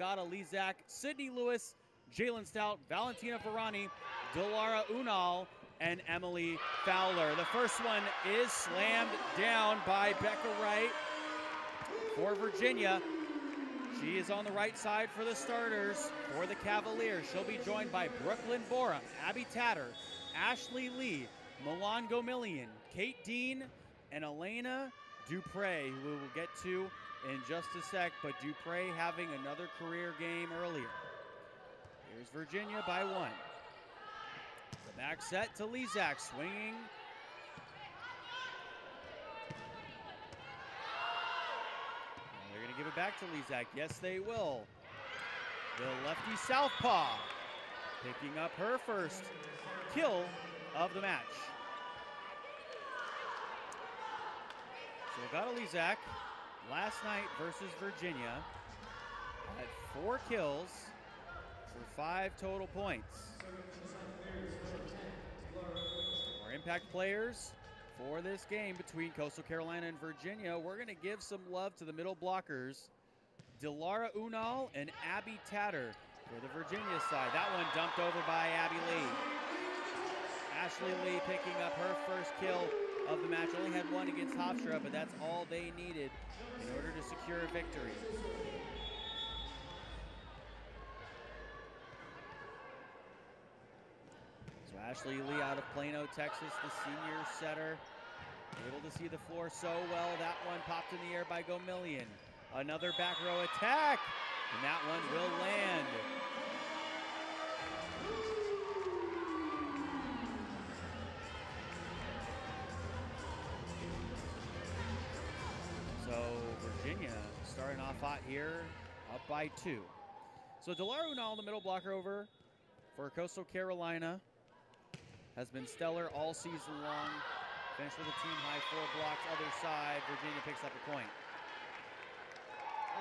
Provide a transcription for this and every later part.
Agata Lizak, Sydney Lewis, Jalen Stout, Valentina Ferrani, Dilara Unal, and Emily Fowler. The first one is slammed down by Becca Wright for Virginia. She is on the right side for the starters for the Cavaliers. She'll be joined by Brooklyn Borum, Abby Tatter, Ashley Lee, Milan Gomillion, Kate Dean, and Elena Dupre, who we will get to in just a sec, but Dupre having another career game earlier. Here's Virginia by 1. The back set to Lizak, swinging. And they're going to give it back to Lizak. Yes, they will. The lefty southpaw picking up her first kill of the match. So Agata Lizak last night versus Virginia had 4 kills for 5 total points. Our impact players for this game between Coastal Carolina and Virginia, we're going to give some love to the middle blockers, Dilara Unal and Abby Tatter for the Virginia side. That one dumped over by Abby Lee. Ashley Lee picking up her first kill of the match. Only had 1 against Hofstra, but that's all they needed in order to secure a victory. So Ashley Lee out of Plano, Texas, the senior setter, able to see the floor so well. That one popped in the air by Gomillion. Another back row attack, and that one will land. So Virginia starting off hot here, up by 2. So Dilara Unal, the middle blocker over for Coastal Carolina, has been stellar all season long. Finished with a team high 4 blocks. Other side, Virginia picks up a point.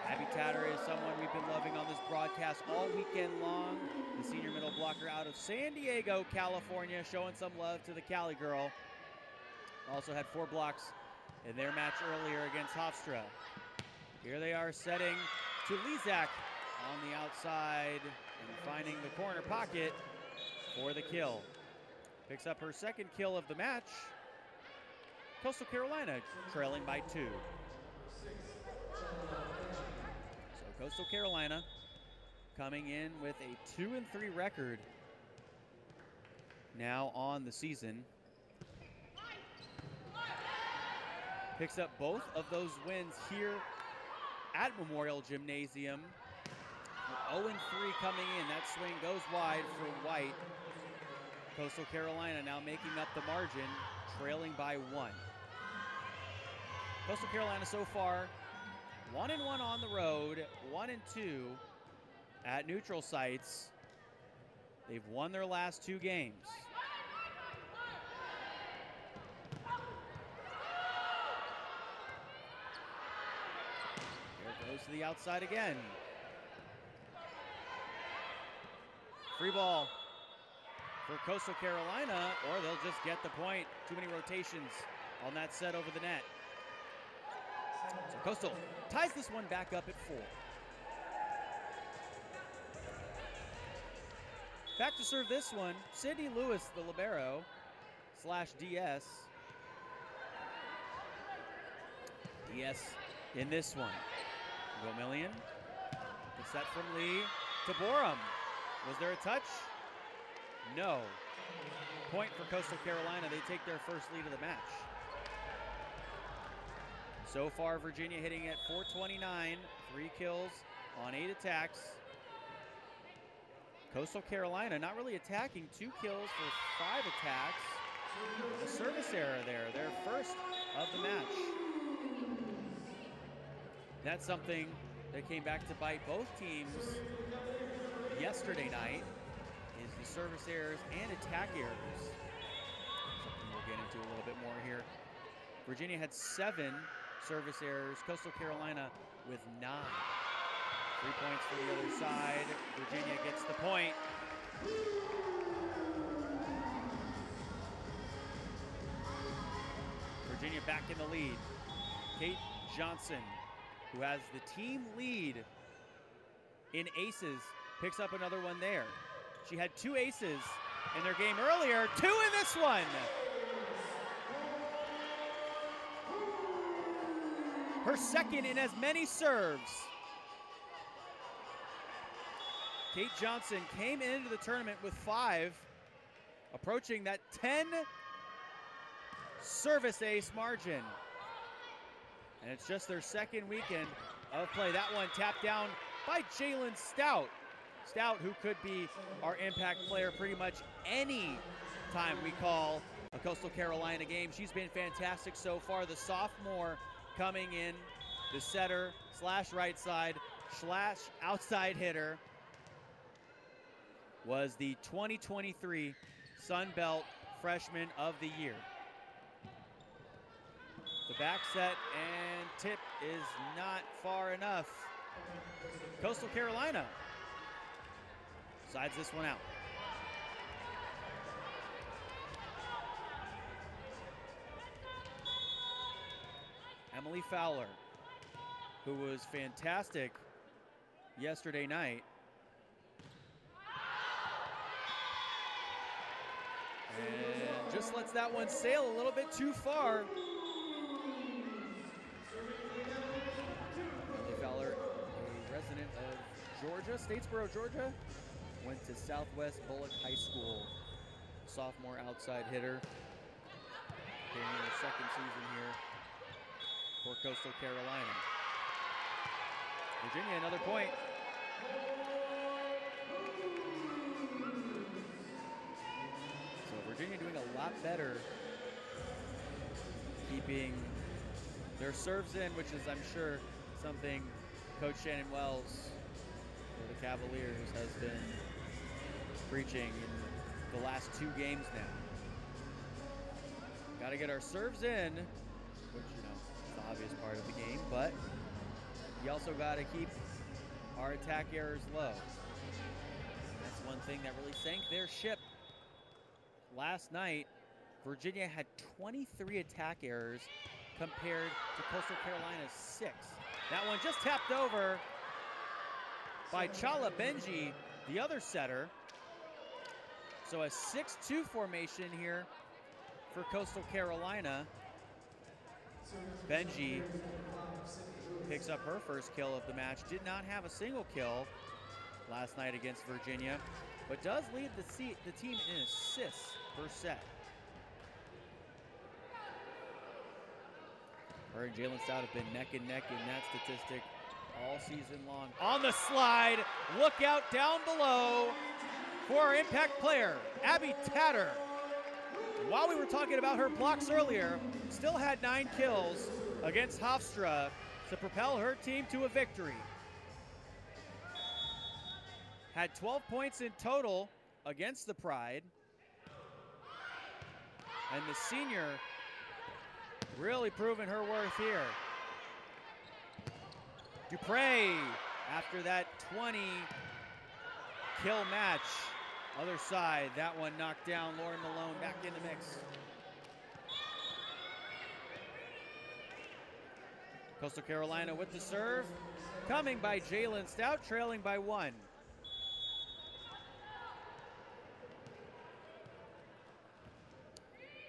Abby Tatter is someone we've been loving on this broadcast all weekend long. The senior middle blocker out of San Diego, California, showing some love to the Cali girl. Also had 4 blocks in their match earlier against Hofstra. Here they are setting to Lizak on the outside and finding the corner pocket for the kill. Picks up her second kill of the match. Coastal Carolina trailing by 2. So Coastal Carolina coming in with a 2-3 record now on the season. Picks up both of those wins here at Memorial Gymnasium. 0-3 coming in. That swing goes wide for White. Coastal Carolina now making up the margin, trailing by 1. Coastal Carolina so far 1-1 on the road, 1-2 at neutral sites. They've won their last 2 games. There goes to the outside again. Free ball for Coastal Carolina, or they'll just get the point. Too many rotations on that set over the net. So Coastal ties this one back up at 4. Back to serve this one, Sydney Lewis, the libero, / DS. DS in this one. Gomillion, the set from Lee to Borum. Was there a touch? No. Point for Coastal Carolina. They take their first lead of the match. So far, Virginia hitting at .429, 3 kills on 8 attacks. Coastal Carolina not really attacking, 2 kills for 5 attacks. A service error there, their first of the match. That's something that came back to bite both teams yesterday night, is the service errors and attack errors. Something we'll get into a little bit more here. Virginia had 7 service errors, Coastal Carolina with 9. 3 points for the other side. Virginia gets the point. Virginia back in the lead. Kate Johnson, who has the team lead in aces. Picks up another one there. She had 2 aces in their game earlier, 2 in this one. Her second in as many serves. Kate Johnson came into the tournament with 5, approaching that 10 service ace margin. And it's just their second weekend of play. That one tapped down by Jalen Stout. Stout, who could be our impact player pretty much any time we call a Coastal Carolina game. She's been fantastic so far. The sophomore coming in, the setter slash right side slash outside hitter, was the 2023 Sun Belt Freshman of the Year. The back set and tip is not far enough. Coastal Carolina sides this one out. Emily Fowler, who was fantastic yesterday night. And just lets that one sail a little bit too far. Emily Fowler, a resident of Georgia, Statesboro, Georgia, went to Southwest Bullock High School. Sophomore outside hitter. Being in her second season here for Coastal Carolina. Virginia, another point. So Virginia doing a lot better keeping their serves in, which is, I'm sure, something Coach Shannon Wells for the Cavaliers has been preaching in the last 2 games now. Got to get our serves in, which, you know, is the obvious part of the game, but you also got to keep our attack errors low. That's one thing that really sank their ship. Last night, Virginia had 23 attack errors compared to Coastal Carolina's 6. That one just tapped over by Chala Benji, the other setter. So a 6-2 formation here for Coastal Carolina. Benji picks up her first kill of the match. Did not have a single kill last night against Virginia, but does lead the team in assists per set. Her and Jalen Stout have been neck and neck in that statistic all season long. On the slide, look out down below for our impact player, Abby Tatter. While we were talking about her blocks earlier, still had 9 kills against Hofstra to propel her team to a victory. Had 12 points in total against the Pride. And the senior really proving her worth here. Dupre, after that 20 kill match. Other side, that one knocked down. Lauren Malone back in the mix. Coastal Carolina with the serve. Coming by Jalen Stout, trailing by 1.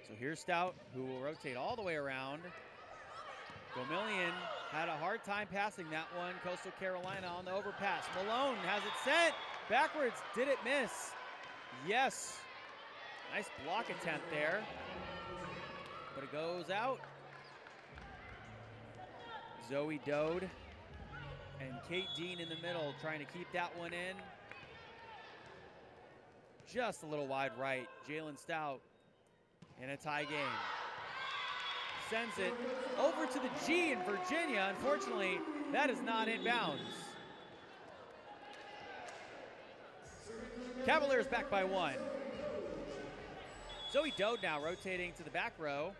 So here's Stout, who will rotate all the way around. Gomillion had a hard time passing that one. Coastal Carolina on the overpass. Malone has it sent. Backwards, did it miss? Yes. Nice block attempt there. But it goes out. Zoe Dode and Kate Dean in the middle trying to keep that one in. Just a little wide right. Jalen Stout in a tie game. Sends it over to the G in Virginia. Unfortunately, that is not in bounds. Cavaliers back by 1. Zoe Dode now rotating to the back row.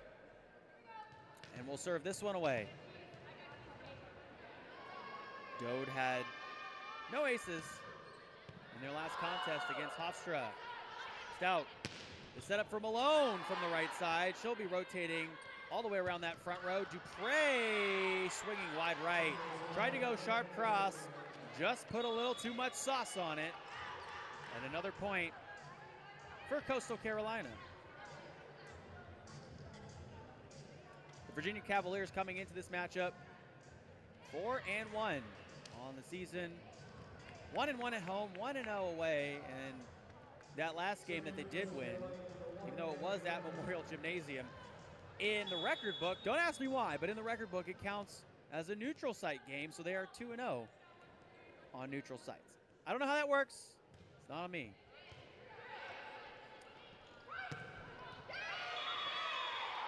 And we'll serve this one away. Dode had no aces in their last contest against Hofstra. Stout, the setup for Malone from the right side. She'll be rotating all the way around that front row. Dupre swinging wide right. Tried to go sharp cross. just put a little too much sauce on it. And another point for Coastal Carolina. The Virginia Cavaliers coming into this matchup 4-1 on the season. 1-1 at home, 1-0 away, and that last game that they did win, even though it was at Memorial Gymnasium, in the record book, don't ask me why, but in the record book it counts as a neutral site game, so they are 2-0 on neutral sites. I don't know how that works. It's not on me.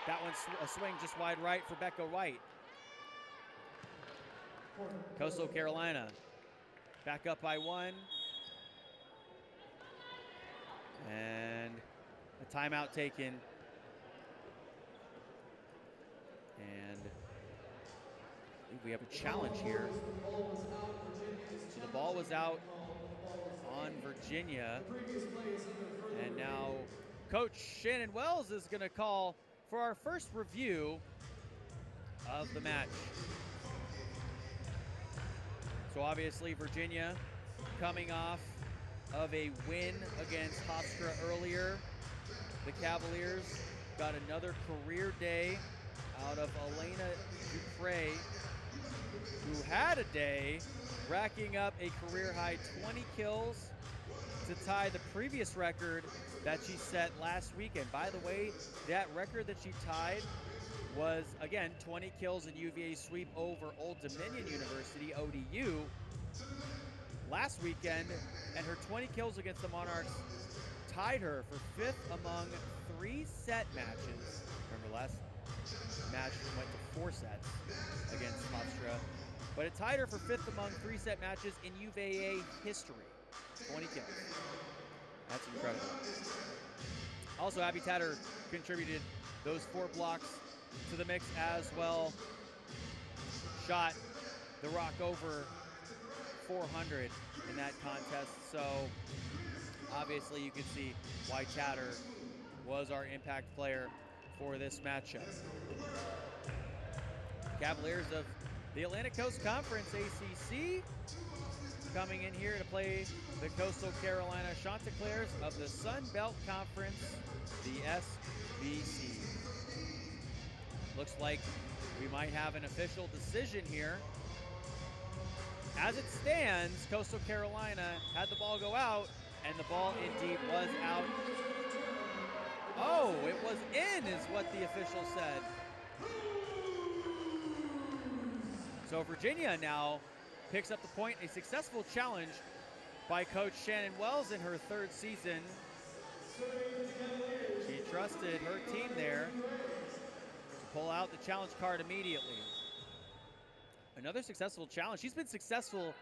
That one's a swing just wide right for Becca White. Coastal Carolina back up by 1. And a timeout taken. And I think we have a challenge here. So the ball was out on Virginia. And now Coach Shannon Wells is going to call for our first review of the match. So obviously Virginia coming off of a win against Hofstra earlier. The Cavaliers got another career day out of Elena Dupre, who had a day racking up a career high 20 kills to tie the previous record that she set last weekend. By the way, that record that she tied was, again, 20 kills in UVA sweep over Old Dominion University, ODU, last weekend, and her 20 kills against the Monarchs tied her for 5th among 3-set matches. Remember, last match went to 4 sets against Hofstra, but it tied her for 5th among 3-set matches in UVA history. 20 kills. That's incredible. Also, Abby Tatter contributed those 4 blocks to the mix as well. Shot the rock over 400 in that contest. So obviously you can see why Tatter was our impact player for this matchup. Cavaliers of the Atlantic Coast Conference, ACC, coming in here to play the Coastal Carolina Chanticleers of the Sun Belt Conference, the SBC. Looks like we might have an official decision here. As it stands, Coastal Carolina had the ball go out, and the ball indeed was out. Oh, it was in, is what the official said. So Virginia now picks up the point, a successful challenge by Coach Shannon Wells in her 3rd season. She trusted her team there to pull out the challenge card immediately. Another successful challenge. She's been successful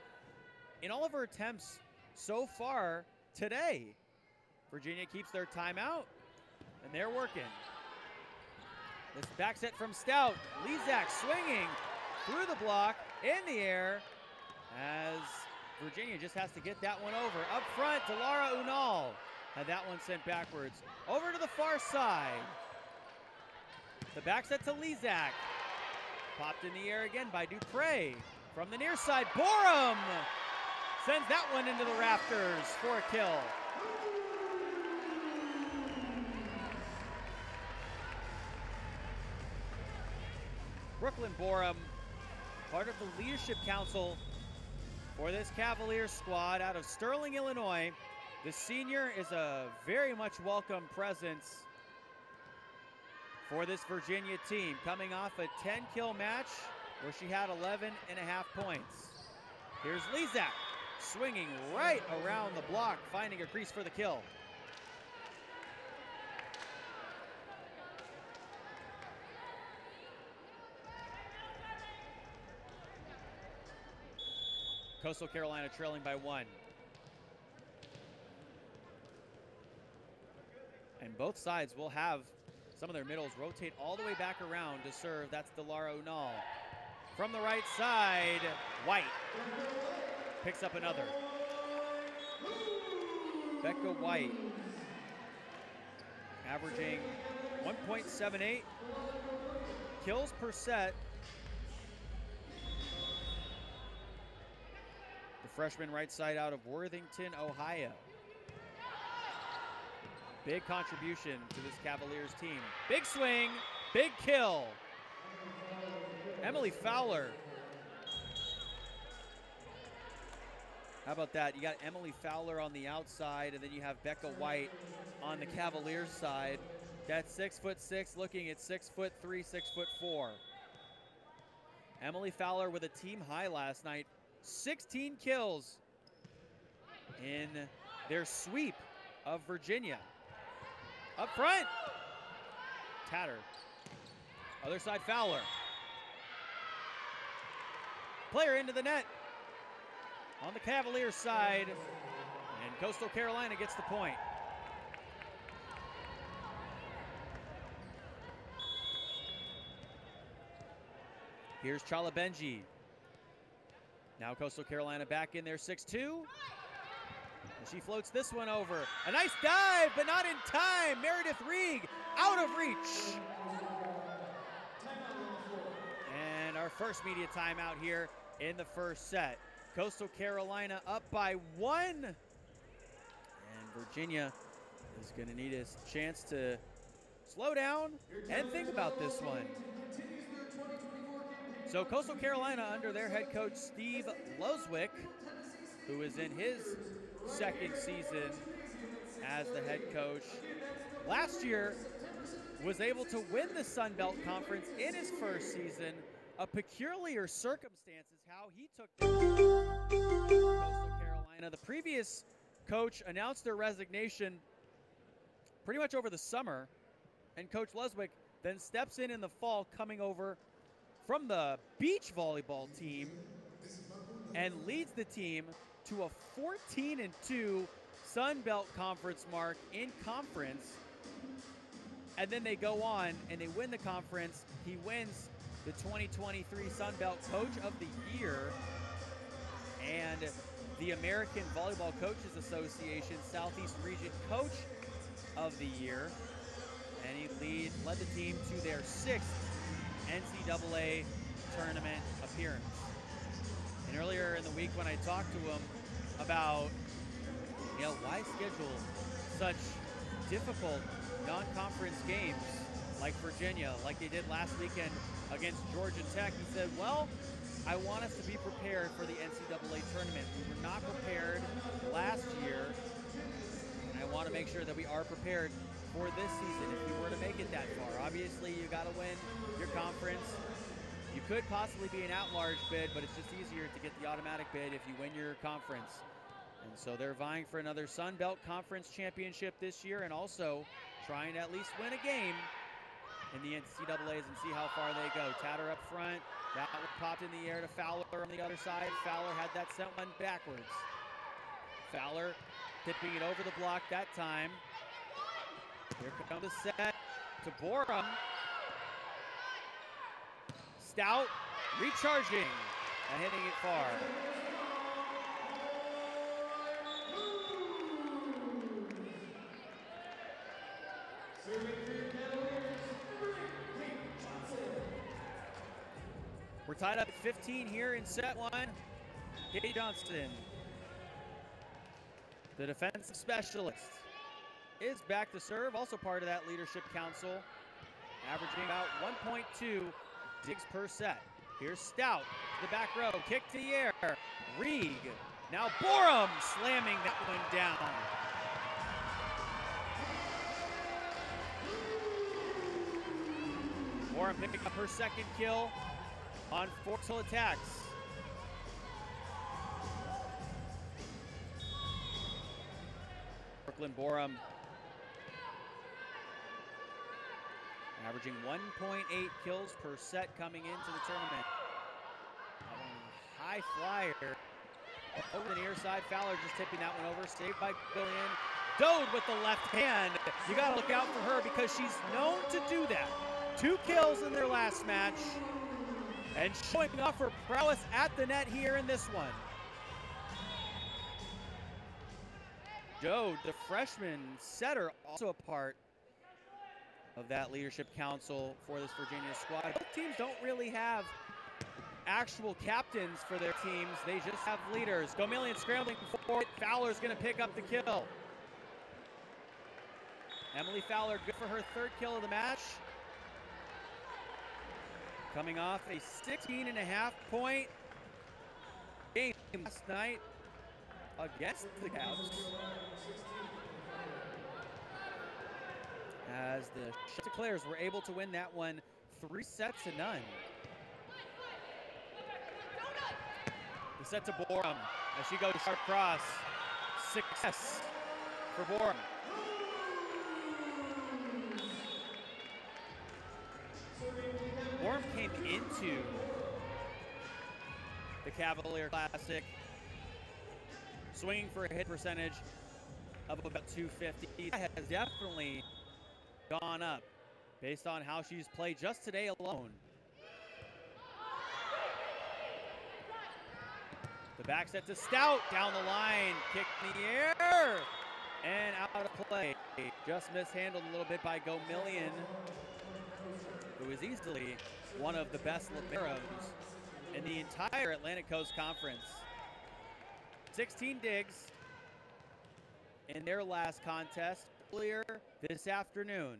in all of her attempts so far today. Virginia keeps their timeout, and they're working. This back set from Stout. Lezak swinging through the block, in the air, as Virginia just has to get that one over. Up front, Delara Unal had that one sent backwards. Over to the far side. The back set to Lezak. Popped in the air again by Dupre. From the near side, Borum sends that one into the rafters for a kill. Brooklyn Borum, part of the leadership council for this Cavaliers squad out of Sterling, Illinois. The senior is a very much welcome presence for this Virginia team, coming off a 10-kill match where she had 11.5 points. Here's Lezak swinging right around the block, finding a crease for the kill. Coastal Carolina trailing by 1. And both sides will have some of their middles rotate all the way back around to serve. That's Delara Unal. From the right side, White picks up another. Becca White averaging 1.78 kills per set. freshman right side out of Worthington, Ohio. Big contribution to this Cavaliers team. Big swing, big kill. Emily Fowler. How about that? You got Emily Fowler on the outside, and then you have Becca White on the Cavaliers side. That's 6'6", looking at 6'3", 6'4". Emily Fowler with a team high last night. 16 kills in their sweep of Virginia. Up front, Tatter. Other side, Fowler. Player into the net on the Cavaliers side, and Coastal Carolina gets the point. Here's Chala Benji. Now Coastal Carolina back in there, 6-2. And she floats this one over. A nice dive, but not in time. Meredith Rieg out of reach. And our first media timeout here in the first set. Coastal Carolina up by 1. And Virginia is going to need a chance to slow down and think about this one. So Coastal Carolina under their head coach Steve Loswick, who is in his second season as the head coach, last year was able to win the Sun Belt Conference in his first season. A peculiar circumstance is how he took Coastal Carolina. The previous coach announced their resignation pretty much over the summer, and Coach Loswick then steps in the fall, coming over from the beach volleyball team, and leads the team to a 14-2 Sun Belt Conference mark in conference. And then they go on and they win the conference. He wins the 2023 Sun Belt Coach of the Year and the American Volleyball Coaches Association Southeast Region Coach of the Year. And he led the team to their 6th NCAA tournament appearance. And earlier in the week when I talked to him about, why schedule such difficult non-conference games like Virginia, like they did last weekend against Georgia Tech, he said, well, I want us to be prepared for the NCAA tournament. We were not prepared last year, and I want to make sure that we are prepared for this season if we were to make it that far. Obviously, you got to win your conference. You could possibly be an at-large bid, but it's just easier to get the automatic bid if you win your conference. And so they're vying for another Sun Belt Conference championship this year, and also trying to at least win a game in the NCAAs and see how far they go. Tatter up front. That one popped in the air to Fowler on the other side. Fowler had that sent one backwards. Fowler tipping it over the block that time. Here comes the set to Borum. Stout recharging and hitting it far. We're tied up at 15 here in set 1. Katie Johnston, the defensive specialist, is back to serve, also part of that leadership council, averaging about 1.2 digs per set. Here's Stout to the back row, kick to the air. Rieg, now Borum slamming that one down. Borum picking up her second kill on 4 attacks. Brooklyn Borum averaging 1.8 kills per set coming into the tournament. High flyer over the near side. Fowler just tipping that one over. Saved by Billion. Dode with the left hand. You got to look out for her because she's known to do that. 2 kills in their last match, and showing off her prowess at the net here in this one. Dode, the freshman setter, also a part of that leadership council for this Virginia squad. Both teams don't really have actual captains for their teams. They just have leaders. Gomillion scrambling for it. Fowler's going to pick up the kill. Emily Fowler, good for her third kill of the match. Coming off a 16.5-point game last night against the Cavs. As the Chanticleers were able to win that one 3-0. The set to Borum as she goes sharp cross. Success for Borum. Borum came into the Cavalier Classic swinging for a hit percentage of about 250. That has definitely gone up based on how she's played just today alone. The back set to Stout, down the line, kick in the air, and out of play. Just mishandled a little bit by Gomillion, who is easily one of the best liberos in the entire Atlantic Coast Conference. 16 digs in their last contest earlier this afternoon.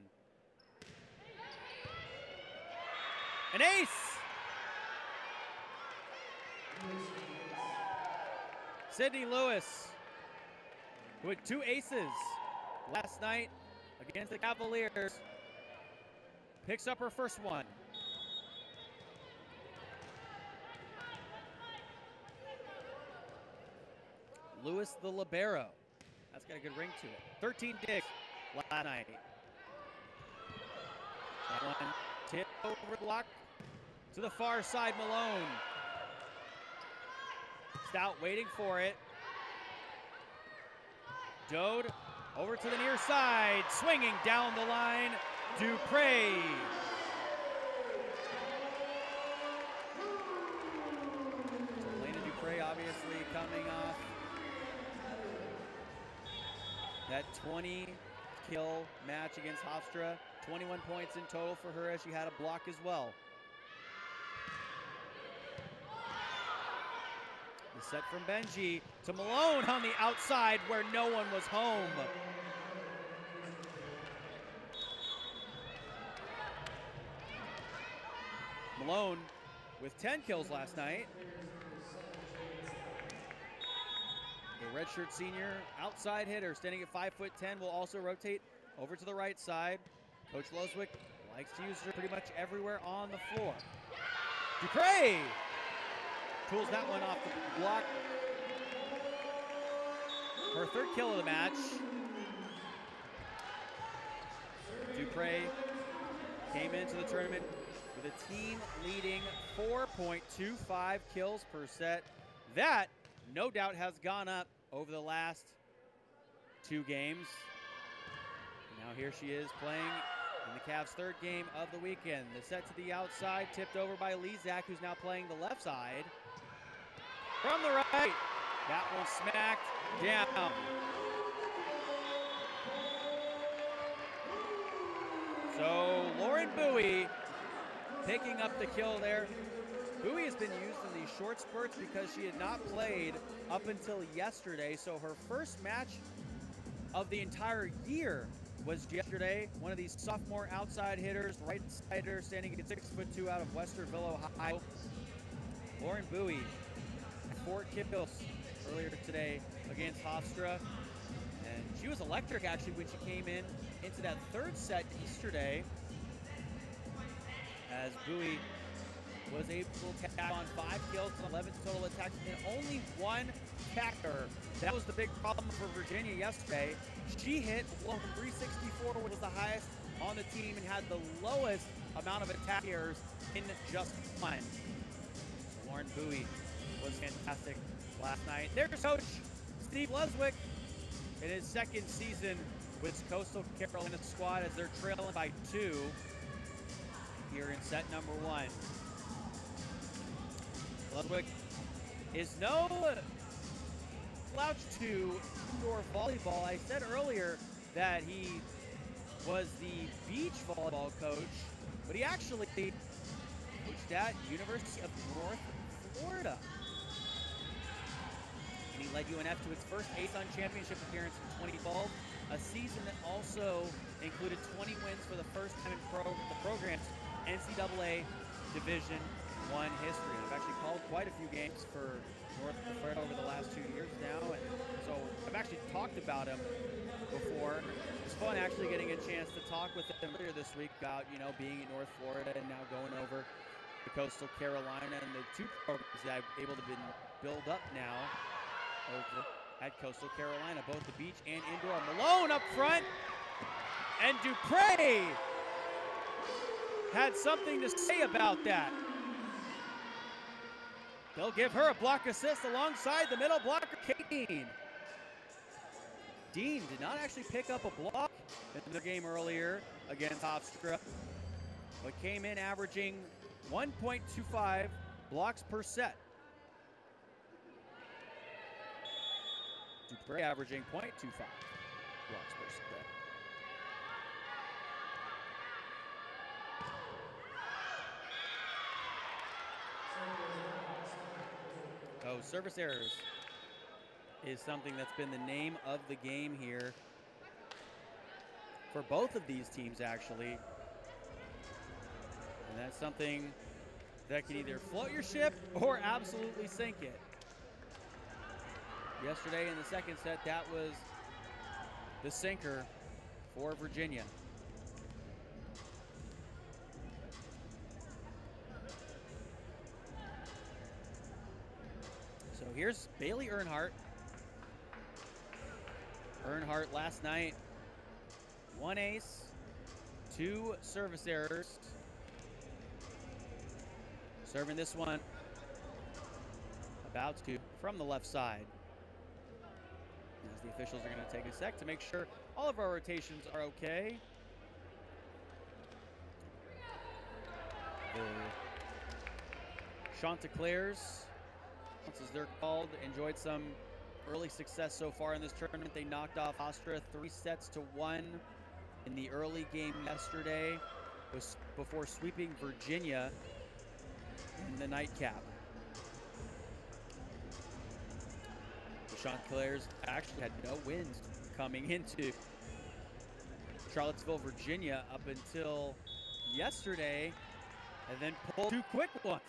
An ace! Sydney Lewis, who had 2 aces last night against the Cavaliers, picks up her first one. Lewis the libero. That's got a good ring to it. 13 digs last night. That one tip over the block to the far side, Malone. Stout waiting for it. Dode over to the near side, swinging down the line, Dupre. Elena Dupre obviously coming off that 20-kill match against Hofstra. 21 points in total for her as she had a block as well. The set from Benji to Malone on the outside where no one was home. Malone with 10 kills last night. The redshirt senior outside hitter standing at 5'10" will also rotate over to the right side. Coach Loswick likes to use her pretty much everywhere on the floor. Dupre tools that one off the block. Her third kill of the match. Dupre came into the tournament with a team-leading 4.25 kills per set. That, no doubt, has gone up over the last 2 games. Now here she is playing in the Cavs' third game of the weekend. The set to the outside, tipped over by Lezak, who's now playing the left side. From the right, that one smacked down. So Lauren Bowie picking up the kill there. Bowie has been used in these short spurts because she had not played up until yesterday. So her first match of the entire year was yesterday. One of these sophomore outside hitters, right sider, standing at 6'2" out of Westerville, Ohio. Lauren Bowie, 4 kills earlier today against Hofstra. And she was electric actually when she came into that third set yesterday, as Bowie was able to attack on 5 kills and 11 total attacks and only 1 attacker. That was the big problem for Virginia yesterday. She hit 364, which was the highest on the team, and had the lowest amount of attack errors in just 1. So Lauren Bowie was fantastic last night. There's Coach Steve Leswick in his second season with Coastal Carolina squad as they're trailing by 2 here in set number 1. Leswick is no slouch to indoor volleyball. I said earlier that he was the beach volleyball coach, but he actually coached at University of North Florida. And he led UNF to its first ASUN championship appearance in 2012, a season that also included 20 wins for the first time in the program's NCAA Division I history. I've actually called quite a few games for North Florida over the last 2 years now, and so I've actually talked about him before. It's fun actually getting a chance to talk with him earlier this week about, you know, being in North Florida and now going over to Coastal Carolina, and the two programs that I've able to build up now over at Coastal Carolina, both the beach and indoor. Malone up front, and Dupre had something to say about that. They'll give her a block assist alongside the middle blocker, Dean. Dean did not actually pick up a block in the game earlier against Hofstra, but came in averaging 1.25 blocks per set. Dupre averaging 0.25 blocks per set. Oh, service errors is something that's been the name of the game here for both of these teams, actually. And that's something that can either float your ship or absolutely sink it. Yesterday in the second set, that was the sinker for Virginia. So here's Bailey Earnhardt. Earnhardt last night, 1 ace, 2 service errors. Serving this one, about to, from the left side. As the officials are going to take a sec to make sure all of our rotations are okay. The Chanticleers, as they're called, enjoyed some early success so far in this tournament. They knocked off Hofstra 3-1 in the early game yesterday, before sweeping Virginia in the nightcap. The Chanticleers actually had no wins coming into Charlottesville, Virginia up until yesterday, and then pulled 2 quick ones.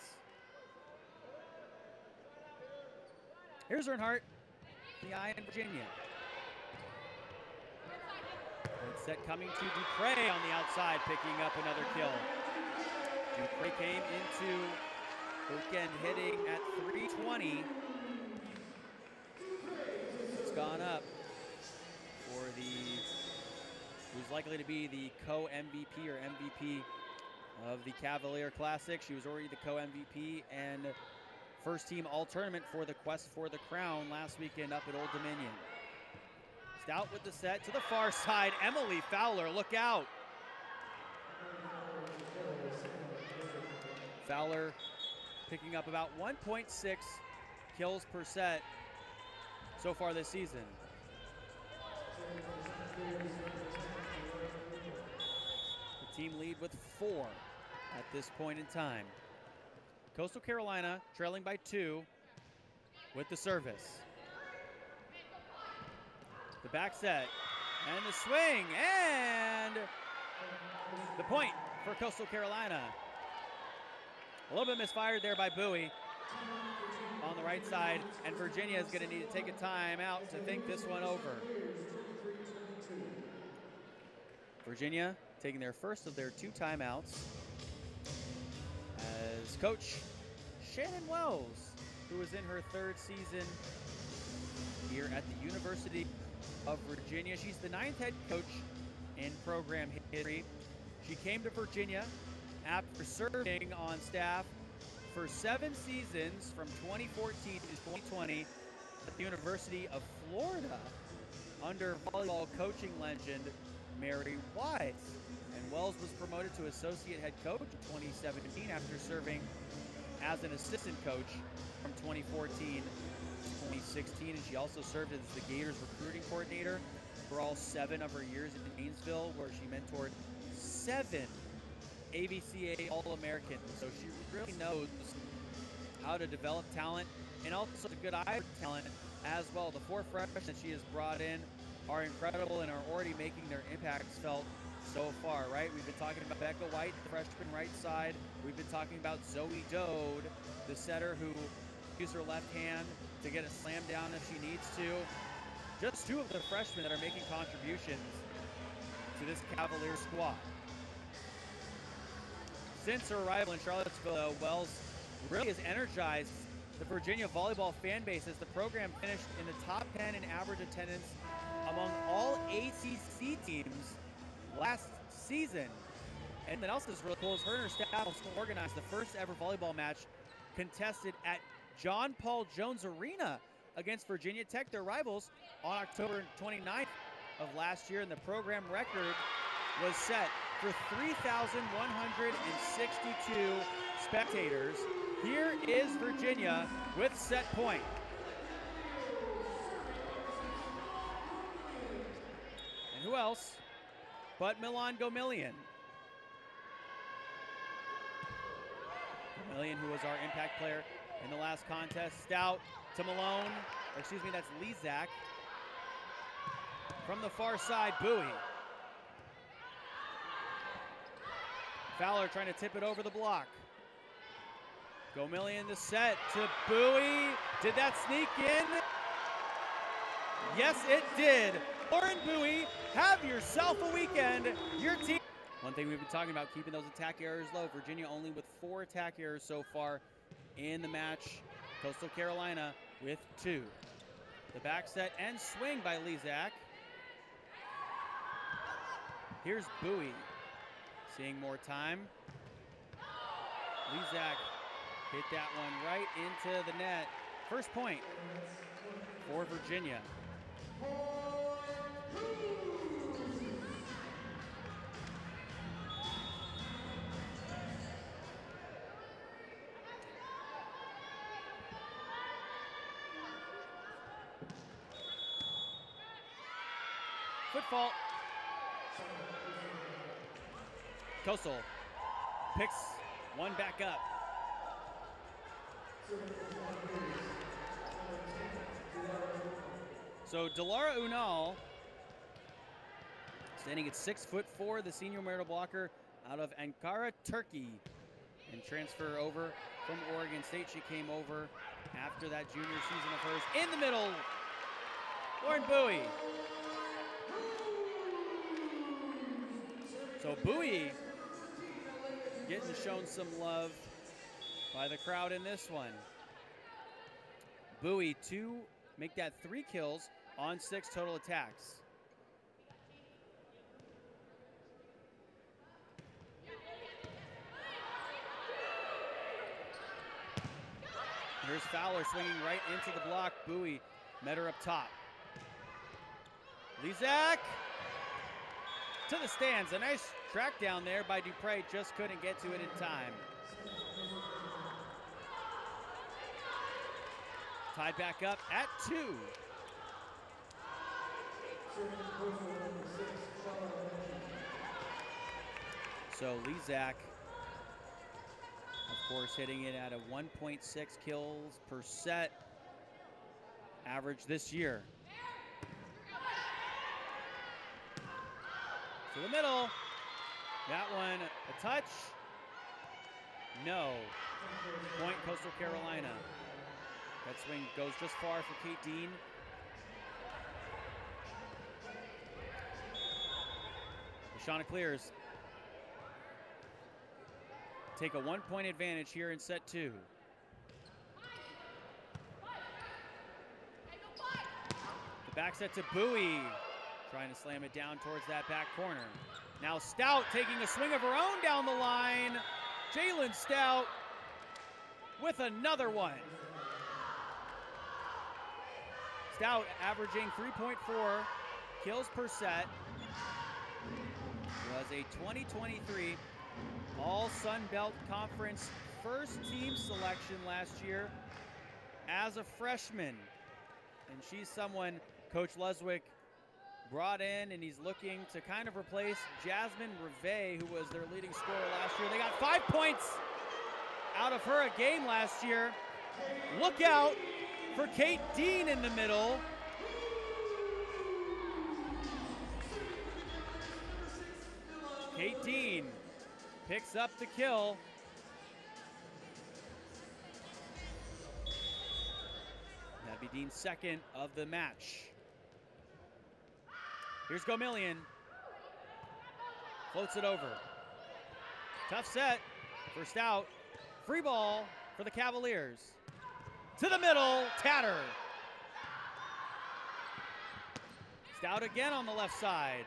Here's Earnhardt, the eye in Virginia. Good set coming to Dupre on the outside, picking up another kill. Dupre came into the weekend hitting at 320. It's gone up for who's likely to be the co-MVP or MVP of the Cavalier Classic. She was already the co-MVP and first team all-tournament for the quest for the crown last weekend up at Old Dominion. Stout with the set to the far side. Emily Fowler, look out. Fowler picking up about 1.6 kills per set so far this season. The team lead with 4 at this point in time. Coastal Carolina trailing by 2 with the service. The back set and the swing and the point for Coastal Carolina. A little bit misfired there by Bowie on the right side, and Virginia is going to need to take a timeout to think this one over. Virginia taking their first of their 2 timeouts as Coach Shannon Wells, who is in her 3rd season here at the University of Virginia. She's the 9th head coach in program history. She came to Virginia after serving on staff for 7 seasons from 2014 to 2020 at the University of Florida under volleyball coaching legend Mary Wise. And Wells was promoted to associate head coach in 2017 after serving as an assistant coach from 2014 to 2016. And she also served as the Gators recruiting coordinator for all 7 of her years in Gainesville, where she mentored 7 AVCA All-American, so she really knows how to develop talent and also a good eye for talent as well. The 4 freshmen that she has brought in are incredible and are already making their impacts felt so far, right? We've been talking about Becca White, the freshman right side. We've been talking about Zoe Dode, the setter who uses her left hand to get a slam down if she needs to. Just 2 of the freshmen that are making contributions to this Cavalier squad. Since her arrival in Charlottesville, Wells really has energized the Virginia volleyball fan base as the program finished in the top 10 in average attendance among all ACC teams last season. And what else is really cool is her and her staff organized the first ever volleyball match contested at John Paul Jones Arena against Virginia Tech, their rivals, on October 29th of last year, and the program record was set for 3,162 spectators. Here is Virginia with set point. And who else but Milan Gomillion? Gomillion, who was our impact player in the last contest. Stout to Malone, or excuse me, that's Lezak. From the far side, Bowie. Fowler trying to tip it over the block. Gomillion the set to Bowie. Did that sneak in? Yes, it did. Lauren Bowie, have yourself a weekend. Your team. One thing we've been talking about, keeping those attack errors low. Virginia only with 4 attack errors so far in the match. Coastal Carolina with 2. The back set and swing by Lezak. Here's Bowie. Seeing more time. Lezak hit that one right into the net. First point for Virginia. Foot fault. Coastal picks one back up. So Delara Unal, standing at 6'4", the senior middle blocker out of Ankara, Turkey, and transfer over from Oregon State. She came over after that junior season of hers. In the middle, Lauren Bowie. So Bowie getting shown some love by the crowd in this one. Bowie to make that 3 kills on 6 total attacks. Here's Fowler swinging right into the block. Bowie met her up top. Lezak to the stands. A nice track down there by Dupre, just couldn't get to it in time. Tied back up at 2. So Lezak, of course, hitting it at a 1.6 kills per set average this year. To the middle. That one a touch. No. Point Coastal Carolina. That swing goes just far for Kate Dean. Shauna Clears take a 1-point advantage here in set 2. The back set to Bowie, trying to slam it down towards that back corner. Now Stout taking a swing of her own down the line. Jalen Stout with another one. Stout averaging 3.4 kills per set. Was a 2023 All-Sun Belt Conference first team selection last year as a freshman. And she's someone Coach Luswick brought in, and he's looking to kind of replace Jasmine Rivet, who was their leading scorer last year. They got 5 points out of her a game last year. Look out for Kate Dean in the middle. Kate Dean picks up the kill. That'd be Dean's second of the match. Here's Gomillion. Floats it over. Tough set. First out. Free ball for the Cavaliers. To the middle, Tatter. Stout again on the left side.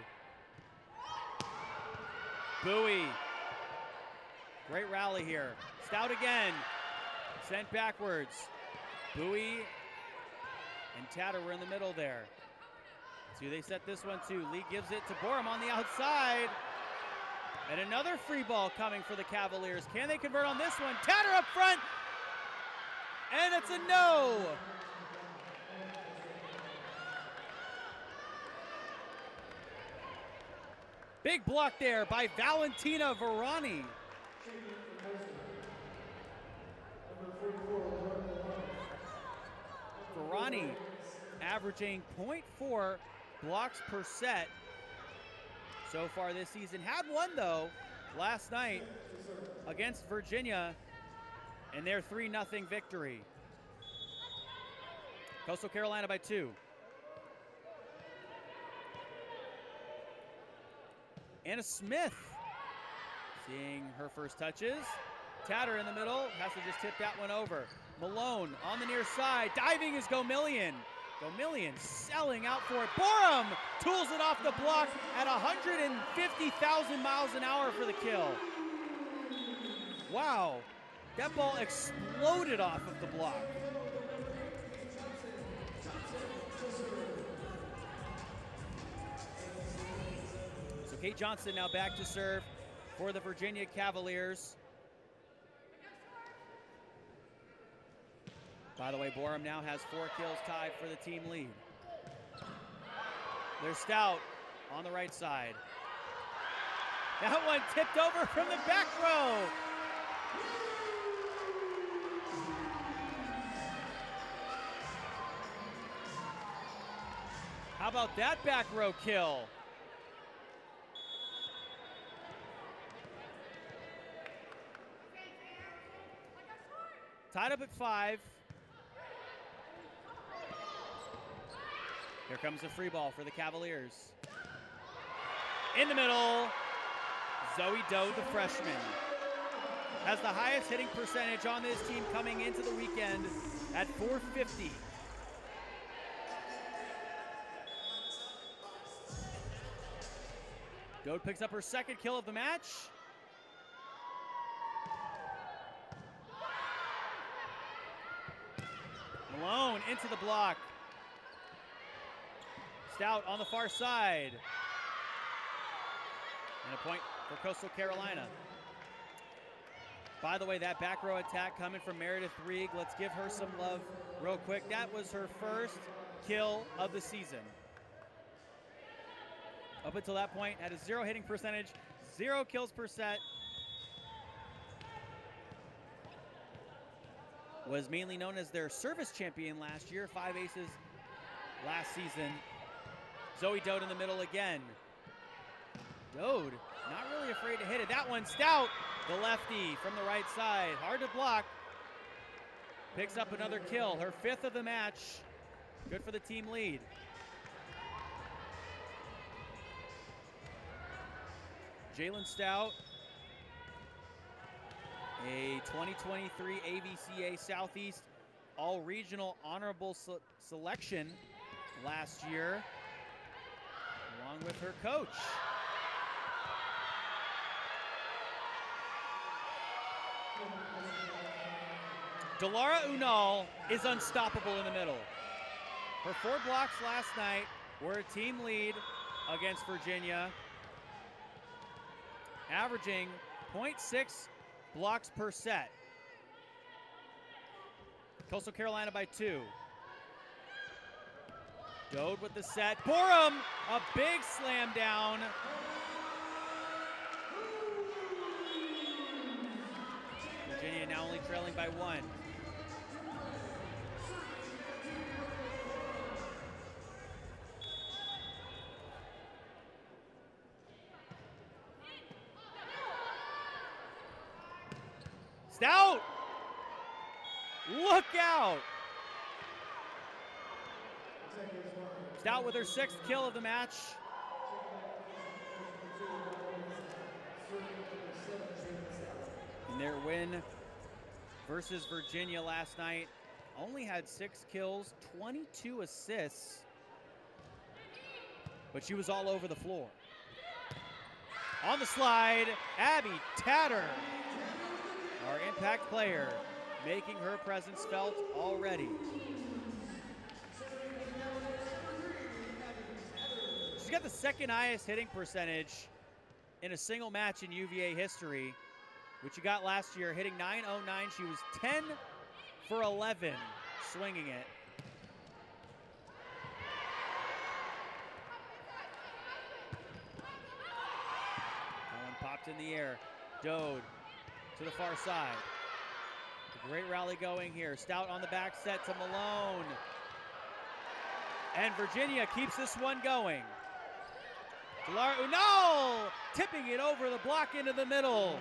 Bowie. Great rally here. Stout again. Sent backwards. Bowie and Tatter were in the middle there. See who they set this one to. Lee gives it to Borum on the outside. And another free ball coming for the Cavaliers. Can they convert on this one? Tatter up front. And it's a no. Big block there by Valentina Varani. Varani averaging 0.4 blocks per set so far this season. Had one, though, last night against Virginia in their 3-0 victory. Coastal Carolina by 2. Anna Smith seeing her first touches. Tatter in the middle, has to just tip that one over. Malone on the near side, diving is Gomillion. Gomillion selling out for it. Borum tools it off the block at 150,000 miles an hour for the kill. Wow, that ball exploded off of the block. So Kate Johnson now back to serve for the Virginia Cavaliers. By the way, Borum now has 4 kills tied for the team lead. There's Stout on the right side. That one tipped over from the back row. How about that back row kill? Tied up at 5. Here comes a free ball for the Cavaliers. In the middle, Zoe Doe, the freshman, has the highest hitting percentage on this team coming into the weekend at .450. Doe picks up her second kill of the match. Malone into the block. Stout on the far side. And a point for Coastal Carolina. By the way, that back row attack coming from Meredith Rieg. Let's give her some love real quick. That was her first kill of the season. Up until that point, had a 0 hitting percentage, 0 kills per set. Was mainly known as their service champion last year, 5 aces last season. Zoe Dode in the middle again. Dode, not really afraid to hit it. That one, Stout, the lefty from the right side. Hard to block. Picks up another kill, her 5th of the match. Good for the team lead. Jalen Stout, a 2023 AVCA Southeast All-Regional Honorable Selection last year, along with her coach. Delara Unal is unstoppable in the middle. Her 4 blocks last night were a team lead against Virginia, averaging 0.6 blocks per set. Coastal Carolina by 2. Dode with the set. Borum, a big slam down. Virginia now only trailing by 1. Stout! Look out! Stout with her 6th kill of the match. In their win versus Virginia last night, only had 6 kills, 22 assists, but she was all over the floor. On the slide, Abby Tatter, our impact player, making her presence felt already. She's got the 2nd highest hitting percentage in a single match in UVA history, which she got last year, hitting .909. She was 10 for 11 swinging it. That one popped in the air. Dode to the far side. A great rally going here. Stout on the back set to Malone. And Virginia keeps this one going. Delara Unal tipping it over the block into the middle.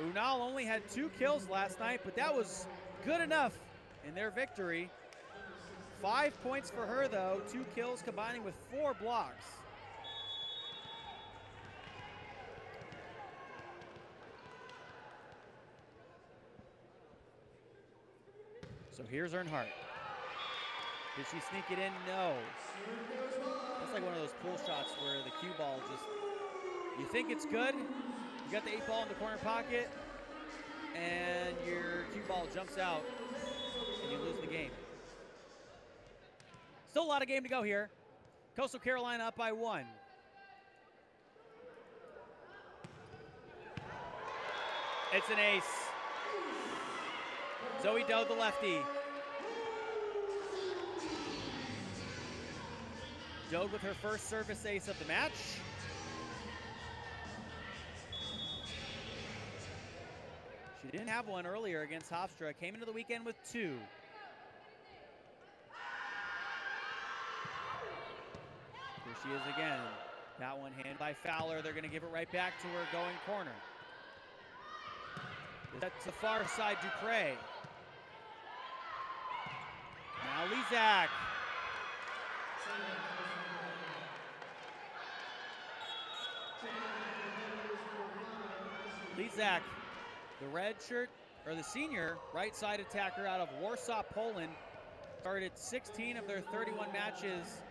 Unal only had 2 kills last night, but that was good enough in their victory. 5 points for her, though. 2 kills combining with 4 blocks. So here's Earnhardt. Did she sneak it in? No. That's like one of those pull shots where the cue ball just, you think it's good, you got the 8 ball in the corner pocket, and your cue ball jumps out, and you lose the game. Still a lot of game to go here. Coastal Carolina up by 1. It's an ace. Zoe Dode, the lefty. Dode with her first service ace of the match. She didn't have one earlier against Hofstra. Came into the weekend with 2. Here she is again. That one handed by Fowler. They're going to give it right back to her going corner. That's the far side, Dupre. Now Lezak. Lezak, the red shirt, or the senior right side attacker out of Warsaw, Poland, started 16 of their 31 matches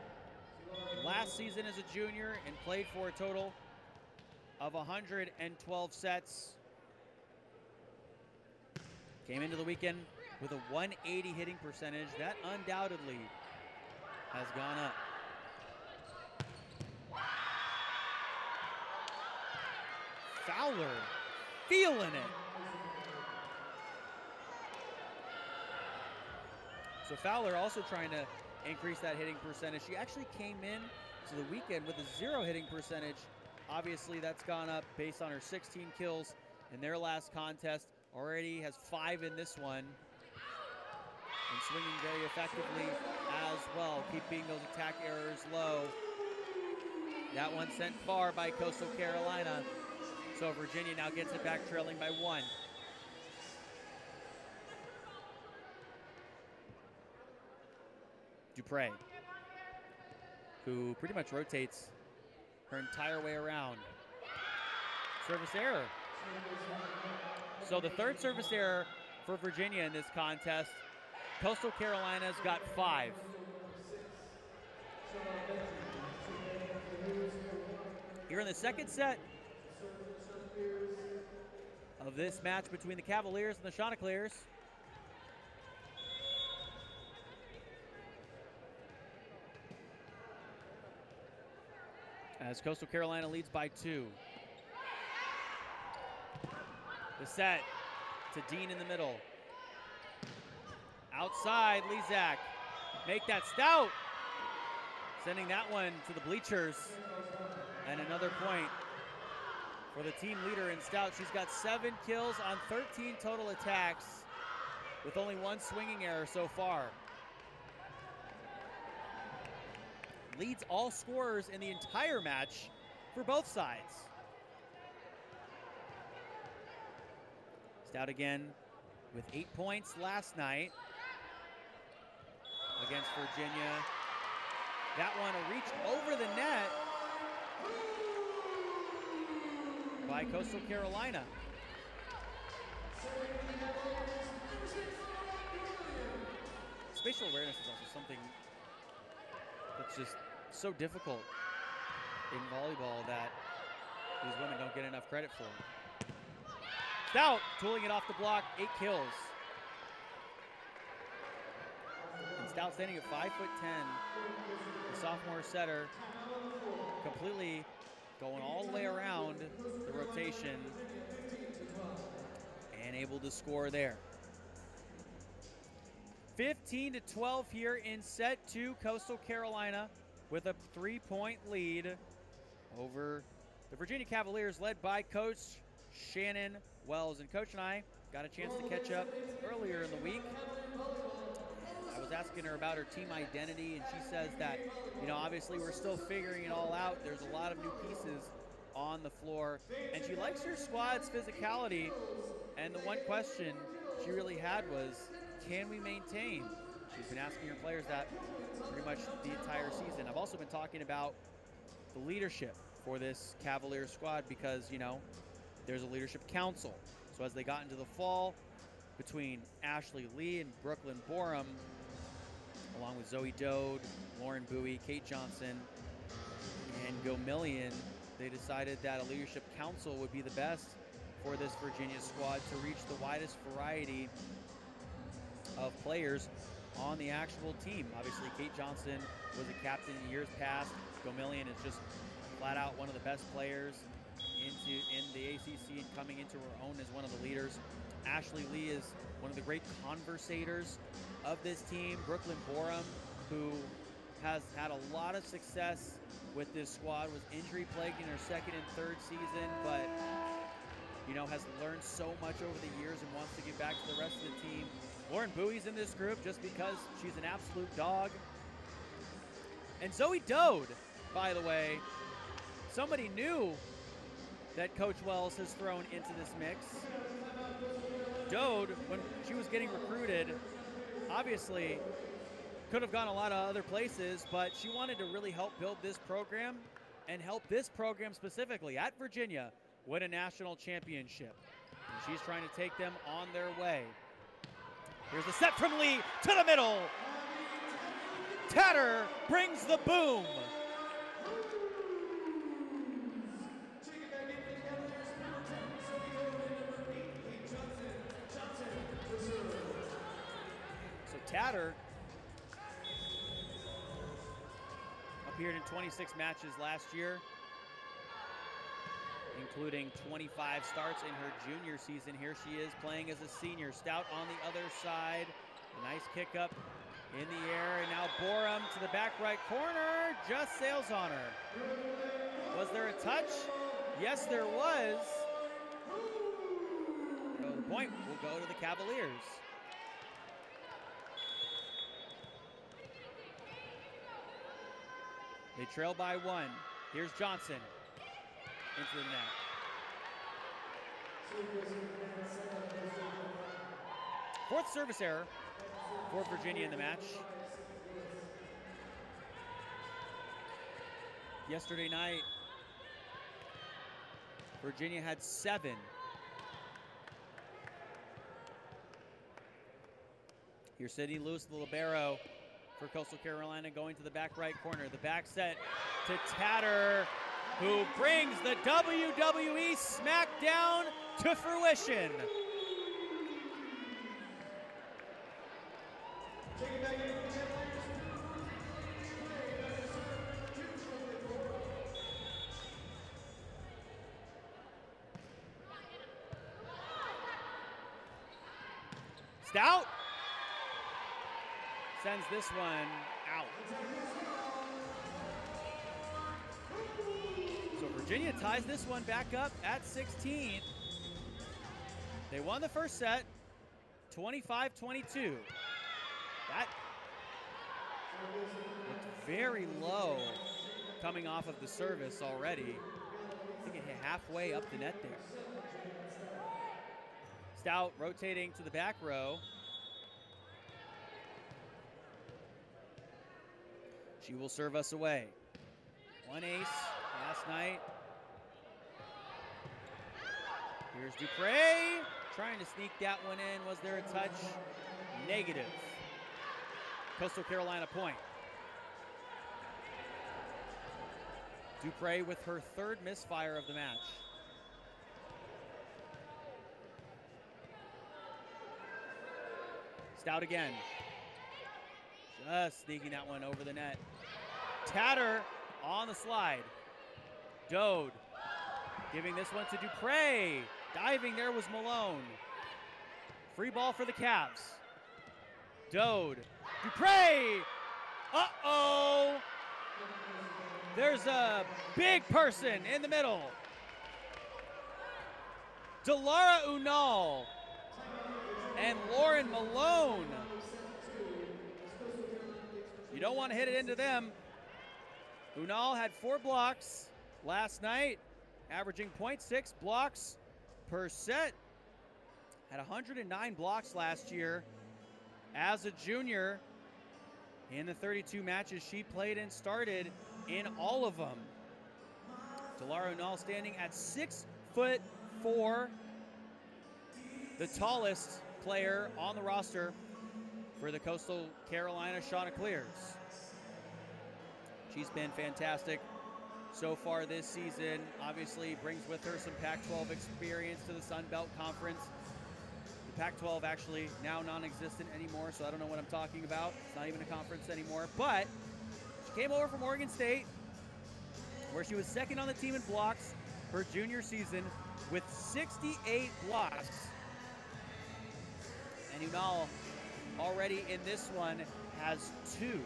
last season as a junior and played for a total of 112 sets. Came into the weekend with a 180 hitting percentage. That undoubtedly has gone up. Fowler feeling it. So Fowler also trying to increase that hitting percentage. She actually came in to the weekend with a 0 hitting percentage. Obviously that's gone up based on her 16 kills in their last contest. Already has 5 in this one. And swinging very effectively as well, keeping those attack errors low. That one sent far by Coastal Carolina. So Virginia now gets it back, trailing by 1. Dupre, who pretty much rotates her entire way around. Service error. So the 3rd service error for Virginia in this contest. Coastal Carolina's got 5. Here in the 2nd set of this match between the Cavaliers and the Chanticleers. As Coastal Carolina leads by 2. The set to Dean in the middle. outside, Lezak. Make that Stout. Sending that one to the bleachers. And another point for the team leader in Stout. She's got 7 kills on 13 total attacks with only 1 swinging error so far. Leads all scorers in the entire match for both sides. Stout again with 8 points last night against Virginia. That one a reach over the net by Coastal Carolina. Spatial awareness is also something that's just so difficult in volleyball that these women don't get enough credit for. Stout tooling it off the block, 8 kills. And Stout standing at 5'10", the sophomore setter, completely going all the way around the rotation and able to score there. 15-12 here in set 2, Coastal Carolina with a 3-point lead over the Virginia Cavaliers, led by Coach Shannon Wells. And Coach and I got a chance to catch up earlier in the week. I was asking her about her team identity, and she says that, you know, obviously we're still figuring it all out. There's a lot of new pieces on the floor, and she likes her squad's physicality. And the one question she really had was, can we maintain? She's been asking her players that pretty much the entire season. I've also been talking about the leadership for this Cavalier squad because, you know, there's a leadership council. So as they got into the fall, between Ashley Lee and Brooklyn Borum, along with Zoe Dode, Lauren Bowie, Kate Johnson, and Gomillion, they decided that a leadership council would be the best for this Virginia squad to reach the widest variety of players on the actual team. Obviously, Kate Johnson was a captain in years past. Gomillion is just flat out one of the best players in the ACC and coming into her own as one of the leaders. Ashley Lee is one of the great conversators of this team. Brooklyn Borum, who has had a lot of success with this squad, was injury plagued in her 2nd and 3rd season, but you know, has learned so much over the years and wants to give back to the rest of the team. Lauren Bowie's in this group just because she's an absolute dog. And Zoe Dode, by the way, somebody new that Coach Wells has thrown into this mix. Dode, when she was getting recruited, obviously could have gone a lot of other places, but she wanted to really help build this program and help this program specifically at Virginia win a national championship. And she's trying to take them on their way. Here's the set from Lee to the middle. Tatter brings the boom. So Tatter appeared in 26 matches last year, including 25 starts in her junior season. Here she is playing as a senior. Stout on the other side. A nice kick up in the air, and now Borum to the back right corner, just sails on her. Was there a touch? Yes, there was. So the point will go to the Cavaliers. They trail by 1. Here's Johnson into the net. Fourth service error for Virginia in the match. Yesterday night, Virginia had 7. Here's Sydney Lewis, the libero for Coastal Carolina, going to the back right corner. The back set to Tatter, who brings the WWE SmackDown to fruition. Stout sends this one out. So Virginia ties this one back up at 16. They won the first set, 25-22. That looked very low coming off of the service already. I think it hit halfway up the net there. Stout rotating to the back row. She will serve us away. One ace last night. Here's Dupre, trying to sneak that one in. Was there a touch? Negative. Coastal Carolina point. Dupre with her third misfire of the match. Stout again. Just sneaking that one over the net. Tatter on the slide. Dode giving this one to Dupre. Diving there was Malone. Free ball for the Cavs. Dode. Dupre! Uh-oh! There's a big person in the middle. Delara Unal and Lauren Malone. You don't want to hit it into them. Unal had 4 blocks last night, averaging 0.6 blocks per set. Had 109 blocks last year as a junior. In the 32 matches she played and started, in all of them. Delara Unal standing at 6'4", the tallest player on the roster for the Coastal Carolina Chanticleers. She's been fantastic so far this season. Obviously brings with her some Pac-12 experience to the Sun Belt Conference. The Pac-12 actually now non-existent anymore, so I don't know what I'm talking about. It's not even a conference anymore, but she came over from Oregon State, where she was second on the team in blocks her junior season with 68 blocks. And Unal already in this one has 2.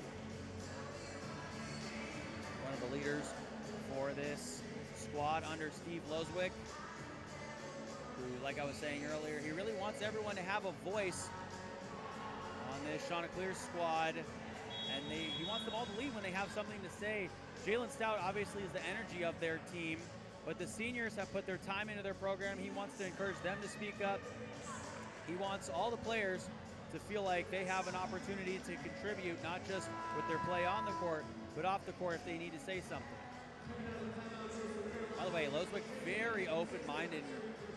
One of the leaders for this squad under Steve Loswick, who, like I was saying earlier, he really wants everyone to have a voice on this Chanticleers squad, and he wants them all to lead when they have something to say. Jalen Stout obviously is the energy of their team, but the seniors have put their time into their program. He wants to encourage them to speak up. He wants all the players to feel like they have an opportunity to contribute, not just with their play on the court, but off the court if they need to say something. By the way, Loswick very open-minded,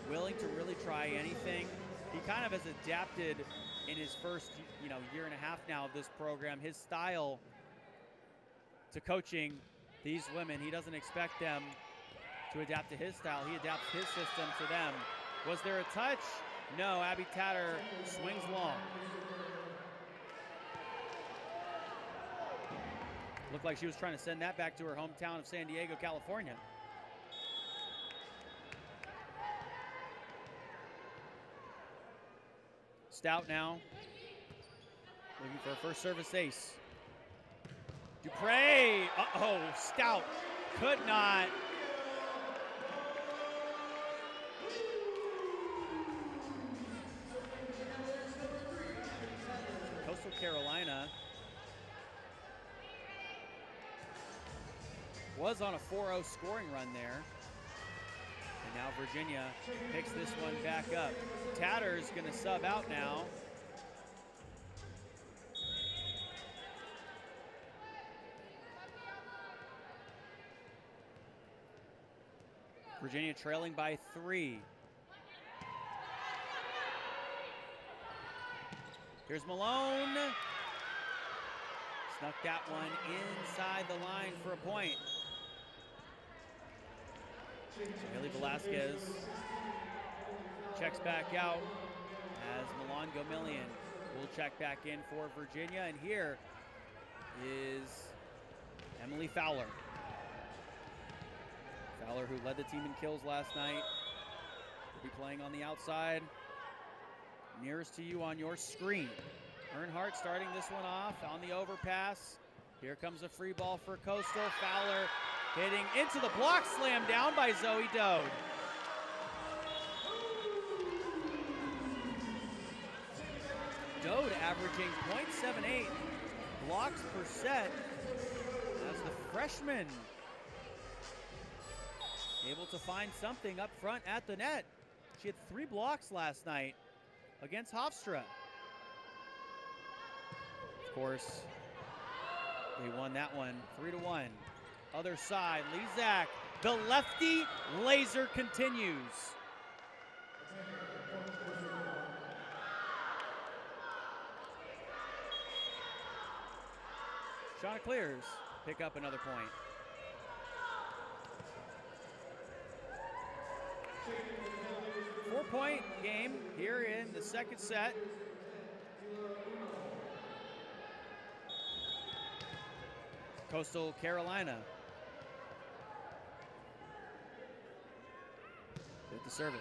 willing to really try anything. He kind of has adapted in his first, year and a half now of this program, his style to coaching these women. He doesn't expect them to adapt to his style. He adapts his system to them. Was there a touch? No, Abby Tatter swings long. Looked like she was trying to send that back to her hometown of San Diego, California. Stout now, looking for a first service ace. Dupre, uh-oh, Stout could not. Coastal Carolina was on a 4-0 scoring run there. And now Virginia picks this one back up. Tatter's gonna sub out now. Virginia trailing by 3. Here's Malone. Snuck that one inside the line for a point. So Haley Velasquez checks back out as Milan Gomillion will check back in for Virginia. And here is Emily Fowler. Fowler, who led the team in kills last night, will be playing on the outside. Nearest to you on your screen. Earnhardt starting this one off on the overpass. Here comes a free ball for Coastal. Fowler hitting into the block, slam down by Zoe Dode. Dode averaging .78 blocks per set as the freshman able to find something up front at the net. She had 3 blocks last night against Hofstra. Of course, they won that one 3-1. Other side, Lezak, the lefty laser continues. Chanticleers pick up another point. Four-point game here in the second set. Coastal Carolina with the service.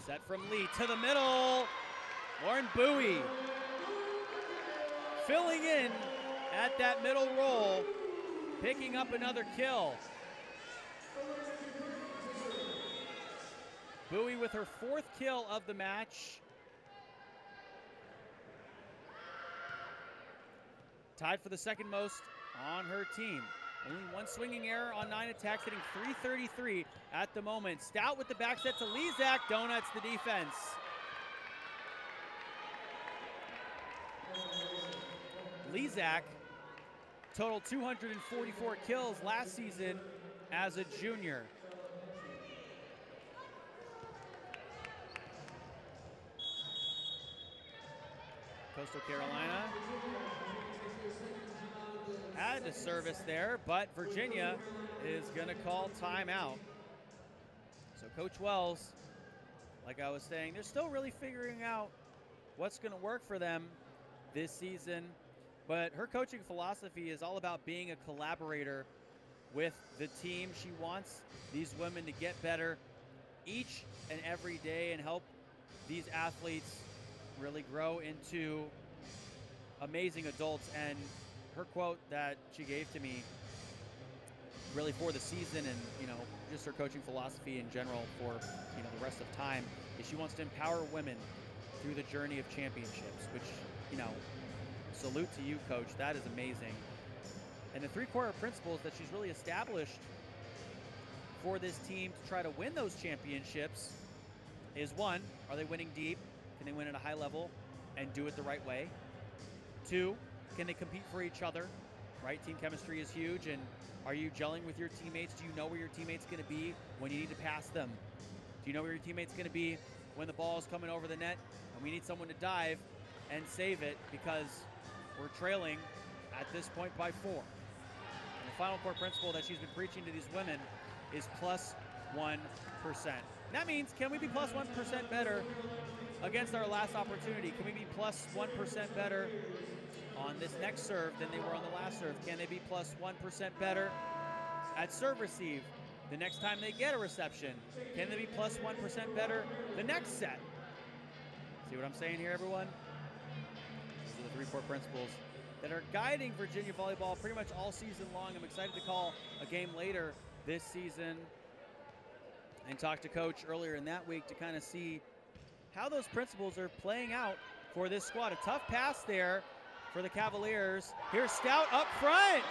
Set from Lee to the middle. Lauren Bowie filling in at that middle roll, picking up another kill. Bowie with her 4th kill of the match. Tied for the second most on her team. Only 1 swinging error on 9 attacks, hitting .333 at the moment. Stout with the back set to Lezak, donuts the defense. Lezak totaled 244 kills last season as a junior. Coastal Carolina had a service there, but Virginia is going to call timeout. So Coach Wells, like I was saying, they're still really figuring out what's going to work for them this season. But her coaching philosophy is all about being a collaborator with the team. She wants these women to get better each and every day and help these athletes really grow into amazing adults. And her quote that she gave to me really for the season and, you know, just her coaching philosophy in general for, you know, the rest of time is she wants to empower women through the journey of championships, which, you know, salute to you, Coach. That is amazing. And the 3-quarter principles that she's really established for this team to try to win those championships is, 1, are they winning deep? Can they win at a high level and do it the right way? 2, can they compete for each other? Right? Team chemistry is huge. And are you gelling with your teammates? Do you know where your teammate's going to be when you need to pass them? Do you know where your teammate's going to be when the ball is coming over the net and we need someone to dive and save it because we're trailing at this point by 4? And the final core principle that she's been preaching to these women is +1%. That means, can we be +1% better against our last opportunity? Can we be +1% better on this next serve than they were on the last serve? Can they be +1% better at serve receive the next time they get a reception? Can they be +1% better the next set? See what I'm saying here, everyone? These are the 3 core principles that are guiding Virginia volleyball pretty much all season long. I'm excited to call a game later this season and talk to Coach earlier in that week to kind of see how those principles are playing out for this squad. A tough pass there for the Cavaliers. Here's Stout up front.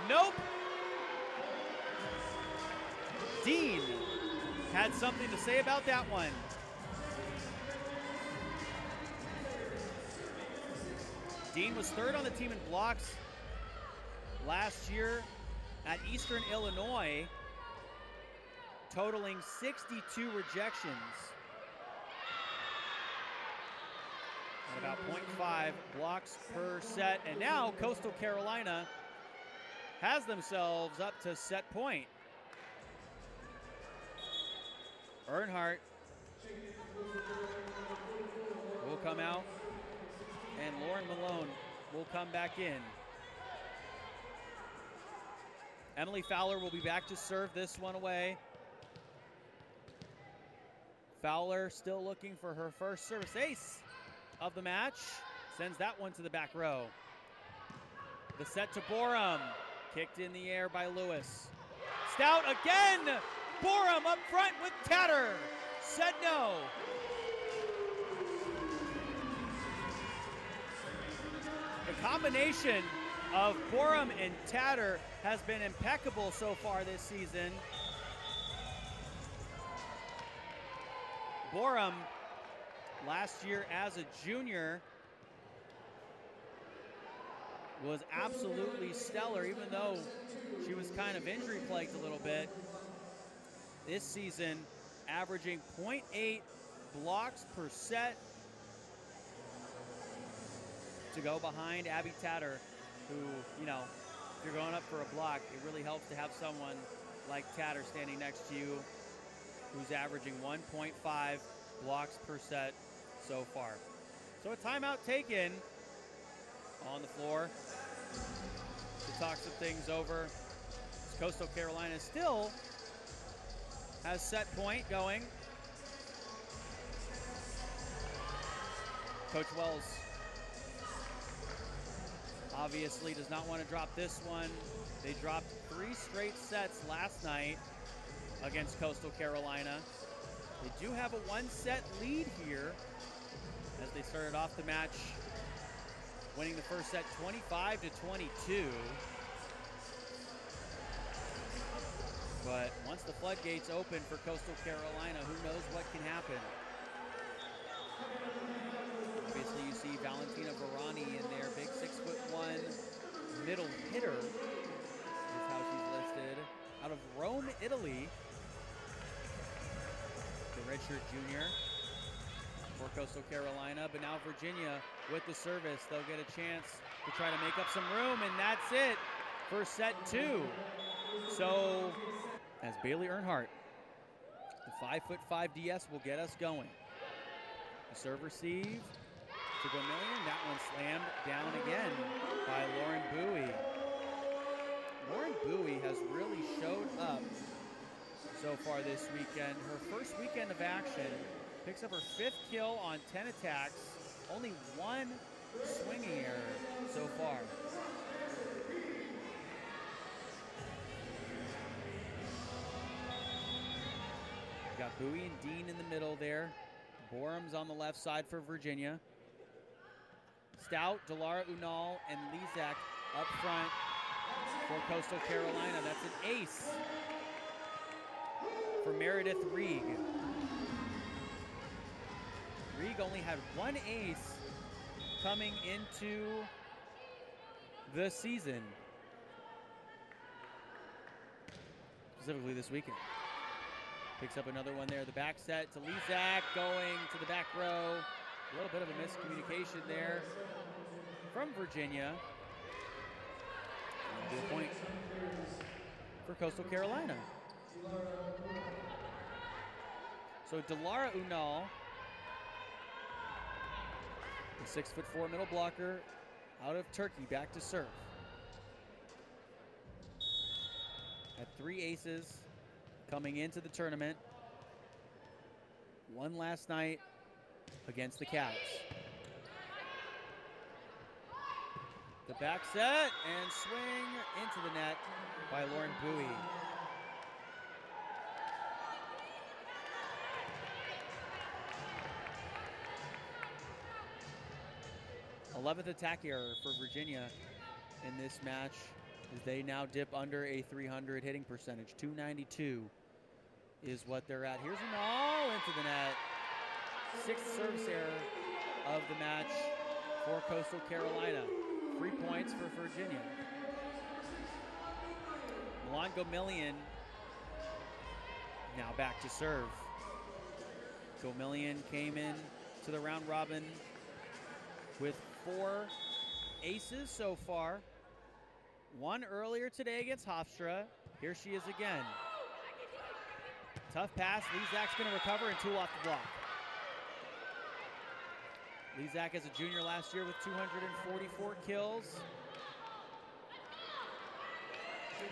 Nope. Dean had something to say about that one. Dean was 3rd on the team in blocks last year at Eastern Illinois, totaling 62 rejections at about 0.5 blocks per set. And now Coastal Carolina has themselves up to set point. Earnhardt will come out, and Lauren Malone will come back in. Emily Fowler will be back to serve this one away. Fowler still looking for her first service ace of the match. Sends that one to the back row. The set to Borum. Kicked in the air by Lewis. Stout again! Borum up front with Tatter. Said no. The combination of Borum and Tatter has been impeccable so far this season. Borum, last year as a junior, was absolutely stellar, even though she was kind of injury plagued a little bit. This season, averaging 0.8 blocks per set to go behind Abby Tatter, who, you know, if you're going up for a block, it really helps to have someone like Tatter standing next to you who's averaging 1.5 blocks per set so far. So a timeout taken on the floor to talk some things over. Coastal Carolina still has set point going. Coach Wells obviously does not want to drop this one. They dropped 3 straight sets last night against Coastal Carolina. They do have a 1-set lead here as they started off the match winning the first set 25-22. But once the floodgates open for Coastal Carolina, who knows what can happen. Obviously you see Valentina Varani in there, big 6'1" middle hitter is how she's listed. Out of Rome, Italy, the redshirt junior for Coastal Carolina, but now Virginia with the service. They'll get a chance to try to make up some room, and that's it for set 2. So as Bailey Earnhardt, the 5'5" DS will get us going. The serve receive to Gomillion. That one slammed down again by Lauren Bowie. Lauren Bowie has really showed up so far this weekend. Her first weekend of action, picks up her 5th kill on 10 attacks. Only 1 swinging error so far. We got Bowie and Dean in the middle there. Borum's on the left side for Virginia. Stout, Delara Unal, and Lezak up front for Coastal Carolina. That's an ace for Meredith Reeg. Reeg only had 1 ace coming into the season, specifically this weekend. Picks up another one there. The back set to Lezak, going to the back row. A little bit of a miscommunication there from Virginia. And a point for Coastal Carolina. So Delara Unal, the 6'4" middle blocker, out of Turkey, back to serve. Had 3 aces coming into the tournament. 1 last night against the Cats. The back set and swing into the net by Lauren Bowie. 11th attack error for Virginia in this match as they now dip under a 300 hitting percentage. 292 is what they're at. Here's an all into the net. 6th service error of the match for Coastal Carolina. 3 points for Virginia. Milan Gomillion now back to serve. Gomillion came in to the round robin with 4 aces so far. 1 earlier today against Hofstra. Here she is again. Tough pass. Lezak's going to recover and tool off the block. Lezak as a junior last year with 244 kills.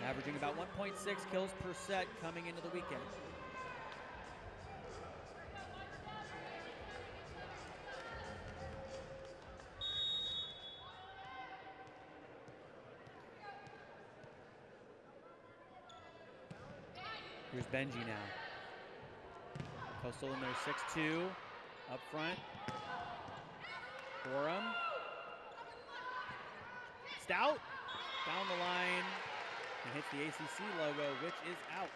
Averaging about 1.6 kills per set coming into the weekend. Here's Benji now. Coastal in there, 6-2. Up front. Borum. Stout. Down the line. And hits the ACC logo, which is out.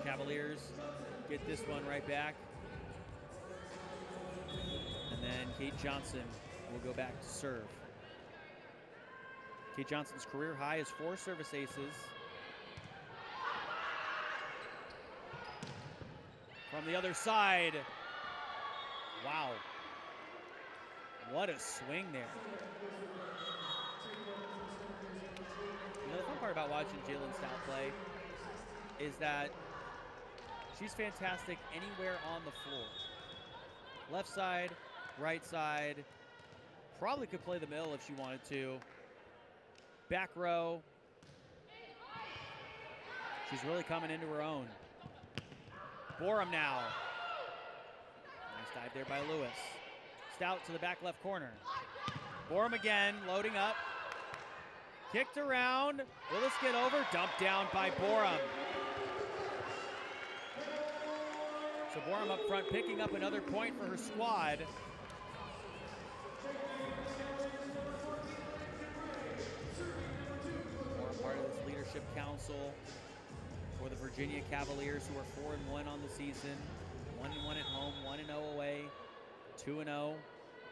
Cavaliers get this one right back. And then Kate Johnson will go back to serve. Kate Johnson's career high is 4 service aces. From the other side. Wow. What a swing there. You know, the fun part about watching Jalen Stout play is that she's fantastic anywhere on the floor. Left side, right side. Probably could play the middle if she wanted to. Back row. She's really coming into her own. Borum now. Nice dive there by Lewis. Stout to the back left corner. Borum again, loading up. Kicked around. Will this get over? Dumped down by Borum. So Borum up front picking up another point for her squad. Borum part of this leadership council for the Virginia Cavaliers, who are 4-1 on the season. 1-1 at home, 1-0 away, 2-0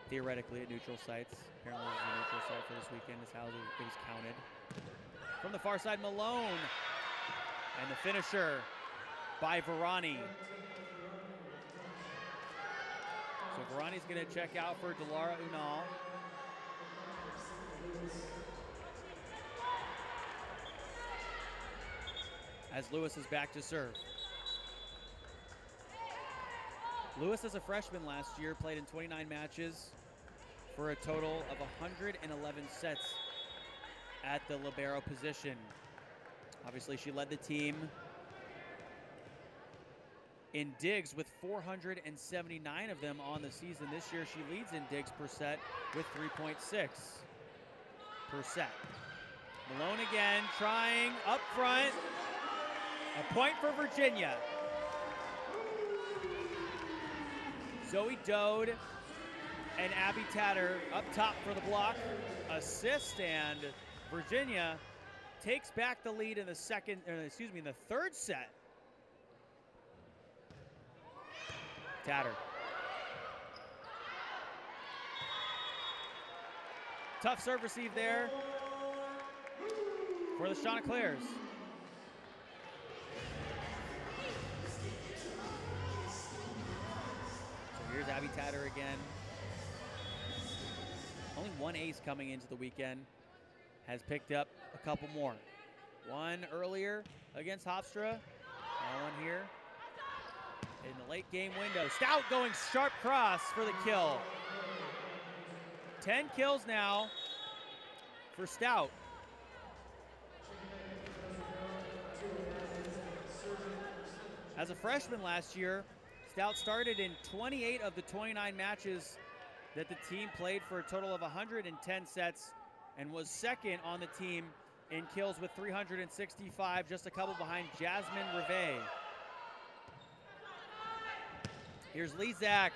theoretically at neutral sites. Apparently this is a neutral site for this weekend is how it was counted. From the far side, Malone. And the finisher by Varani. So Varani's going to check out for Delara Unal. As Lewis is back to serve. Lewis, as a freshman last year, played in 29 matches for a total of 111 sets at the libero position. Obviously, she led the team in digs with 479 of them on the season. This year, she leads in digs per set with 3.6 per set. Malone again, trying up front. A point for Virginia. Zoe Dode and Abby Tatter up top for the block. Assist, and Virginia takes back the lead in the in the third set. Tatter. Tough serve receive there for the Chanticleers. Here's Abby Tatter again. Only one ace coming into the weekend. Has picked up a couple more. One earlier against Hofstra. Now one here in the late game window. Stout going sharp cross for the kill. 10 kills now for Stout. As a freshman last year, Stout started in 28 of the 29 matches that the team played for a total of 110 sets and was second on the team in kills with 365, just a couple behind Jasmine Rivet. Here's Lezak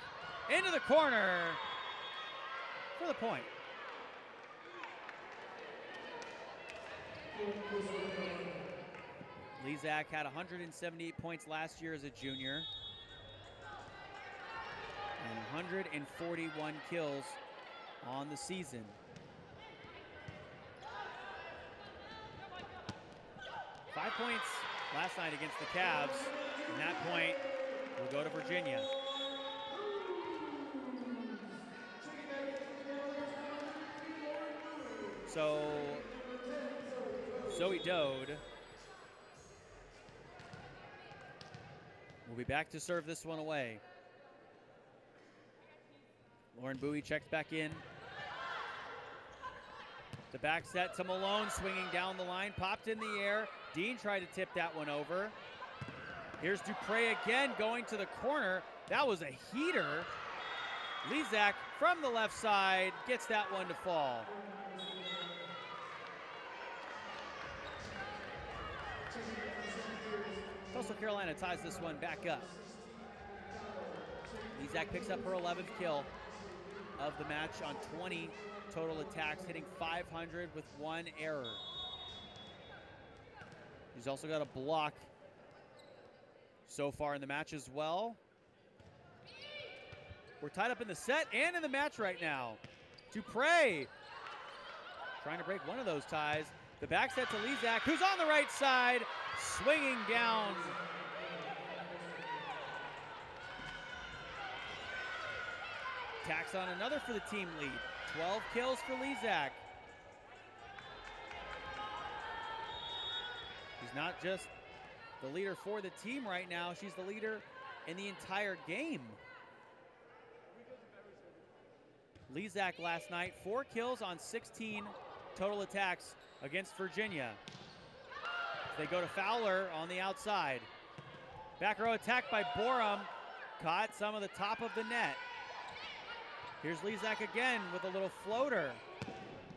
into the corner for the point. Lezak had 178 points last year as a junior. And 141 kills on the season. Five points last night against the Cavs, and that point will go to Virginia. So, Zoe Dode will be back to serve this one away. Lauren Bowie checks back in. The back set to Malone, swinging down the line, popped in the air. Dean tried to tip that one over. Here's Dupre again, going to the corner. That was a heater. Lezak from the left side gets that one to fall. Coastal Carolina ties this one back up. Lezak picks up her 11th kill of the match on 20 total attacks, hitting 500 with 1 error. She's also got a block so far in the match as well. We're tied up in the set and in the match right now. Dupre trying to break one of those ties. The back set to Lezak, who's on the right side, swinging down. Tacks on another for the team lead. 12 kills for Lezak. She's not just the leader for the team right now, she's the leader in the entire game. Lezak last night, 4 kills on 16 total attacks against Virginia. They go to Fowler on the outside. Back row attack by Borum. Caught some of the top of the net. Here's Lezak again with a little floater.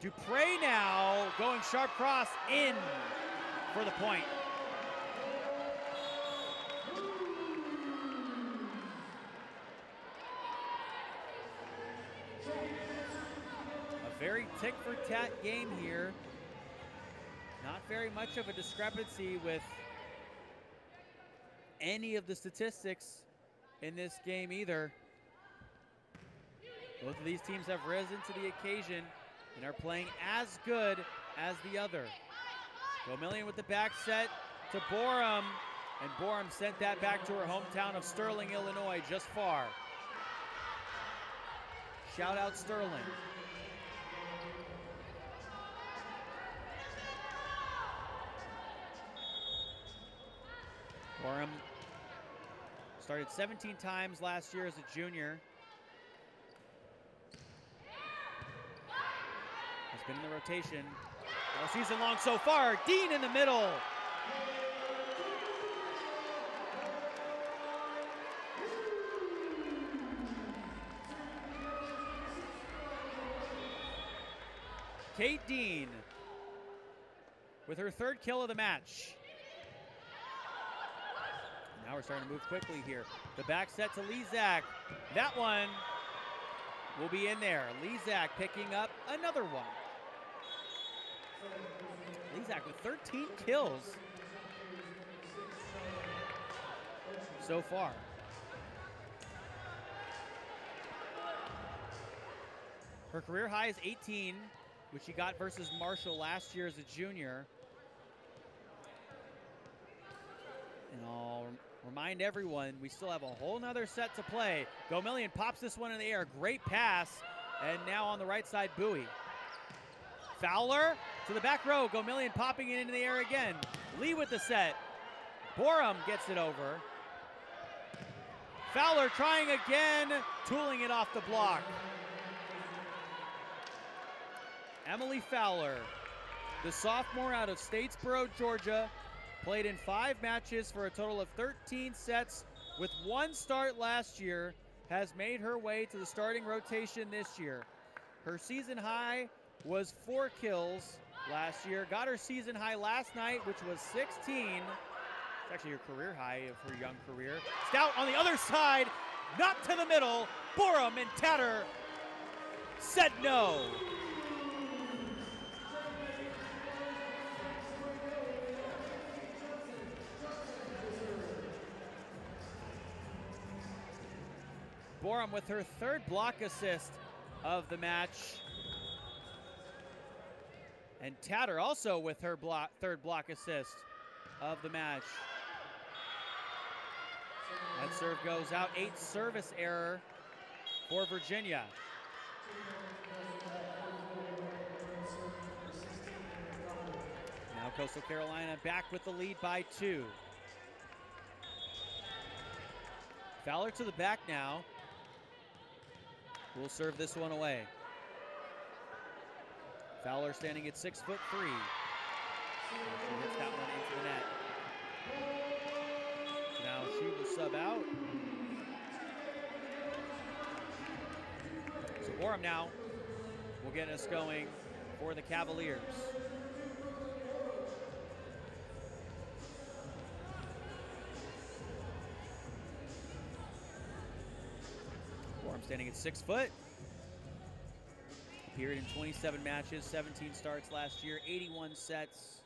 Dupre now going sharp cross in for the point. A very tick-for-tat game here. Not very much of a discrepancy with any of the statistics in this game either. Both of these teams have risen to the occasion and are playing as good as the other. Gomillion with the back set to Borum, and Borum sent that back to her hometown of Sterling, Illinois, just far. Shout out Sterling. Borum started 17 times last year as a junior. Has been in the rotation all season long so far. Dean in the middle. Kate Dean with her 3rd kill of the match. Now we're starting to move quickly here. The back set to Lezak. That one will be in there. Lezak picking up another one. Lezak with 13 kills so far. Her career high is 18, which she got versus Marshall last year as a junior. And I'll remind everyone, we still have a whole nother set to play. Gomillion pops this one in the air. Great pass. And now on the right side, Bowie. Fowler to the back row. Gomillion popping it into the air again. Lee with the set. Borum gets it over. Fowler trying again, tooling it off the block. Emily Fowler, the sophomore out of Statesboro, Georgia, played in 5 matches for a total of 13 sets with 1 start last year, has made her way to the starting rotation this year. Her season high was 4 kills last year. Got her season high last night, which was 16. It's actually her career high of her young career. Stout on the other side, not to the middle. Borum and Tatter said no. Borum with her 3rd block assist of the match. And Tatter also with her 3rd block assist of the match. That serve goes out. 8th service error for Virginia. Now Coastal Carolina back with the lead by 2. Fowler to the back now. We'll serve this one away. Fowler standing at 6'3". She hits that one into the net. Now she will sub out. Borum now will get us going for the Cavaliers. Borum standing at 6 foot. Appeared in 27 matches, 17 starts last year, 81 sets.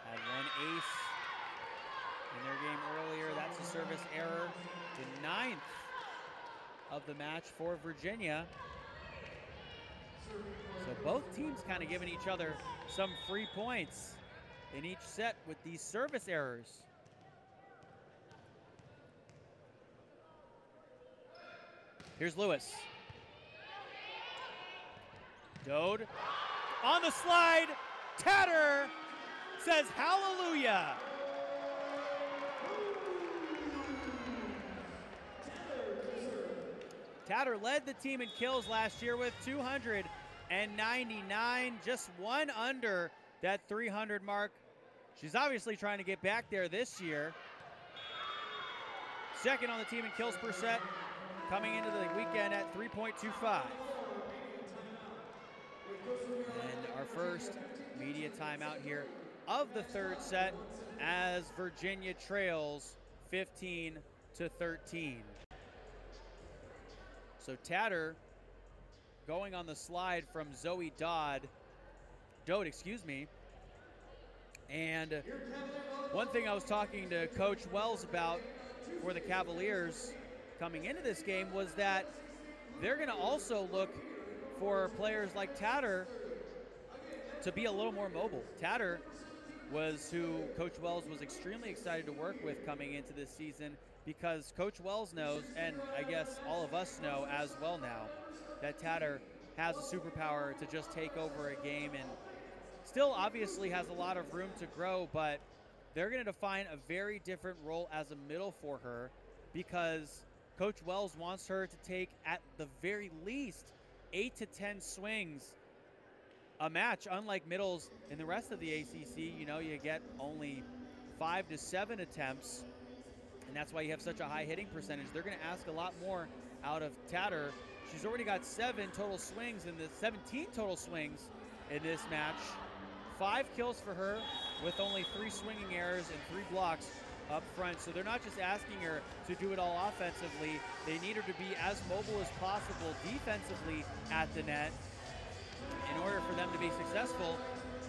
Had one ace in their game earlier. That's a service error. The 9th of the match for Virginia. So both teams kind of giving each other some free points in each set with these service errors. Here's Lewis. Dode on the slide. Tatter says hallelujah. Tatter led the team in kills last year with 299, just one under that 300 mark. She's obviously trying to get back there this year. Second on the team in kills per set, coming into the weekend at 3.25. And our first media timeout here of the third set as Virginia trails 15-13. So Tatter going on the slide from Zoe Dode, excuse me. And one thing I was talking to Coach Wells about for the Cavaliers coming into this game was that they're going to also look for players like Tatter to be a little more mobile. Tatter was who Coach Wells was extremely excited to work with coming into this season, because Coach Wells knows, and I guess all of us know as well now, that Tatter has a superpower to just take over a game, and still obviously has a lot of room to grow, but they're going to define a very different role as a middle for her, because Coach Wells wants her to take at the very least 8 to 10 swings a match. Unlike middles in the rest of the ACC, you know, you get only 5 to 7 attempts, and that's why you have such a high hitting percentage. They're going to ask a lot more out of Tatter. She's already got 17 total swings in this match. 5 kills for her with only 3 swinging errors and 3 blocks up front. So they're not just asking her to do it all offensively. They need her to be as mobile as possible defensively at the net in order for them to be successful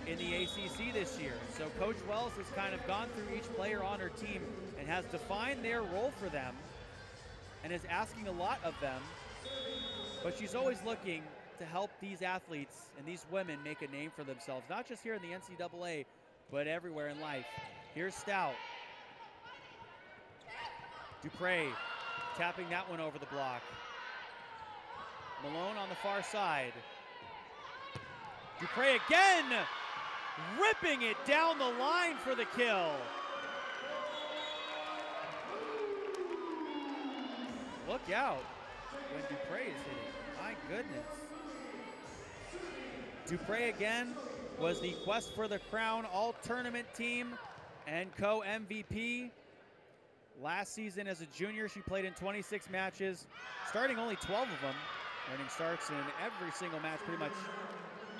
in the ACC this year. So Coach Wells has kind of gone through each player on her team and has defined their role for them and is asking a lot of them. But she's always looking to help these athletes and these women make a name for themselves, not just here in the NCAA, but everywhere in life. Here's Stout. Dupre tapping that one over the block. Malone on the far side. Dupre again, ripping it down the line for the kill. Look out when Dupre is hitting. My goodness. Dupre again was the Quest for the Crown All-Tournament Team and co-MVP. Last season as a junior, she played in 26 matches, starting only 12 of them, earning starts in every single match pretty much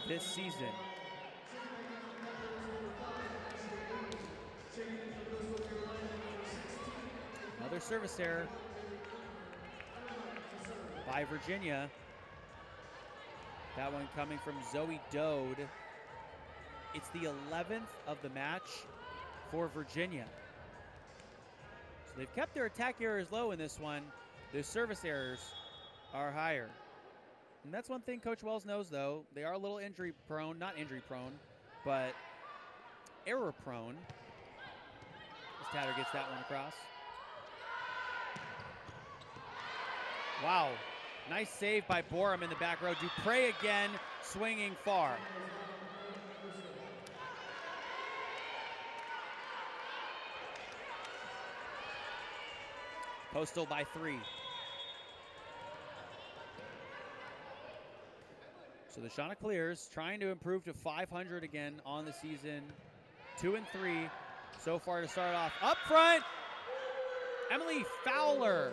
this season. Another service error by Virginia. That one coming from Zoe Dode. It's the 11th of the match for Virginia. So they've kept their attack errors low in this one. Their service errors are higher. And that's one thing Coach Wells knows, though. They are a little injury prone, not injury prone, but error prone. As Tatter gets that one across. Wow. Nice save by Borum in the back row. Dupre again swinging far. Postal by 3. So the Chanticleers trying to improve to 500 again on the season. 2-3 so far to start off. Up front, Emily Fowler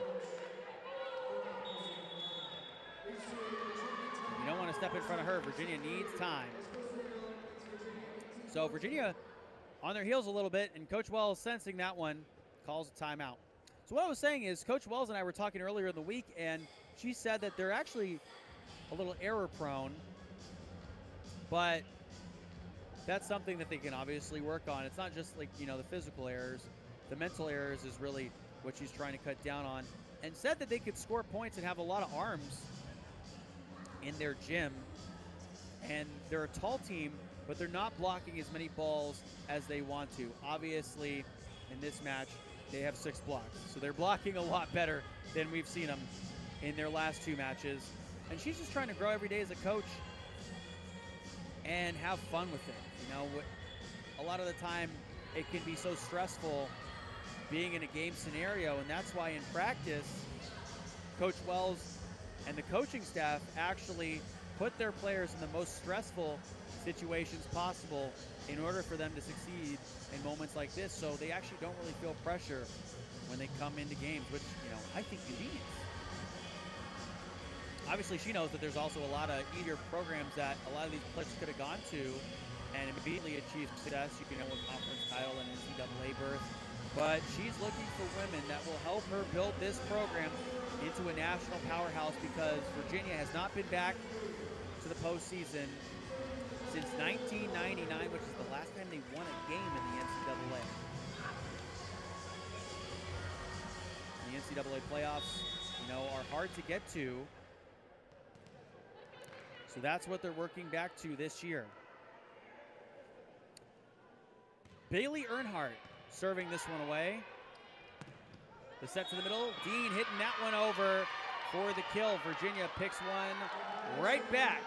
want to step in front of her. Virginia needs time. So Virginia on their heels a little bit, and Coach Wells, sensing that one, calls a timeout. So what I was saying is Coach Wells and I were talking earlier in the week, and she said that they're actually a little error prone, but that's something that they can obviously work on. It's not just like, you know, the physical errors. The mental errors is really what she's trying to cut down on, and said that they could score points and have a lot of arms in their gym. And they're a tall team, but they're not blocking as many balls as they want to. Obviously, in this match, they have 6 blocks. So they're blocking a lot better than we've seen them in their last 2 matches. And she's just trying to grow every day as a coach and have fun with it. You know, a lot of the time it can be so stressful being in a game scenario, and that's why in practice, Coach Wells and the coaching staff actually put their players in the most stressful situations possible in order for them to succeed in moments like this, so they actually don't really feel pressure when they come into games, which, you know, I think convenience. Obviously, she knows that there's also a lot of easier programs that a lot of these players could have gone to and immediately achieved success, you know, a conference title and an NCAA berth. But she's looking for women that will help her build this program into a national powerhouse, because Virginia has not been back to the postseason since 1999, which is the last time they won a game in the NCAA. The NCAA playoffs, you know, are hard to get to. So that's what they're working back to this year. Bailey Earnhardt serving this one away. The set to the middle. Dean hitting that one over for the kill. Virginia picks one right back.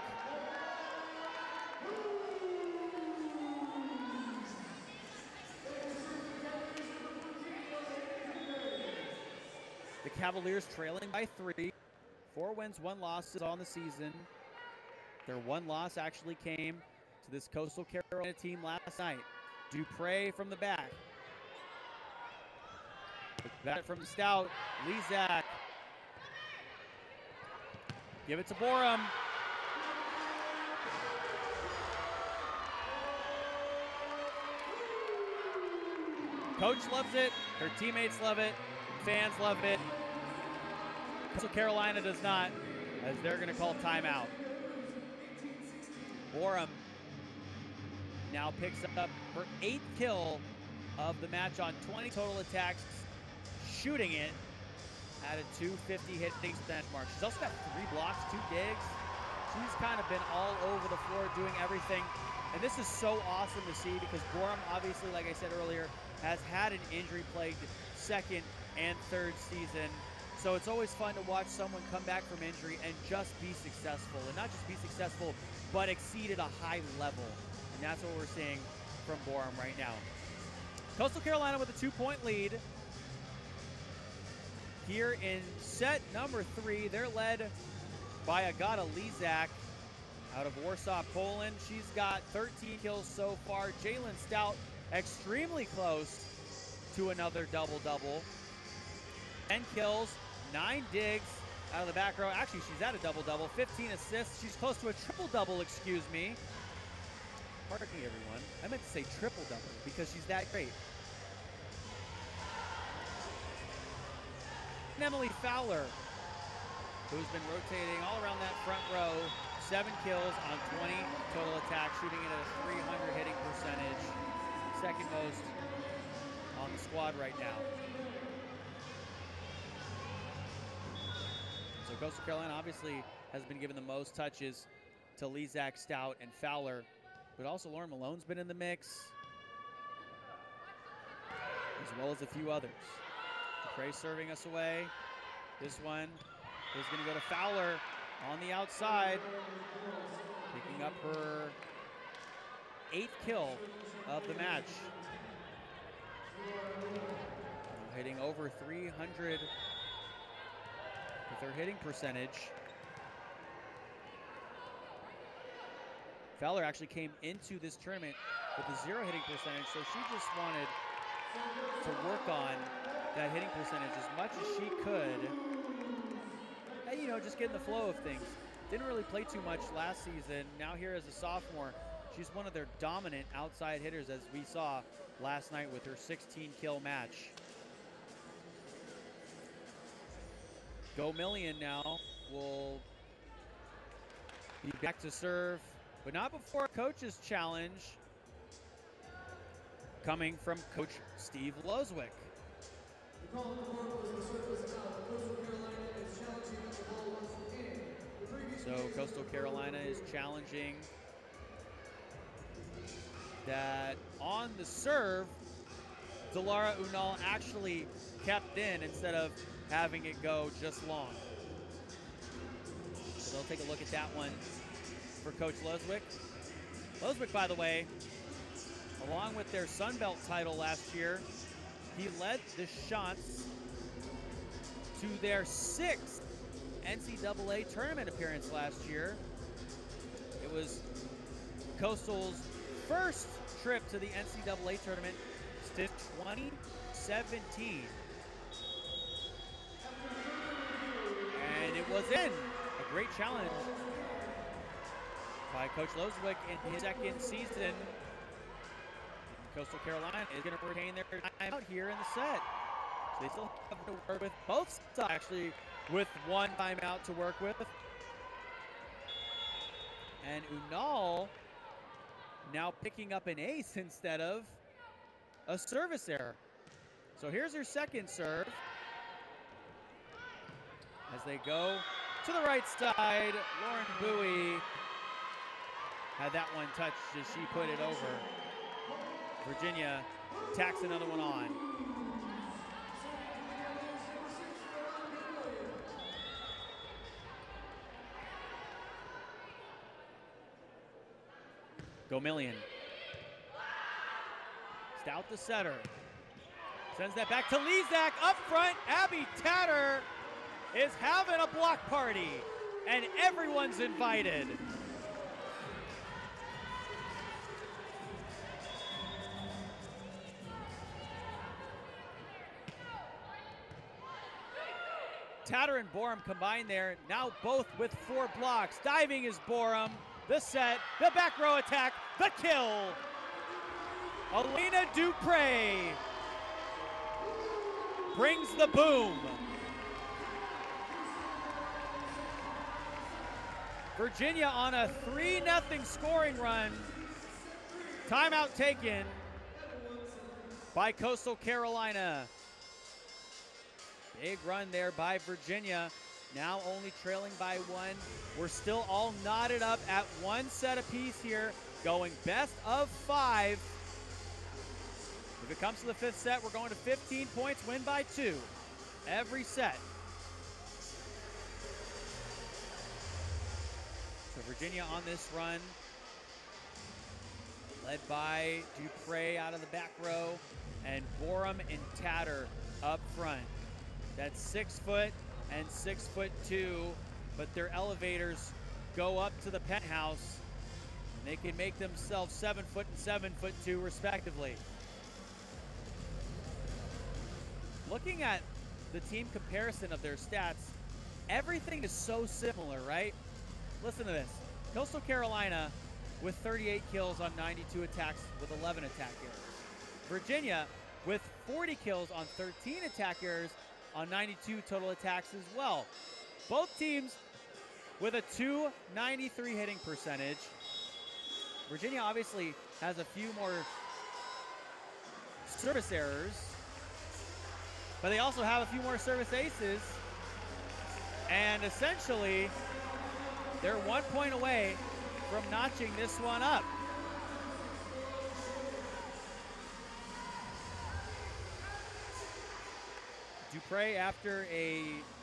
The Cavaliers trailing by 3. 4 wins, 1 loss on the season. Their 1 loss actually came to this Coastal Carolina team last night. Dupre from the back. Back from Stout. Lezak. Give it to Borum. Coach loves it. Her teammates love it. Fans love it. So Carolina does not, as they're going to call timeout. Borum now picks up her 8th kill of the match on 20 total attacks, shooting it at a 250 hitting benchmark. She's also got 3 blocks, 2 digs. She's kind of been all over the floor doing everything. And this is so awesome to see, because Borum, obviously, like I said earlier, has had an injury-plagued 2nd and 3rd season. So it's always fun to watch someone come back from injury and just be successful. And not just be successful, but exceed at a high level. And that's what we're seeing from Borum right now. Coastal Carolina with a 2-point lead. Here in set number 3, they're led by Agata Lezak out of Warsaw, Poland. She's got 13 kills so far. Jalen Stout extremely close to another double-double. 10 kills, 9 digs out of the back row. Actually, she's at a double-double, 15 assists. She's close to a triple-double, excuse me. Pardon me, everyone. I meant to say triple-double because she's that great. And Emily Fowler, who's been rotating all around that front row. 7 kills on 20 total attacks, shooting it at a 300 hitting percentage. 2nd most on the squad right now. So Coastal Carolina obviously has been given the most touches to Lezak, Stout, and Fowler, but also Lauren Malone's been in the mix, as well as a few others. Dupre serving us away. This one is going to go to Fowler on the outside, picking up her 8th kill of the match. Hitting over 300 with her hitting percentage. Fowler actually came into this tournament with a 0 hitting percentage, so she just wanted to work on that hitting percentage as much as she could. And, you know, just get in the flow of things. didn't really play too much last season. Now here as a sophomore, she's one of their dominant outside hitters, as we saw last night with her 16-kill match. Go Million now will be back to serve, but not before coach's challenge coming from Coach Steve Loswick. So Coastal Carolina is challenging that on the serve, Delara Unal actually kept in instead of having it go just long. So they'll take a look at that one for Coach Loswick. Loswick, by the way, along with their Sun Belt title last year, he led the Chants to their 6th NCAA tournament appearance last year. It was Coastal's first trip to the NCAA tournament since 2017. And it was in a great challenge by Coach Loswick in his second season. Coastal Carolina is going to retain their timeout here in the set. So they still have to work with both sides, actually, with one timeout to work with. And Unal now picking up an ace instead of a service error. So here's her second serve. As they go to the right side, Lauren Bowie had that one touched as she put it over. Virginia tacks another one on. Go Million. Stout the setter. Sends that back to Lezak. Up front, Abby Tatter is having a block party, and everyone's invited. Tatter and Borum combined there, now both with 4 blocks. Diving is Borum. The set, the back row attack, the kill. Alina Dupre brings the boom. Virginia on a 3-0 scoring run. Timeout taken by Coastal Carolina. Big run there by Virginia. Now only trailing by 1. We're still all knotted up at 1 set apiece here, going best of 5. If it comes to the 5th set, we're going to 15 points, win by 2 every set. So Virginia on this run, led by Dupre out of the back row, and Borum and Tatter up front. That's 6 foot and 6'2", but their elevators go up to the penthouse, and they can make themselves 7 foot and 7'2", respectively. Looking at the team comparison of their stats, everything is so similar, right? Listen to this. Coastal Carolina with 38 kills on 92 attacks with 11 attack errors. Virginia with 40 kills on 13 attack errors on 92 total attacks as well. Both teams with a .293 hitting percentage. Virginia obviously has a few more service errors, but they also have a few more service aces. And essentially, they're 1 point away from notching this one up. Dupre, after a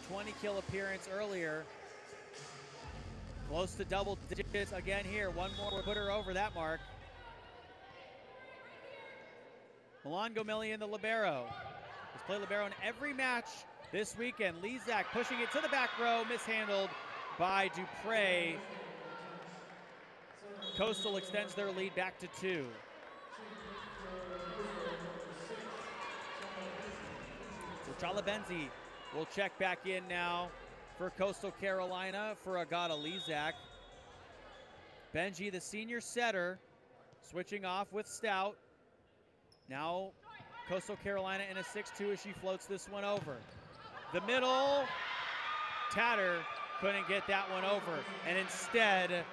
20-kill appearance earlier, close to double digits again here. One more will put her over that mark. Milan Gomillion, the libero. Has played libero in every match this weekend. Lezak pushing it to the back row, mishandled by Dupre. Coastal extends their lead back to 2. So Chalabenzi will check back in now for Coastal Carolina for Agata Lezak. Benji, the senior setter, switching off with Stout. Now Coastal Carolina in a 6-2 as she floats this one over. The middle, Tatter couldn't get that one over. And instead,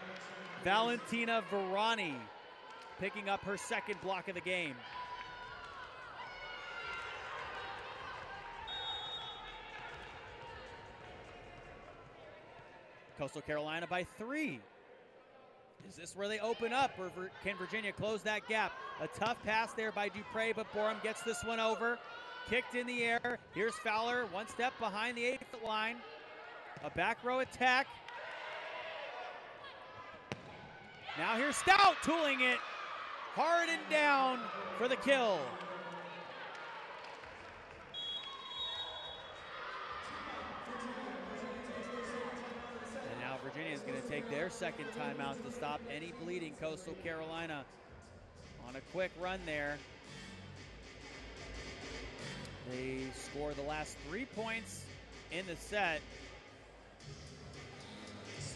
Valentina Varani picking up her second block of the game. Coastal Carolina by 3. Is this where they open up, or can Virginia close that gap? A tough pass there by Dupre, but Borum gets this one over. Kicked in the air. Here's Fowler, one step behind the 8th line. A back row attack. Now here's Stout tooling it hard and down for the kill. Virginia is going to take their second timeout to stop any bleeding. Coastal Carolina on a quick run there. They score the last 3 points in the set.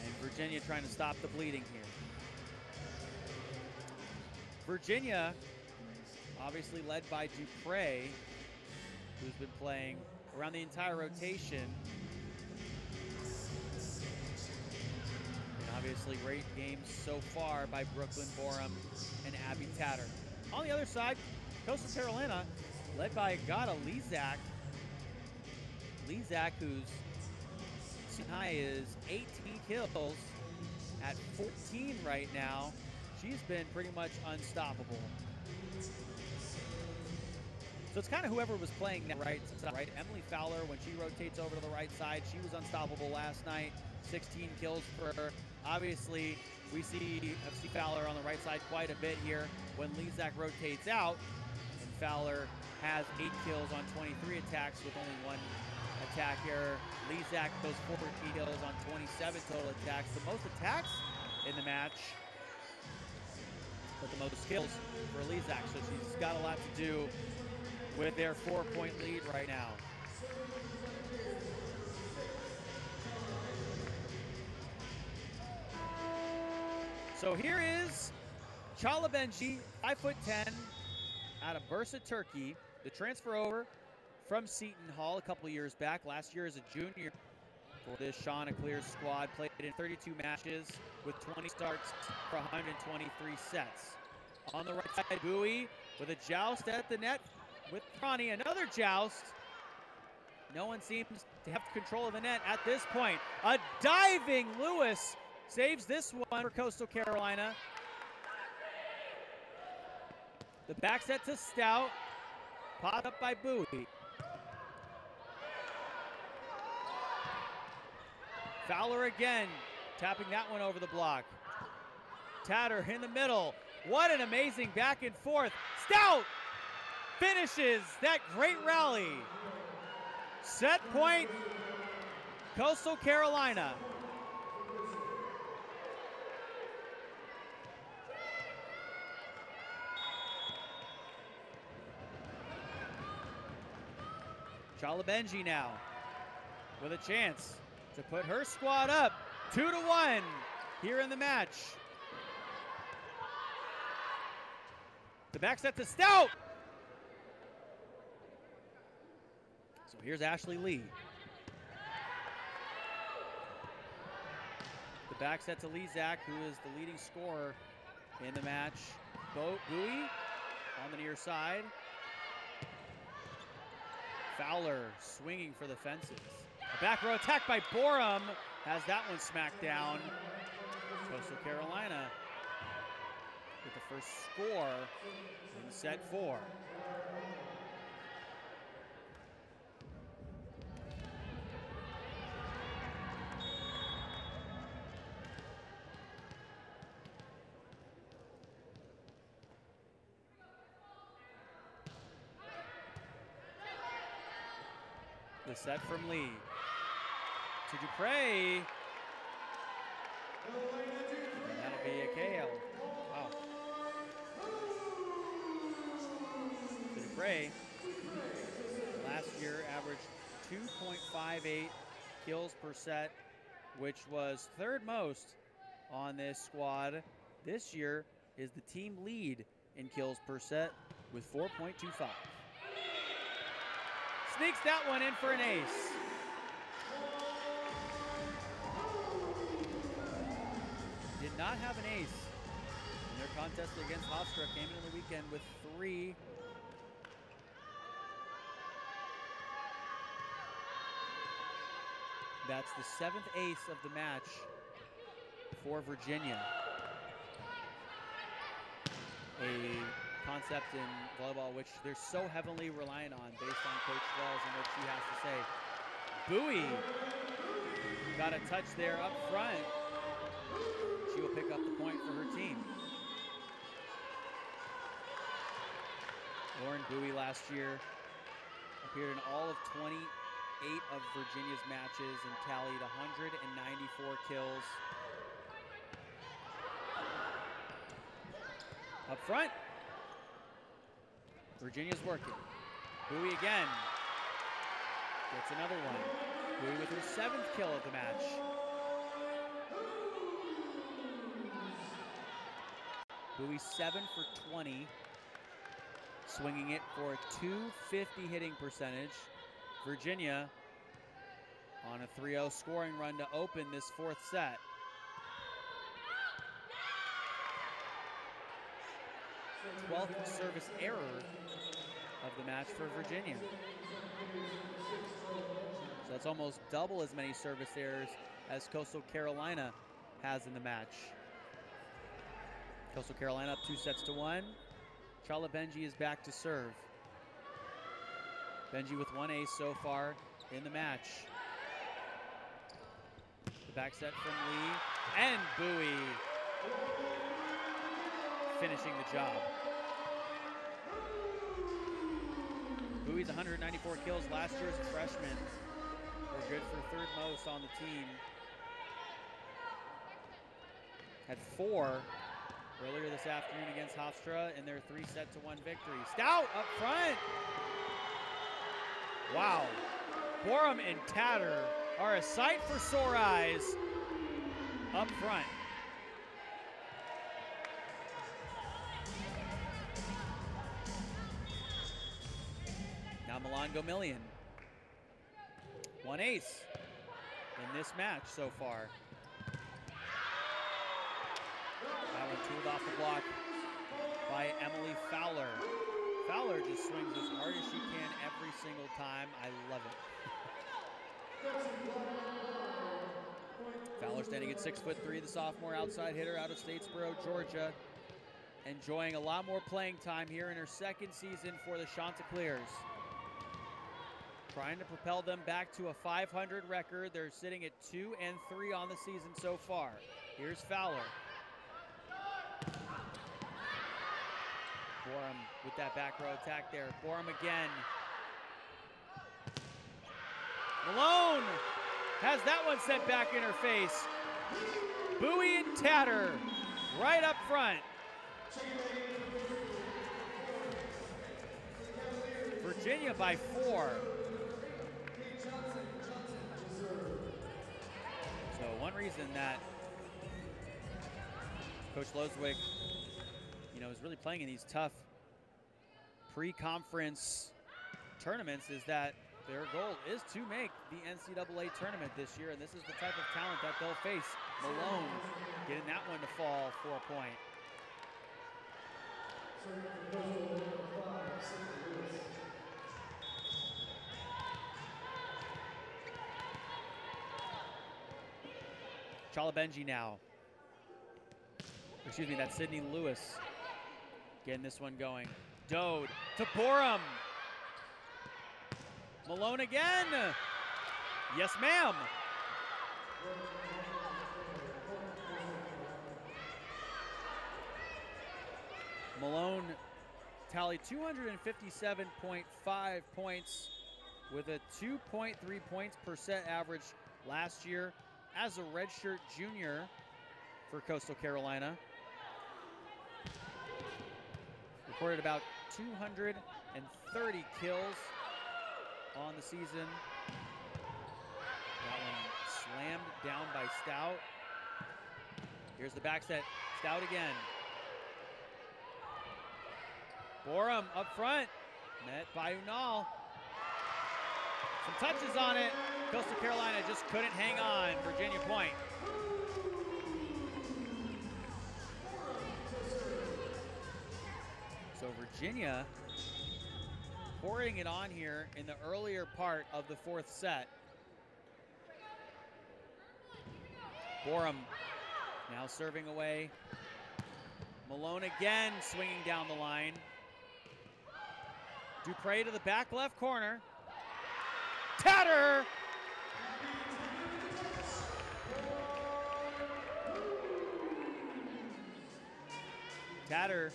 And Virginia trying to stop the bleeding here. Virginia, obviously led by Dupre, who's been playing around the entire rotation. Obviously, great games so far by Brooklyn Borum and Abby Tatter. On the other side, Coastal Carolina, led by Agata Lezak. Lezak, whose season high is 18 kills at 14 right now. She's been pretty much unstoppable. So it's kind of whoever was playing that right. Emily Fowler, when she rotates over to the right side, she was unstoppable last night. 16 kills for her. Obviously, we see Fowler on the right side quite a bit here when Lezak rotates out. And Fowler has 8 kills on 23 attacks with only 1 attack error. Lezak, those 14 kills on 27 total attacks. The most attacks in the match, but the most kills for Lezak. So she's got a lot to do with their 4-point lead right now. So here is Chala Benji, 5'10", out of Bursa, Turkey. The transfer over from Seton Hall a couple years back. Last year as a junior for this Chanticleer squad. Played in 32 matches with 20 starts for 123 sets. On the right side, Bowie with a joust at the net with Ronnie. Another joust. No one seems to have control of the net at this point. A diving Lewis saves this one for Coastal Carolina. The back set to Stout. Popped up by Bowie. Fowler again, tapping that one over the block. Tatter in the middle. What an amazing back and forth. Stout finishes that great rally. Set point, Coastal Carolina. Chala Benji now with a chance to put her squad up 2-1 here in the match. The back set to Stout. So here's Ashley Lee. The back set to Lezak, who is the leading scorer in the match. Bowie on the near side. Fowler swinging for the fences. A back row attack by Borum has that one smacked down. Coastal Carolina with the first score in set 4. The set from Lee to Dupre. And that'll be a KO. Wow. So Dupre last year averaged 2.58 kills per set, which was third most on this squad. This year is the team lead in kills per set with 4.25. Sneaks that one in for an ace. Did not have an ace in their contest against Hofstra. Came into the weekend with 3. That's the 7th ace of the match for Virginia. A concept in volleyball which they're so heavily reliant on based on Coach Wells and what she has to say. Bowie got a touch there up front. She will pick up the point for her team. Lauren Bowie last year appeared in all of 28 of Virginia's matches and tallied 194 kills. Up front, Virginia's working. Bowie again gets another one. Bowie with her 7th kill of the match. Bowie 7 for 20, swinging it for a .250 hitting percentage. Virginia on a 3-0 scoring run to open this 4th set. The 12th service error of the match for Virginia. So that's almost double as many service errors as Coastal Carolina has in the match. Coastal Carolina up 2-1. Chala Benji is back to serve. Benji with 1 ace so far in the match. The back set from Lee, and Bowie finishing the job. Bowie's 194 kills last year as a freshman. We're good for 3rd most on the team. Had 4 earlier this afternoon against Hofstra in their 3-1 victory. Stout up front. Wow. Borum and Tatter are a sight for sore eyes up front. Now Milan Gomillion. 1 ace in this match so far. That one tooled off the block by Emily Fowler. Fowler just swings as hard as she can every single time. I love it. Fowler standing at 6'3", the sophomore outside hitter out of Statesboro, Georgia. Enjoying a lot more playing time here in her 2nd season for the Chanticleers. Trying to propel them back to a 500 record. They're sitting at 2-3 on the season so far. Here's Fowler. Borum with that back row attack there. Borum again. Malone has that one sent back in her face. Bowie and Tatter right up front. Virginia by 4. So one reason that Coach Loswick, is really playing in these tough pre-conference tournaments is that their goal is to make the NCAA tournament this year, and this is the type of talent that they'll face. Malone getting that one to fall for a point. Chala Benji now. Excuse me, that's Sydney Lewis getting this one going. Dode to Borum. Malone again. Yes, ma'am. Malone tallied 257.5 points with a 2.3 points per set average last year as a redshirt junior for Coastal Carolina. Recorded about 230 kills on the season. That one slammed down by Stout. Here's the back set. Stout again. Borum up front. Met by Unal. Some touches on it. Coastal Carolina just couldn't hang on. Virginia point. So Virginia pouring it on here in the earlier part of the fourth set. Borum now serving away. Malone again swinging down the line. Dupre to the back left corner. Tatter! Tatter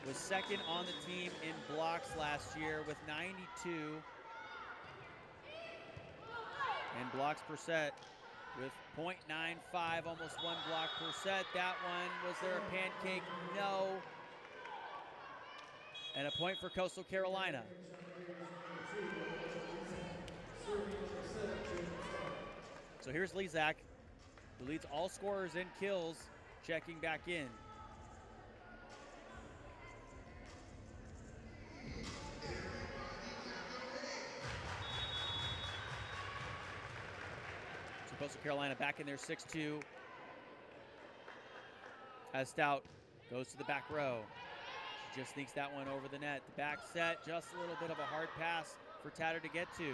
was second on the team in blocks last year with 92. And blocks per set with .95, almost 1 block per set. That one, was there a pancake? No. And a point for Coastal Carolina. So here's Lezak, who leads all scorers in kills, checking back in. So Coastal Carolina back in their 6-2. As Stout goes to the back row. She just sneaks that one over the net. The back set, just a little bit of a hard pass for Tatter to get to.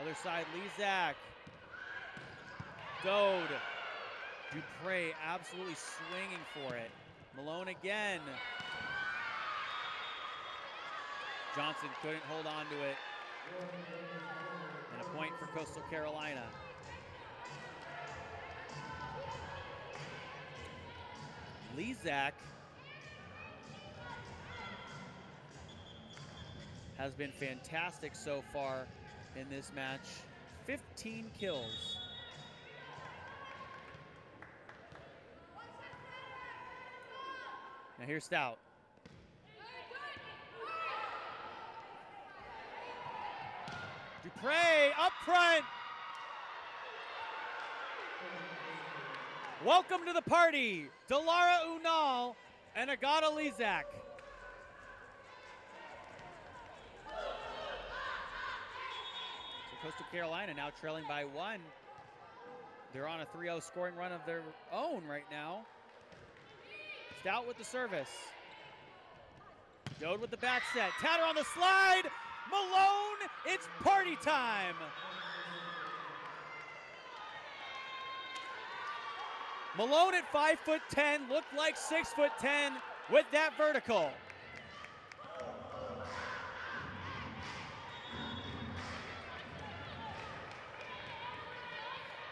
Other side, Lezak. Dode. Dupre absolutely swinging for it. Malone again. Johnson couldn't hold on to it. And a point for Coastal Carolina. Lezak has been fantastic so far in this match. 15 kills. Now here's Stout. Dupre up front. Welcome to the party, Delara Unal and Agata Lezak. So Coastal Carolina now trailing by 1. They're on a 3-0 scoring run of their own right now. Stout with the service. Dode with the back set. Tatter on the slide. Malone, it's party time. Malone at 5'10", looked like 6'10" with that vertical.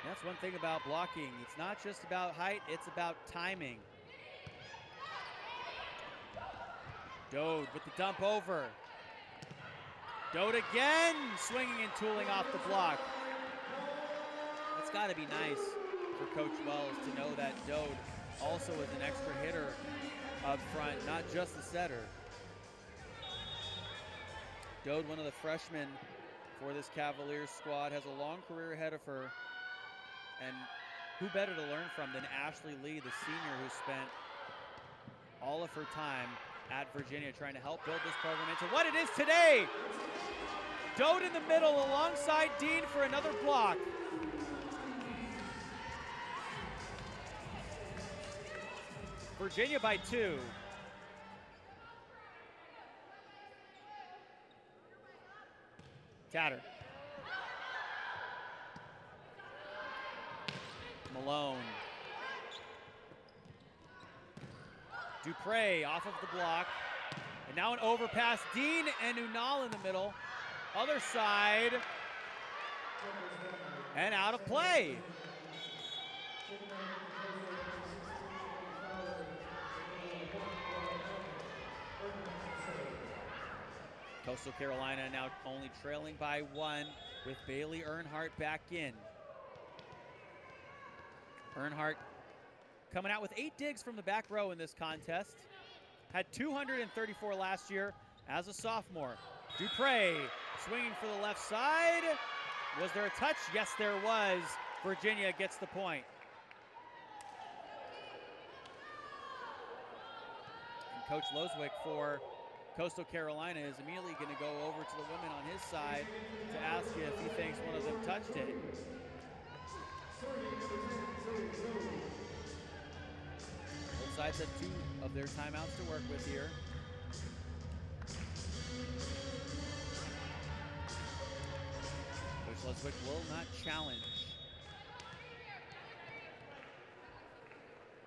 That's one thing about blocking. It's not just about height, it's about timing. Dode with the dump over. Dode again, swinging and tooling off the block. It's got to be nice for Coach Wells to know that Dode also is an extra hitter up front, not just the setter. Dode, one of the freshmen for this Cavaliers squad, has a long career ahead of her. And who better to learn from than Ashley Lee, the senior who spent all of her time at Virginia trying to help build this program into what it is today. Dode in the middle alongside Dean for another block. Virginia by 2. Tatter. Malone. Dupre off of the block. And now an overpass. Dean and Unal in the middle. Other side. And out of play. Coastal Carolina now only trailing by 1 with Bailey Earnhardt back in. Earnhardt coming out with 8 digs from the back row in this contest. Had 234 last year as a sophomore. Dupre swinging for the left side. Was there a touch? Yes, there was. Virginia gets the point. And Coach Loswick for Coastal Carolina is immediately going to go over to the women on his side to ask if he thinks one of them touched it. Both sides have 2 of their timeouts to work with here. Coach Loswick will not challenge.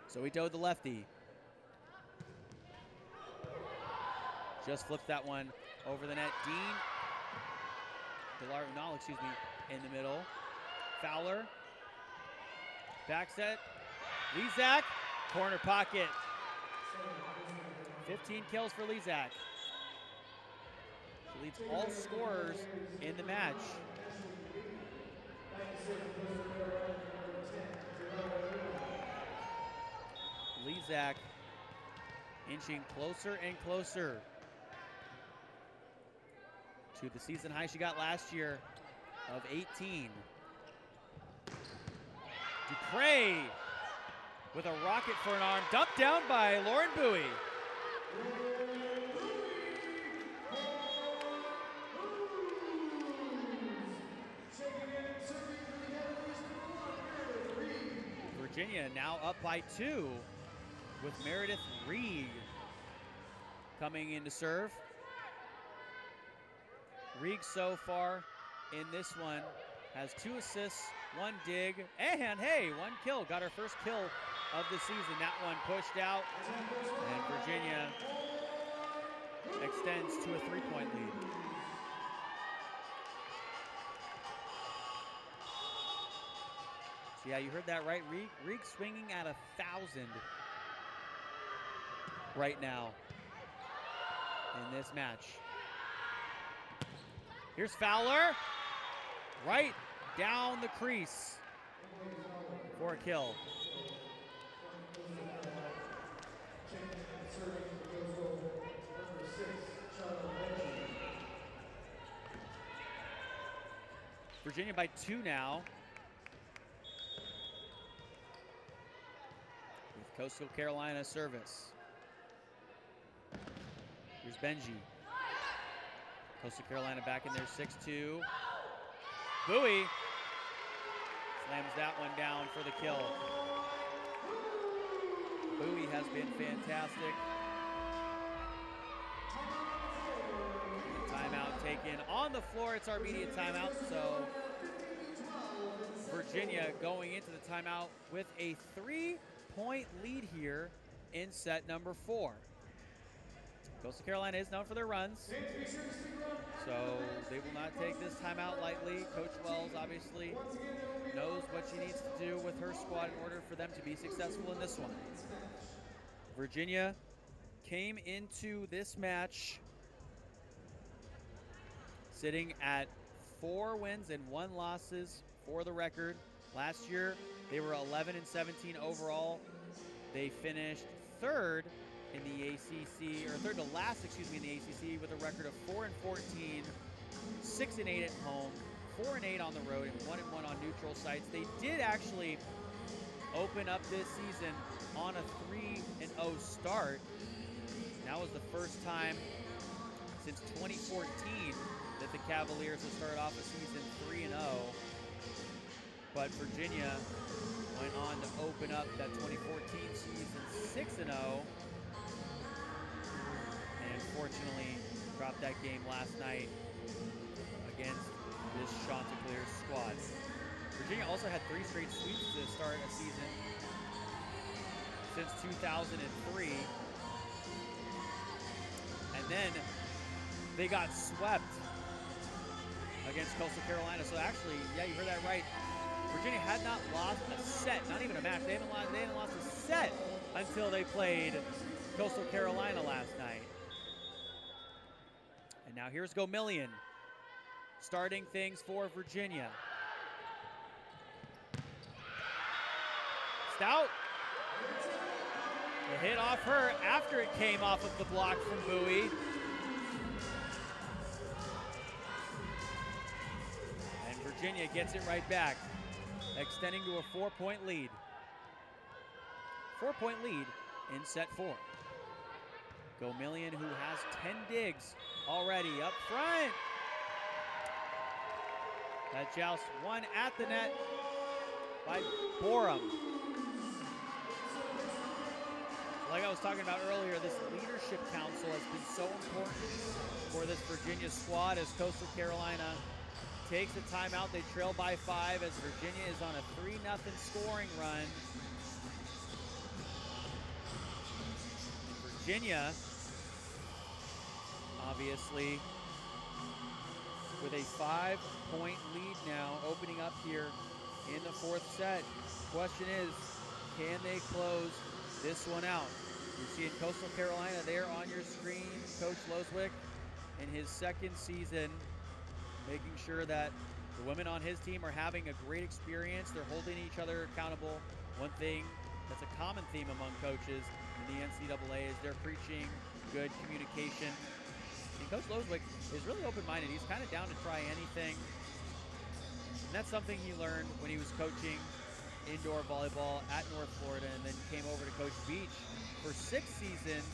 So he towed the lefty. Just flipped that one over the net. Delara Unal, in the middle. Fowler. Back set. Lezak. Corner pocket. 15 kills for Lezak. She leads all scorers in the match. Lezak inching closer and closer to the season high she got last year of 18. Dupre with a rocket for an arm, dumped down by Lauren Bowie. Virginia now up by 2 with Meredith Reed coming in to serve. Reed so far in this one has 2 assists, 1 dig, and hey, 1 kill. Got her first kill of the season. That one pushed out, and Virginia extends to a 3-point lead. So yeah, you heard that right. Reed swinging at 1,000 right now in this match. Here's Fowler, right down the crease for a kill. Virginia by 2 now. With Coastal Carolina service. Here's Benji. Coastal Carolina back in there, 6-2. Bowie slams that one down for the kill. Bowie has been fantastic. Timeout taken on the floor. It's our immediate timeout. So Virginia going into the timeout with a 3-point lead here in set number 4. Coastal Carolina is known for their runs, so they will not take this timeout lightly. Coach Wells obviously knows what she needs to do with her squad in order for them to be successful in this one. Virginia came into this match sitting at 4 wins and 1 losses for the record. Last year, they were 11-17 overall. They finished 3rd in the ACC, or 3rd to last, in the ACC with a record of 4-14, 6-8 at home, 4-8 on the road, and 1-1 on neutral sites. They did actually open up this season on a 3-0 start. That was the first time since 2014 that the Cavaliers have started off a season 3-0. But Virginia went on to open up that 2014 season 6-0. And unfortunately dropped that game last night against this Chanticleer squad. Virginia also had 3 straight sweeps to start a season since 2003. And then they got swept against Coastal Carolina. So actually, yeah, you heard that right. Virginia had not lost a set, not even a match. They hadn't lost a set until they played Coastal Carolina last night. And now here's Gomillion starting things for Virginia. Stout. The hit off her after it came off of the block from Bowie. Virginia gets it right back, extending to a 4-point lead. 4-point lead in set 4. Gomillion, who has 10 digs already up front. That joust won at the net by Borum. Like I was talking about earlier, this leadership council has been so important for this Virginia squad as Coastal Carolina takes a timeout. They trail by 5 as Virginia is on a 3-0 scoring run. Virginia, obviously, with a 5-point lead now, opening up here in the 4th set. Question is, can they close this one out? You're seeing Coastal Carolina there on your screen. Coach Loswick in his 2nd season, making sure that the women on his team are having a great experience. They're holding each other accountable. One thing that's a common theme among coaches in the NCAA is they're preaching good communication. And Coach Loswick is really open-minded. He's kind of down to try anything. And that's something he learned when he was coaching indoor volleyball at North Florida, and then came over to Coach Beach for 6 seasons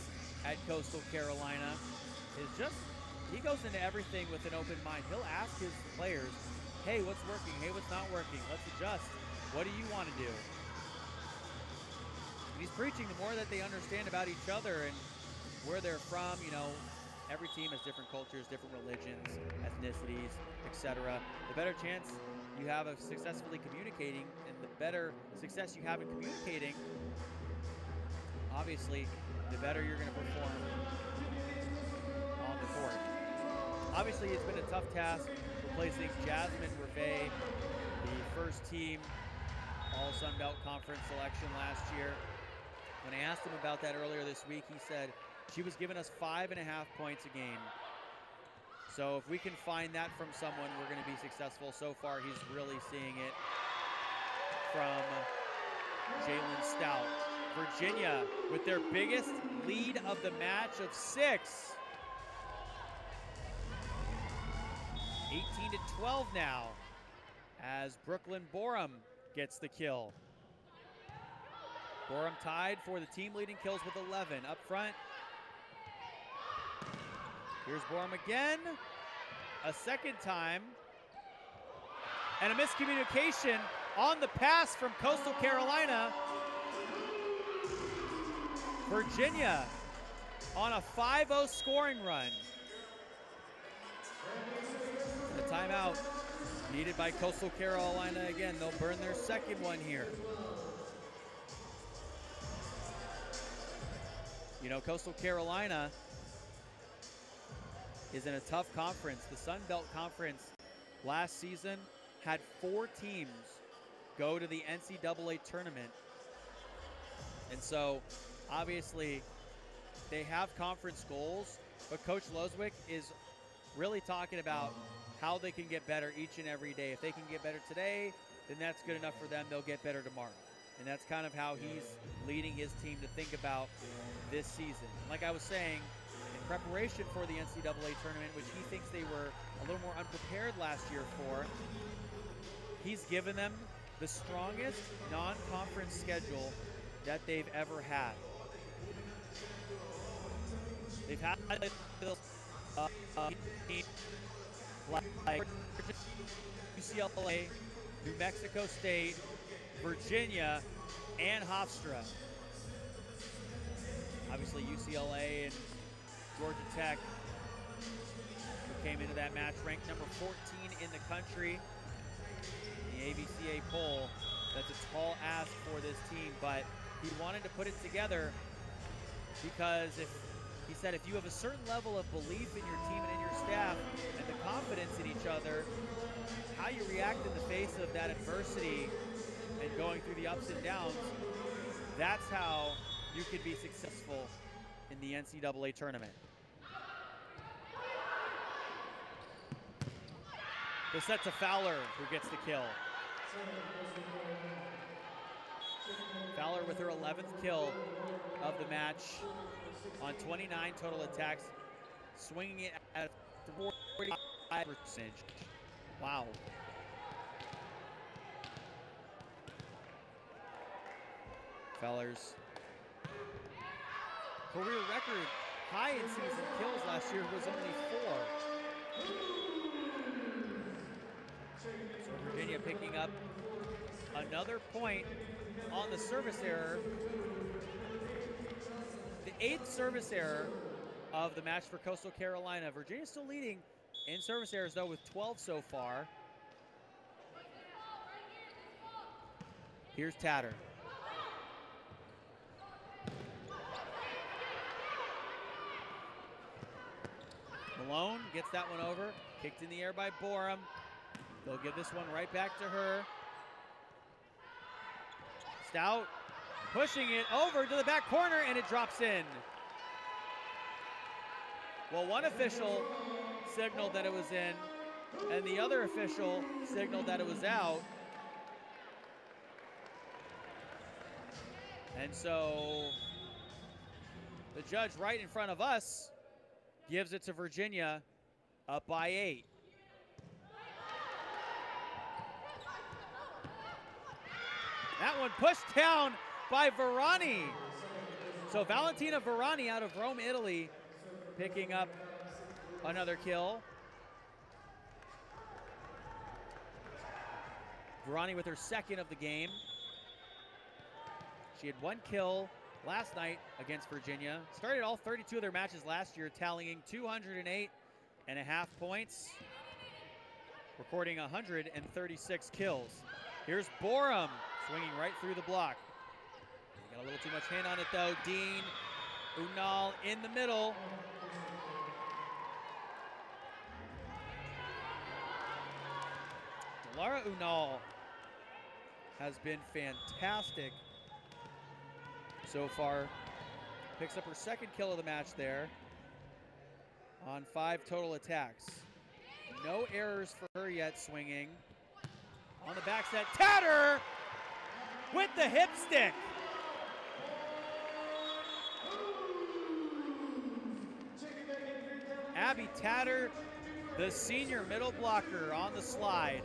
at Coastal Carolina. He goes into everything with an open mind. He'll ask his players, hey, what's working? Hey, what's not working? Let's adjust. What do you want to do? And he's preaching the more that they understand about each other and where they're from. You know, every team has different cultures, different religions, ethnicities, etc. The better chance you have of successfully communicating, and the better success you have in communicating, obviously, the better you're going to perform on the court. Obviously, it's been a tough task replacing Jasmine Reve, the first team All Sun Belt Conference selection last year. When I asked him about that earlier this week, he said she was giving us 5.5 points a game. So if we can find that from someone, we're going to be successful. So far, he's really seeing it from Jalen Stout. Virginia with their biggest lead of the match of 6. 18-12 now as Brooklyn Borum gets the kill. Borum tied for the team leading kills with 11. Up front, here's Borum again, a second time, and a miscommunication on the pass from Coastal Carolina. Virginia on a 5-0 scoring run. The timeout needed by Coastal Carolina again. They'll burn their second one here. You know, Coastal Carolina is in a tough conference. The Sun Belt Conference last season had 4 teams go to the NCAA tournament. And so, obviously, they have conference goals, but Coach Loswick is really talking about how they can get better each and every day. If they can get better today, then that's good enough for them. They'll get better tomorrow. And that's kind of how he's leading his team to think about this season. Like I was saying, in preparation for the NCAA tournament, which he thinks they were a little more unprepared last year for, he's given them the strongest non-conference schedule that they've ever had. They've had like UCLA, New Mexico State, Virginia, and Hofstra. Obviously UCLA and Georgia Tech, who came into that match ranked number 14 in the country. The AVCA poll, that's a tall ask for this team, but he wanted to put it together because he said if you have a certain level of belief in your team and in your staff and the confidence in each other, how you react in the face of that adversity and going through the ups and downs, that's how you could be successful in the NCAA tournament. The set to Fowler, who gets the kill. Fowler with her 11th kill of the match on 29 total attacks, swinging it at 45%. Wow. Feller's career record high in season kills last year was only 4. So Virginia picking up another point on the service error. The 8th service error of the match for Coastal Carolina. Virginia still leading in service errors though with 12 so far. Here's Tatter. Malone gets that one over. Kicked in the air by Borum. They'll give this one right back to her. Stout pushing it over to the back corner, and it drops in. Well, one official signaled that it was in, and the other official signaled that it was out. And so the judge right in front of us gives it to Virginia, up by 8. That one pushed down by Varani. So Valentina Varani out of Rome, Italy, picking up another kill. Varani with her 2nd of the game. She had 1 kill last night against Virginia. Started all 32 of their matches last year, tallying 208.5 points, recording 136 kills. Here's Borum swinging right through the block. Got a little too much hand on it though. Dean, Unal in the middle. Lara Unal has been fantastic so far. Picks up her 2nd kill of the match there on 5 total attacks. No errors for her yet swinging. On the back set, Tatter with the hip stick. Abby Tatter, the senior middle blocker, on the slide.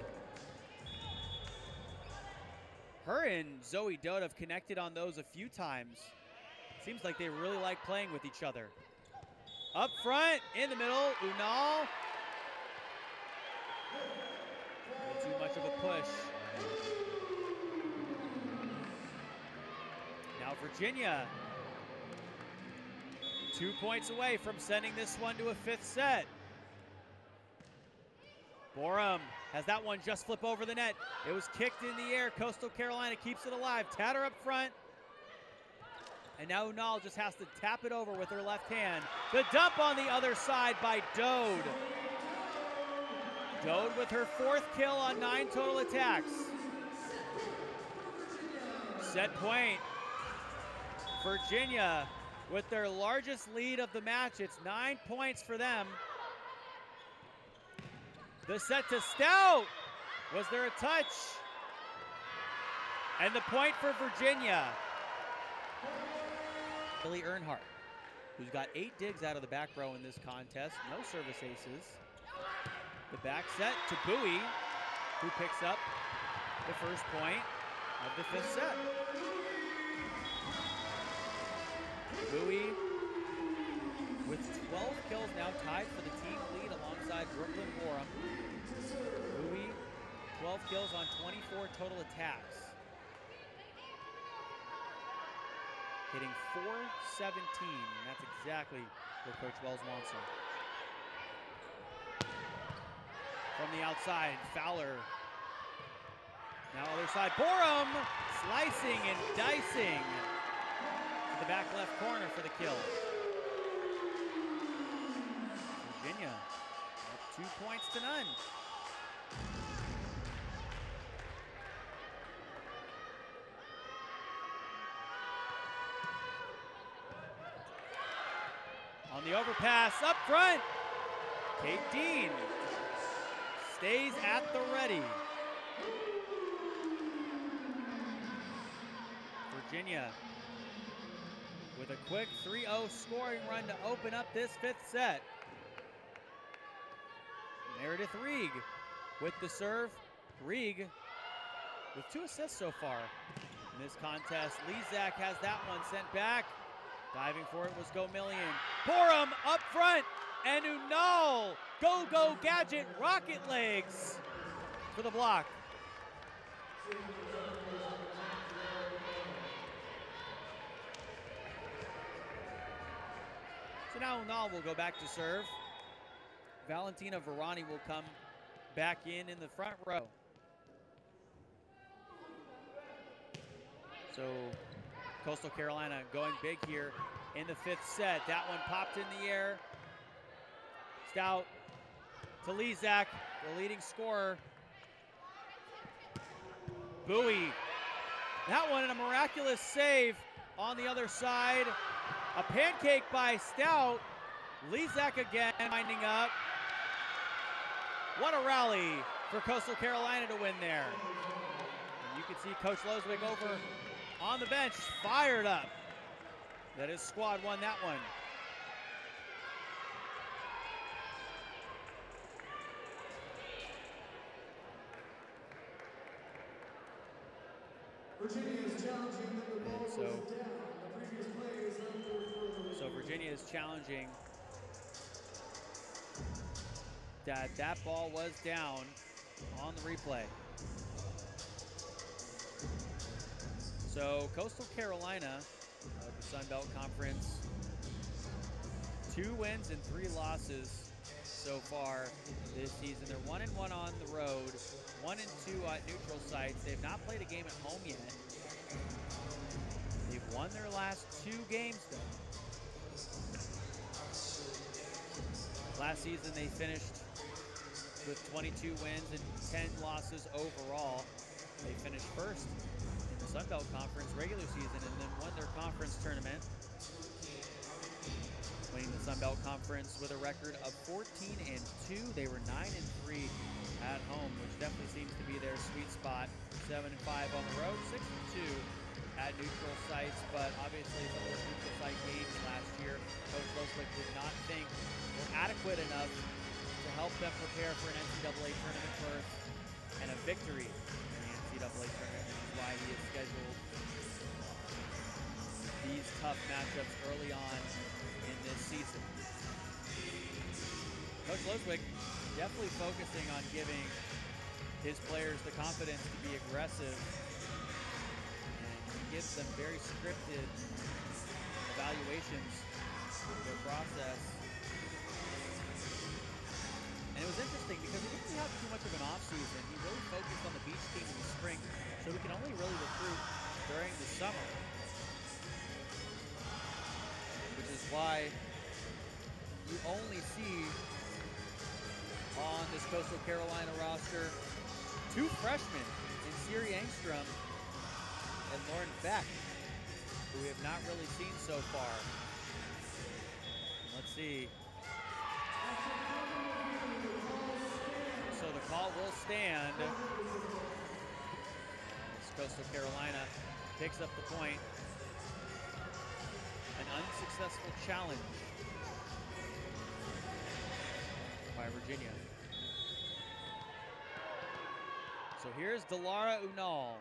Her and Zoe Dote have connected on those a few times. Seems like they really like playing with each other. Up front, in the middle, Unal. Too much of a push. Now Virginia, 2 points away from sending this one to a 5th set. Borum has that one just flip over the net. It was kicked in the air. Coastal Carolina keeps it alive. Tatter up front. And now Unal just has to tap it over with her left hand. The dump on the other side by Dode. Dode with her 4th kill on 9 total attacks. Set point. Virginia with their largest lead of the match. It's 9 points for them. The set to Stout. Was there a touch? And the point for Virginia. Billy Earnhardt, who's got 8 digs out of the back row in this contest. No service aces. The back set to Bowie, who picks up the first point of the 5th set. Bowie with 12 kills now tied for the team lead alongside Brooklyn Borum. Bowie, 12 kills on 24 total attacks. Hitting .417, and that's exactly what Coach Wells wants him. From the outside, Fowler. Now other side, Borum slicing and dicing to the back left corner for the kill. Virginia up 2 points to none. On the overpass, up front, Kate Dean stays at the ready. Virginia with a quick 3-0 scoring run to open up this 5th set. Meredith Rieg with the serve. Rieg with 2 assists so far. in this contest. Lezak has that one sent back. Diving for it was Gomillion. Borum up front, and Unal, go gadget, rocket legs for the block. So now Unal will go back to serve. Valentina Varani will come back in the front row. So Coastal Carolina going big here in the 5th set. That one popped in the air. Stout to Lezak, the leading scorer. Bowie. That one in a miraculous save on the other side. A pancake by Stout. Lezak again winding up. What a rally for Coastal Carolina to win there. And you can see Coach Loswick over on the bench, fired up that his squad won that one. Virginia is challenging that the ball was down. The previous play is so Virginia is challenging that ball was down on the replay. So Coastal Carolina, the Sun Belt Conference, 2 wins and 3 losses so far this season. They're 1-1 on the road, 1-2 at neutral sites. They've not played a game at home yet. They've won their last 2 games though. Last season they finished with 22 wins and 10 losses overall. They finished first in the Sun Belt Conference regular season and then won their conference tournament, winning the Sun Belt Conference with a record of 14-2. They were 9-3 at home, which definitely seems to be their sweet spot. 7-5 on the road, 6-2 at neutral sites, but obviously some of those neutral site games last year, Coach Loswick did not think were adequate enough to help them prepare for an NCAA tournament berth and a victory in the NCAA tournament, which is why he has scheduled these tough matchups early on in this season. Coach Loswick definitely focusing on giving his players the confidence to be aggressive, and he gives them very scripted evaluations of their process. And it was interesting because he didn't really have too much of an off-season. He really focused on the beach team in the spring, so we can only really recruit during the summer, which is why you only see on this Coastal Carolina roster 2 freshmen in Siri Engstrom and Lauren Beck, who we have not really seen so far. Let's see. So the call will stand. As Coastal Carolina picks up the point. An unsuccessful challenge by Virginia. So here's Delara Unal.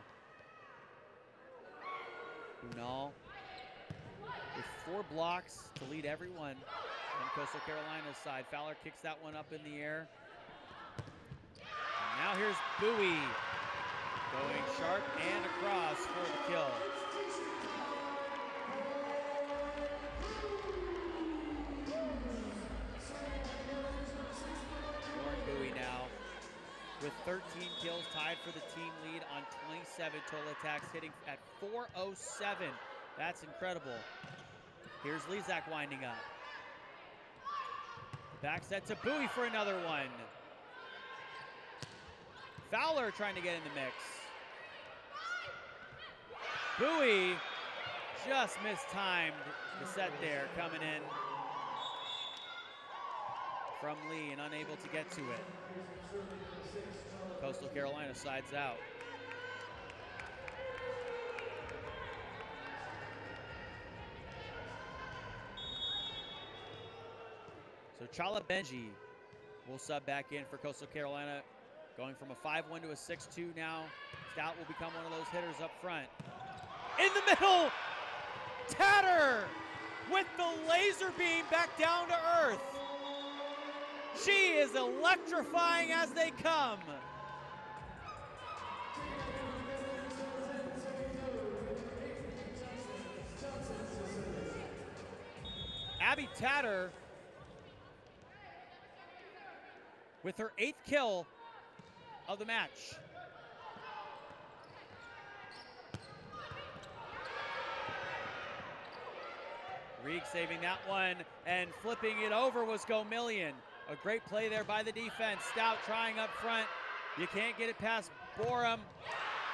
Unal with 4 blocks to lead everyone on Coastal Carolina's side. Fowler kicks that one up in the air. And now here's Bowie going sharp and across for the kill. Now with 13 kills, tied for the team lead on 27 total attacks, hitting at 407. That's incredible. Here's Lezak winding up. Back set to Bowie for another one. Fowler trying to get in the mix. Bowie just mistimed the set there, coming in from Lee and unable to get to it. Coastal Carolina sides out. So Chala Benji will sub back in for Coastal Carolina, going from a 5-1 to a 6-2 now. Stout will become one of those hitters up front. in the middle. Tatter with the laser beam back down to earth. She is electrifying as they come. Abby Tatter with her 8th kill of the match. Reeg saving that one, and flipping it over was Gomillion. A great play there by the defense. Stout trying up front. You can't get it past Borum,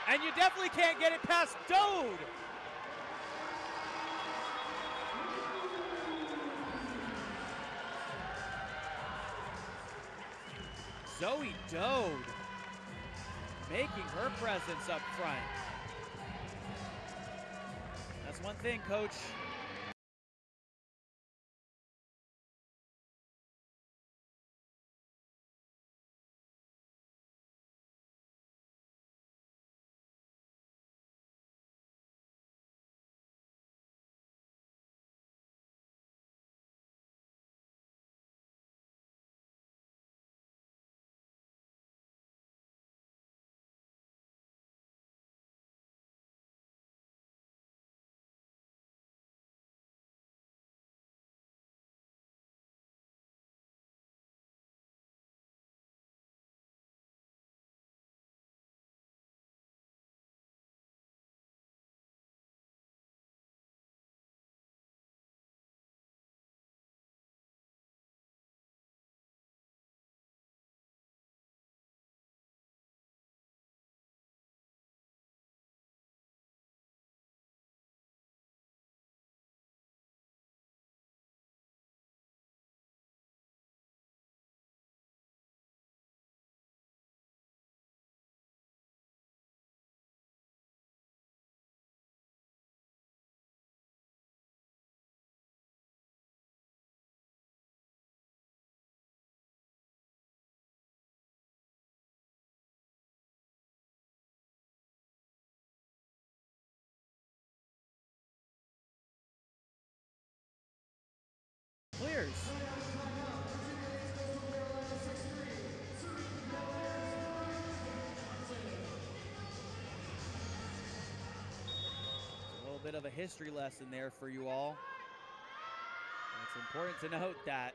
and you definitely can't get it past Dode. Zoe Dode making her presence up front. That's one thing, Coach. Clears. A little bit of a history lesson there for you all. And it's important to note that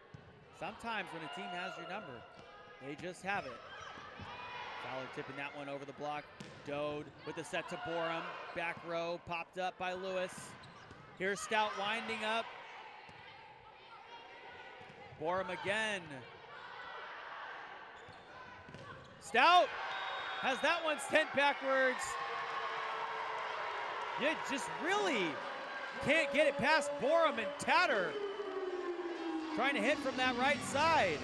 sometimes when a team has your number, they just have it. Fowler tipping that one over the block. Dode with the set to Borum. Back row popped up by Lewis. Here's Stout winding up. Borum again. Stout has that one sent backwards. You just really can't get it past Borum, and Tatter trying to hit from that right side.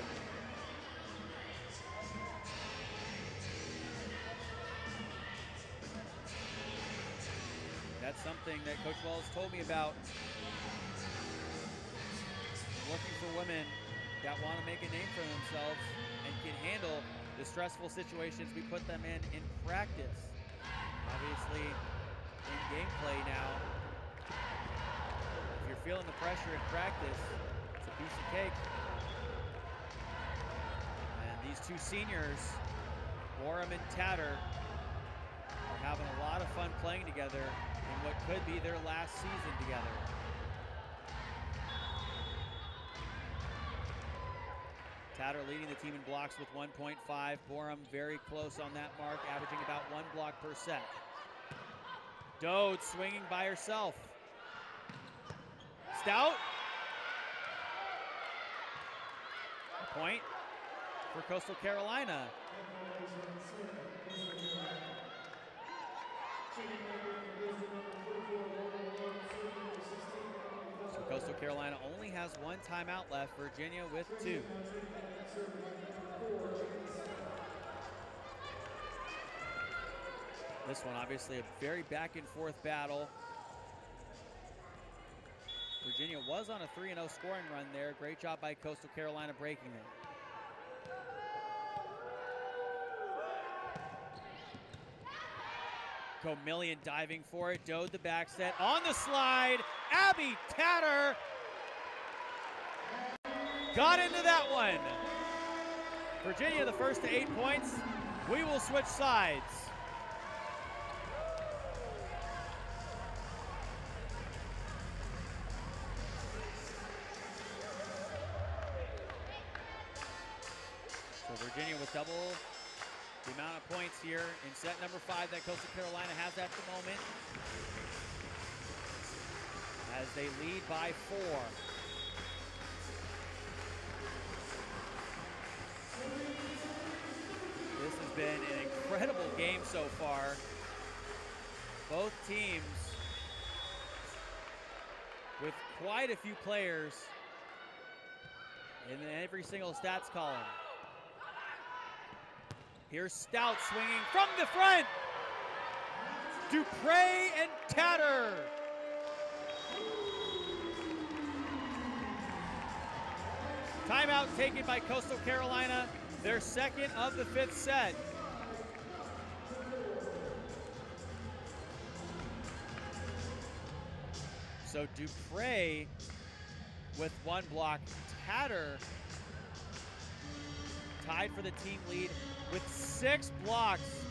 That's something that Coach Wells told me about. Looking for women that want to make a name for themselves and can handle the stressful situations we put them in practice. Obviously, in gameplay now, if you're feeling the pressure in practice, it's a piece of cake. And these two seniors, Borum and Tatter, are having a lot of fun playing together in what could be their last season together. Tatter leading the team in blocks with 1.5. Borum very close on that mark, averaging about 1 block per set. Dode swinging by herself. Stout. A point for Coastal Carolina. So Coastal Carolina only has 1 timeout left. Virginia with 2. This one obviously a very back and forth battle. Virginia was on a 3-0 scoring run there. Great job by Coastal Carolina breaking it. Comillion diving for it. Dode the back set. On the slide, Abby Tatter got into that one. Virginia the first to 8 points. We will switch sides. So Virginia with double the amount of points here in set number 5 that Coastal Carolina has at the moment, as they lead by 4. This has been an incredible game so far. Both teams with quite a few players in every single stats column. Here's Stout swinging from the front. Dupre and Tatter. Timeout taken by Coastal Carolina, their second of the 5th set. So Dupre with 1 block. Tatter tied for the team lead with 6 blocks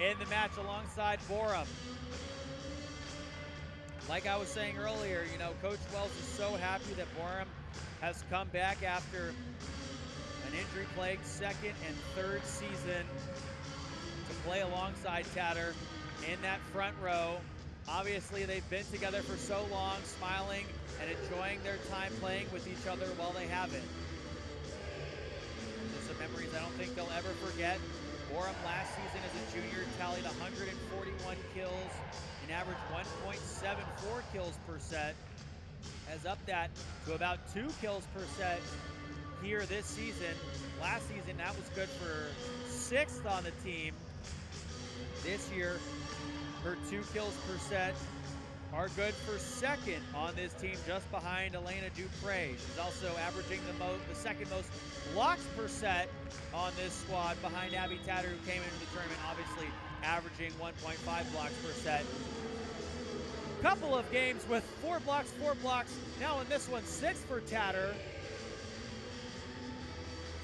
in the match alongside Borum. Like I was saying earlier, you know, Coach Wells is so happy that Borum has come back after an injury-plagued 2nd and 3rd season to play alongside Tatter in that front row. Obviously, they've been together for so long, smiling and enjoying their time playing with each other while they have it. Some memories I don't think they'll ever forget. Borum last season as a junior tallied 141 kills, an average 1.74 kills per set. Has upped that to about 2 kills per set here this season. Last season, that was good for 6th on the team. This year, her 2 kills per set are good for 2nd on this team, just behind Elena Dupre. She's also averaging the 2nd most blocks per set on this squad, behind Abby Tatter, who came into the tournament obviously averaging 1.5 blocks per set. Couple of games with 4 blocks. Now in this one, 6 for Tatter.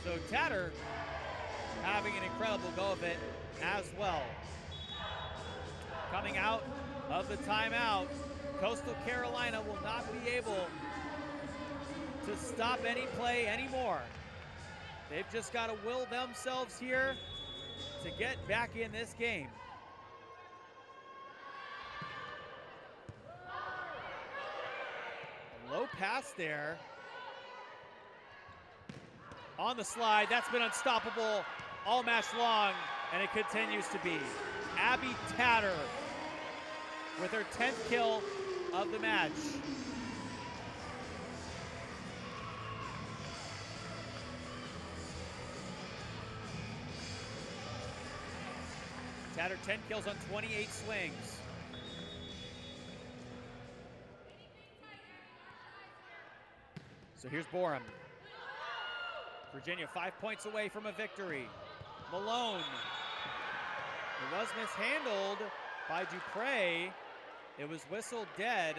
So Tatter having an incredible go of it as well. Coming out of the timeout, Coastal Carolina will not be able to stop any play anymore. They've just got to will themselves here to get back in this game. Low pass there. On the slide, that's been unstoppable all match long, and it continues to be. Abby Tatter with her 10th kill of the match. Tatter 10 kills on 28 swings. So here's Borum. Virginia 5 points away from a victory. Malone. It was mishandled by Dupre. It was whistled dead.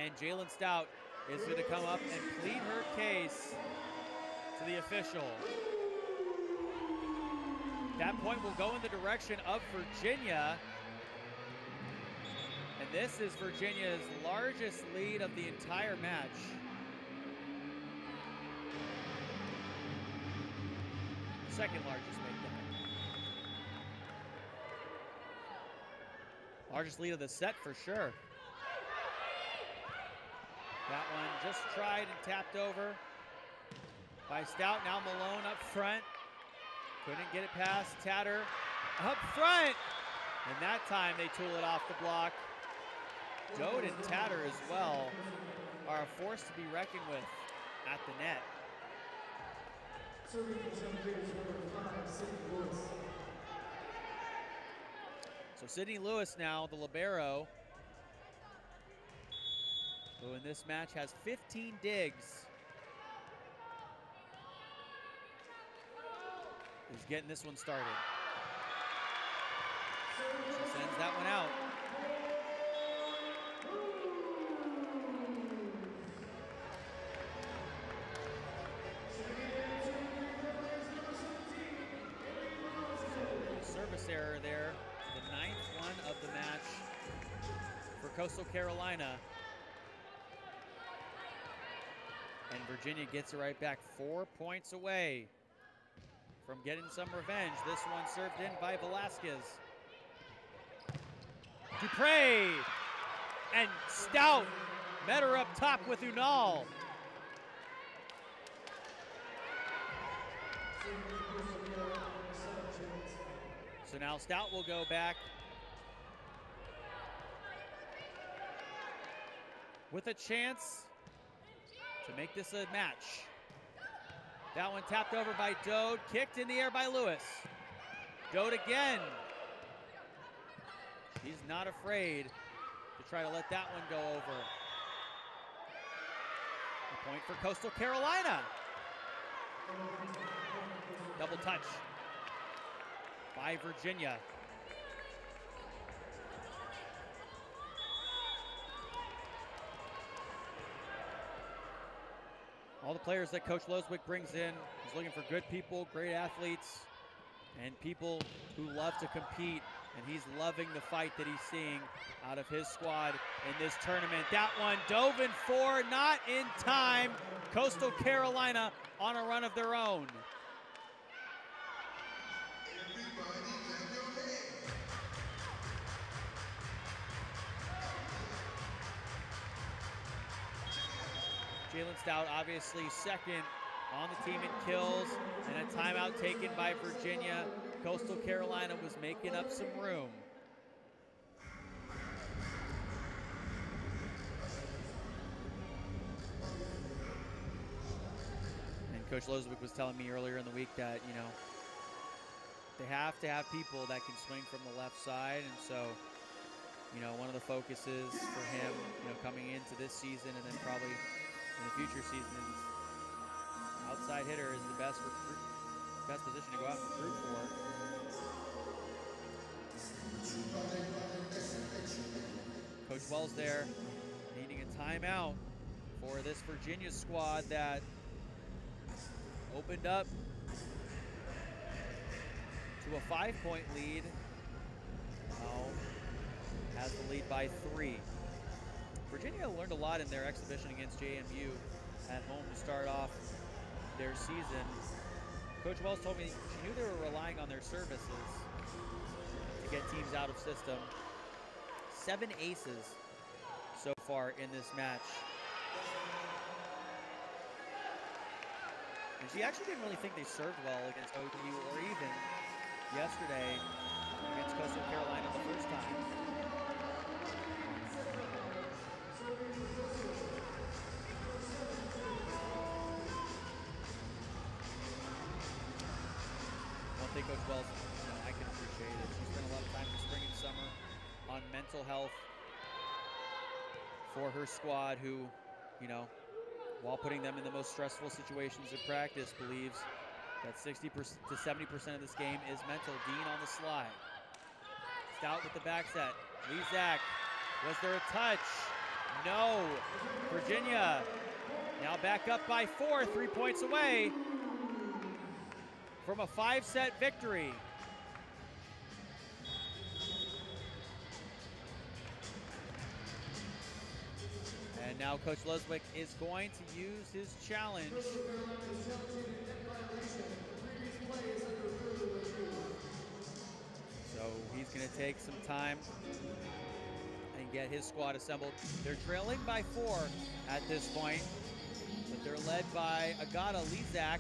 And Jalen Stout is going to come up and plead her case to the official. That point will go in the direction of Virginia. And this is Virginia's largest lead of the entire match. Second largest, make that. Largest lead of the set for sure. That one just tried and tapped over by Stout. Now Malone up front. Couldn't get it past Tatter. Up front! And that time they tool it off the block. Dode and Tatter as well are a force to be reckoned with at the net. So Sydney Lewis now, the libero, who in this match has 15 digs, is getting this one started. She sends that one out. Service error there, the 9th one of the match for Coastal Carolina. And Virginia gets it right back, 4 points away from getting some revenge. This one served in by Velasquez. Dupre and Stout met her up top with Unal. So now Stout will go back with a chance to make this a match. That one tapped over by Dode, kicked in the air by Lewis. Dode again. He's not afraid to try to let that one go over. A point for Coastal Carolina. Double touch by Virginia. All the players that Coach Loswick brings in, he's looking for good people, great athletes, and people who love to compete, and he's loving the fight that he's seeing out of his squad in this tournament. That one dove in for, not in time. Coastal Carolina on a run of their own. Jalen Stout obviously second on the team in kills, and a timeout taken by Virginia. Coastal Carolina was making up some room. And Coach Loswick was telling me earlier in the week that, you know, they have to have people that can swing from the left side, and so, you know, one of the focuses for him, you know, coming into this season and then probably in the future seasons, outside hitter is the best position to go out and recruit for. Coach Wells there needing a timeout for this Virginia squad that opened up to a 5-point lead. Now has the lead by 3. Virginia learned a lot in their exhibition against JMU at home to start off their season. Coach Wells told me she knew they were relying on their services to get teams out of system. 7 aces so far in this match. And she actually didn't really think they served well against OU or even yesterday against Coastal Carolina the first time. One thing Coach Wells, you know, I can appreciate it. She spent a lot of time in the spring and summer on mental health for her squad, who, you know, while putting them in the most stressful situations of practice, believes that 60% to 70% of this game is mental. Dean on the slide. Stout with the back set. Lezak, was there a touch? No. Virginia now back up by 4, 3 points away from a 5-set victory. And now Coach Loswick is going to use his challenge. So he's going to take some time and get his squad assembled. They're trailing by 4 at this point, but they're led by Agata Lezak,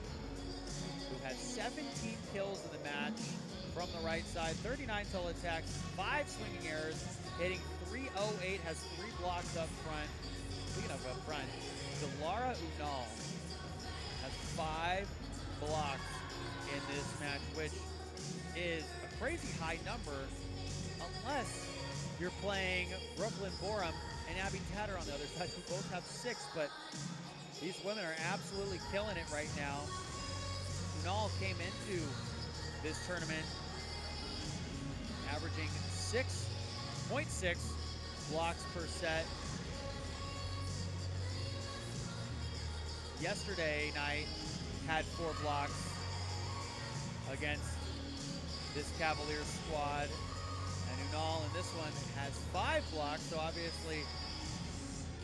who has 17 kills in the match from the right side, 39 total attacks, 5 swinging errors, hitting .308, has 3 blocks up front. Speaking of up front, Delara Unal has 5 blocks in this match, which is a crazy high number unless you're playing Brooklyn Borum and Abby Tatter on the other side, who both have 6, but these women are absolutely killing it right now. Unal came into this tournament averaging 6.6 blocks per set. Yesterday night had 4 blocks against this Cavaliers squad. And Unal in this one has 5 blocks, so obviously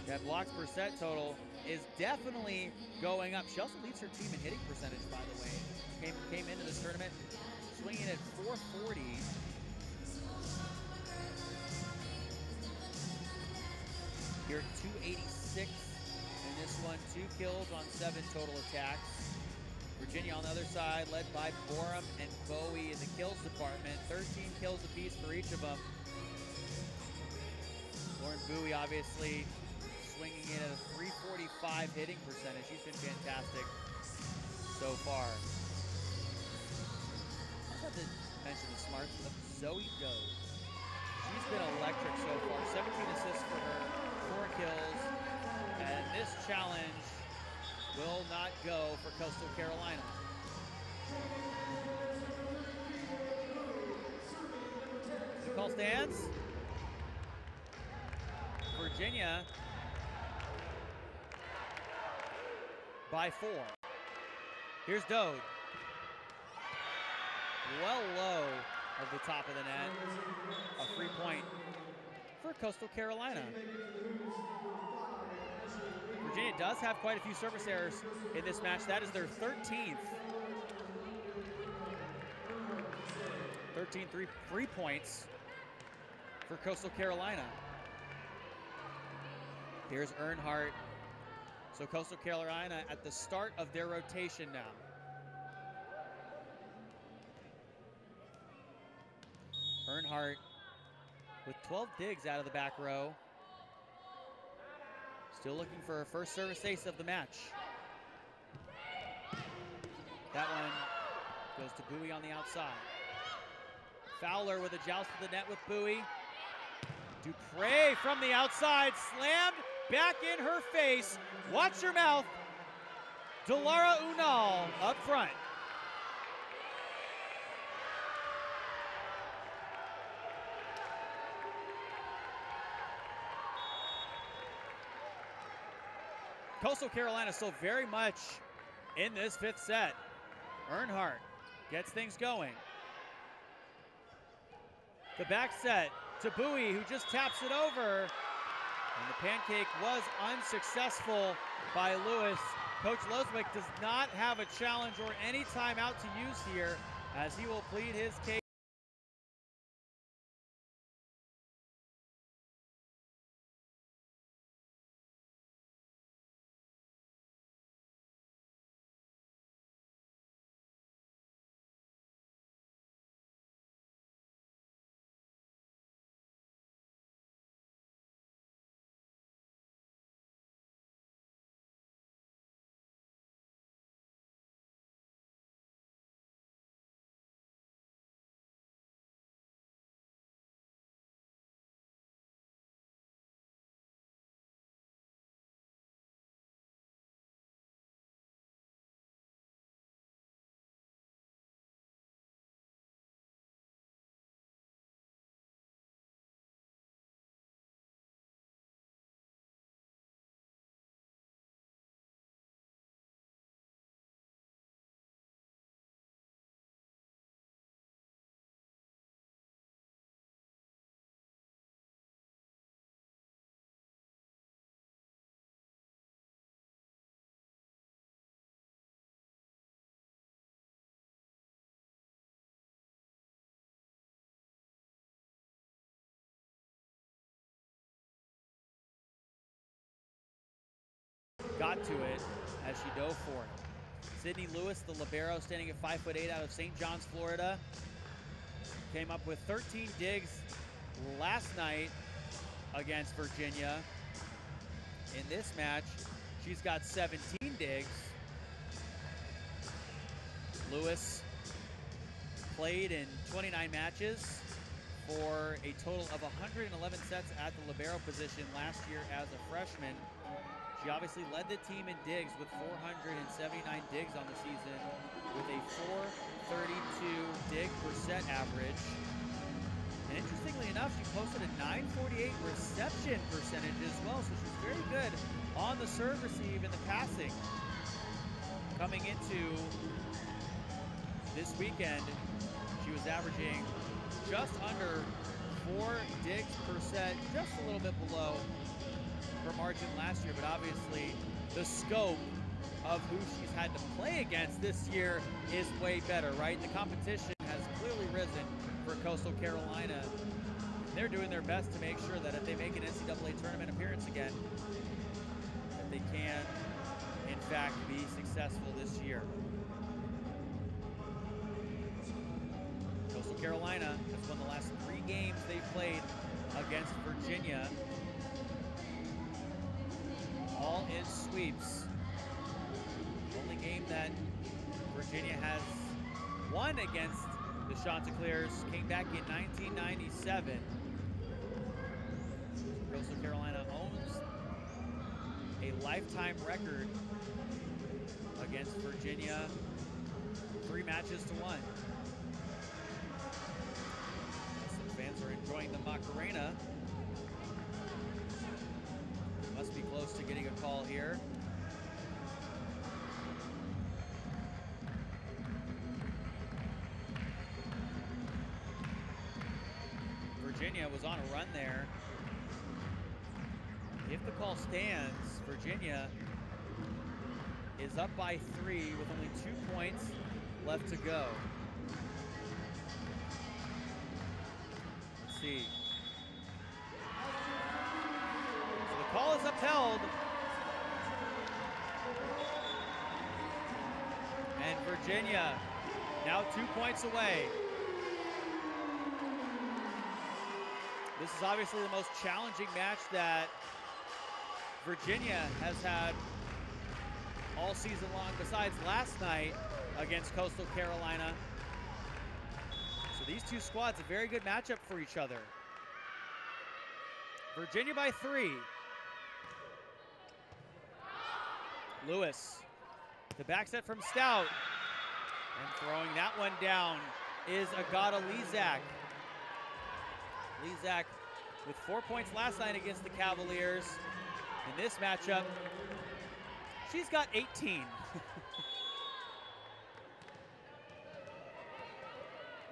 that blocks per set total is definitely going up. She also leads her team in hitting percentage, by the way. Came into this tournament swinging at .440. Here at .286 in this one. 2 kills on 7 total attacks. Virginia on the other side, led by Borum and Bowie in the kills department. 13 kills apiece for each of them. Lauren Bowie obviously swinging in at a .345 hitting percentage. She's been fantastic so far. I have to mention the smarts of Zoe Doe. She's been electric so far. 17 assists for her, 4 kills. And this challenge will not go for Coastal Carolina. The call stands. Virginia by 4. Here's Dode. Well low of the top of the net. A free point for Coastal Carolina. Virginia does have quite a few service errors in this match. That is their 13th. 13 3 points for Coastal Carolina. Here's Earnhardt. So Coastal Carolina at the start of their rotation now. Earnhardt with 12 digs out of the back row. Still looking for her first service ace of the match. That one goes to Bowie on the outside. Fowler with a joust to the net with Bowie. Dupre from the outside, slammed back in her face. Watch your mouth. Delara Unal up front. Coastal Carolina still very much in this 5th set. Earnhardt gets things going. The back set to Bowie, who just taps it over. And the pancake was unsuccessful by Lewis. Coach Loswick does not have a challenge or any timeout to use here, as he will plead his case. Got to it as she dove for it. Sydney Lewis, the libero, standing at 5'8" out of St. John's, Florida. Came up with 13 digs last night against Virginia. In this match, she's got 17 digs. Lewis played in 29 matches for a total of 111 sets at the libero position last year as a freshman. She obviously led the team in digs with 479 digs on the season with a .432 dig per set average. And interestingly enough, she posted a 948 reception percentage as well, so she's very good on the serve receive and the passing. Coming into this weekend, she was averaging just under 4 digs per set, just a little bit below her margin last year, but obviously the scope of who she's had to play against this year is way better, right? The competition has clearly risen for Coastal Carolina. They're doing their best to make sure that if they make an NCAA tournament appearance again, that they can, in fact, be successful this year. Coastal Carolina has won the last 3 games they've played against Virginia, all in sweeps. The only game that Virginia has won against the Chanticleers came back in 1997. Coastal Carolina owns a lifetime record against Virginia, 3 matches to 1. Some fans are enjoying the Macarena. Must be close to getting a call here. Virginia was on a run there. If the call stands, Virginia is up by 3 with only 2 points left to go. Let's see. So the call is upheld. And Virginia now 2 points away. This is obviously the most challenging match that Virginia has had all season long, besides last night against Coastal Carolina. So these two squads, a very good matchup for each other. Virginia by 3. Lewis, the back set from Stout. And throwing that one down is Agata Lezak. Lezak with 4 points last night against the Cavaliers. In this matchup, she's got 18.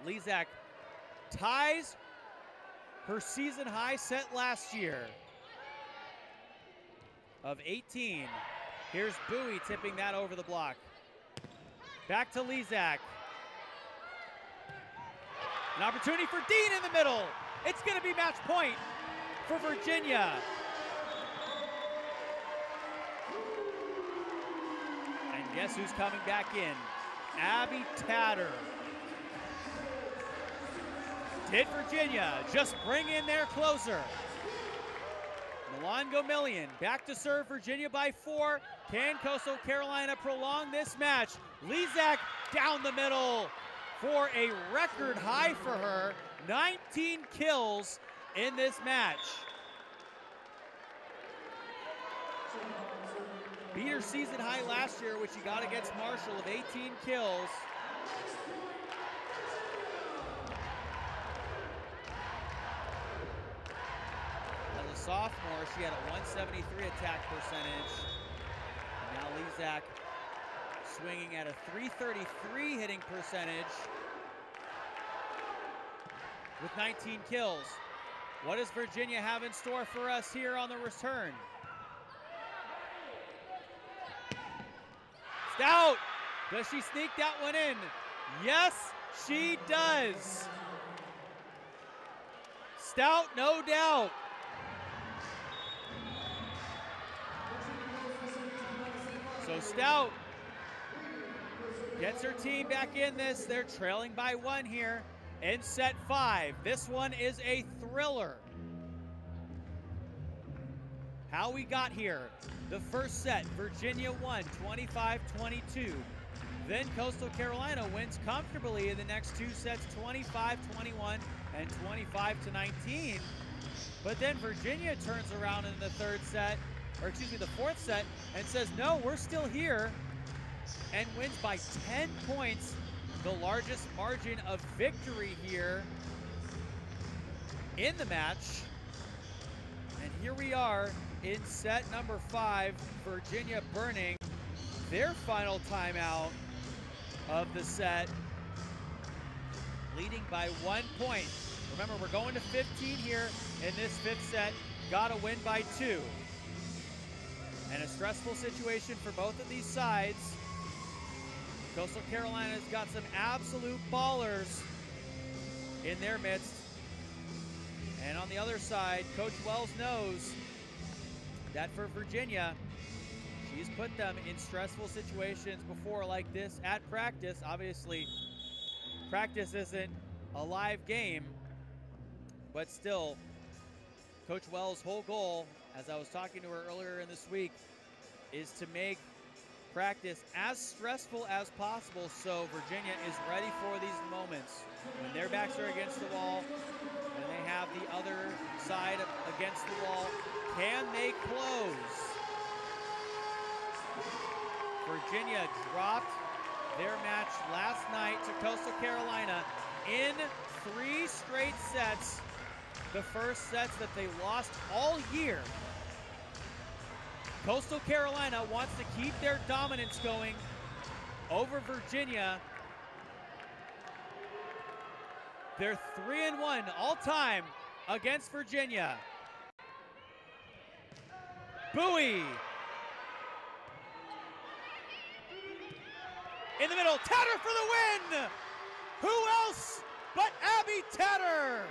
Lezak ties her season high set last year of 18. Here's Bowie tipping that over the block. Back to Lezak. An opportunity for Dean in the middle. It's going to be match point for Virginia. And guess who's coming back in? Abby Tatter. Did Virginia just bring in their closer? Milan Gomillion back to serve. Virginia by 4. Can Coastal Carolina prolong this match? Lezak down the middle for a record high for her. 19 kills in this match. Beat her season high last year, which she got against Marshall, of 18 kills. As a sophomore, she had a 173 attack percentage. And now Lezak swinging at a 333 hitting percentage with 19 kills. What does Virginia have in store for us here on the return? Stout, does she sneak that one in? Yes, she does. Stout, no doubt. So Stout gets her team back in this. They're trailing by 1 here in set 5. This one is a thriller. How we got here. The first set, Virginia won 25-22. Then Coastal Carolina wins comfortably in the next 2 sets, 25-21 and 25-19. But then Virginia turns around in the the fourth set, and says, no, we're still here, and wins by 10 points, the largest margin of victory here in the match. And here we are in set number 5, Virginia burning their final timeout of the set, leading by 1 point. Remember, we're going to 15 here in this 5th set. Gotta win by 2. And a stressful situation for both of these sides. Coastal Carolina's got some absolute ballers in their midst. And on the other side, Coach Wells knows that for Virginia, she's put them in stressful situations before like this at practice. Obviously, practice isn't a live game, but still, Coach Wells' whole goal, as I was talking to her earlier in this week, is to make practice as stressful as possible so Virginia is ready for these moments when their backs are against the wall and they have the other side against the wall. Can they close? Virginia dropped their match last night to Coastal Carolina in 3 straight sets. The first sets that they lost all year. Coastal Carolina wants to keep their dominance going over Virginia. They're 3-1 all time against Virginia. Bowie. In the middle, Tatter for the win! Who else but Abby Tatter?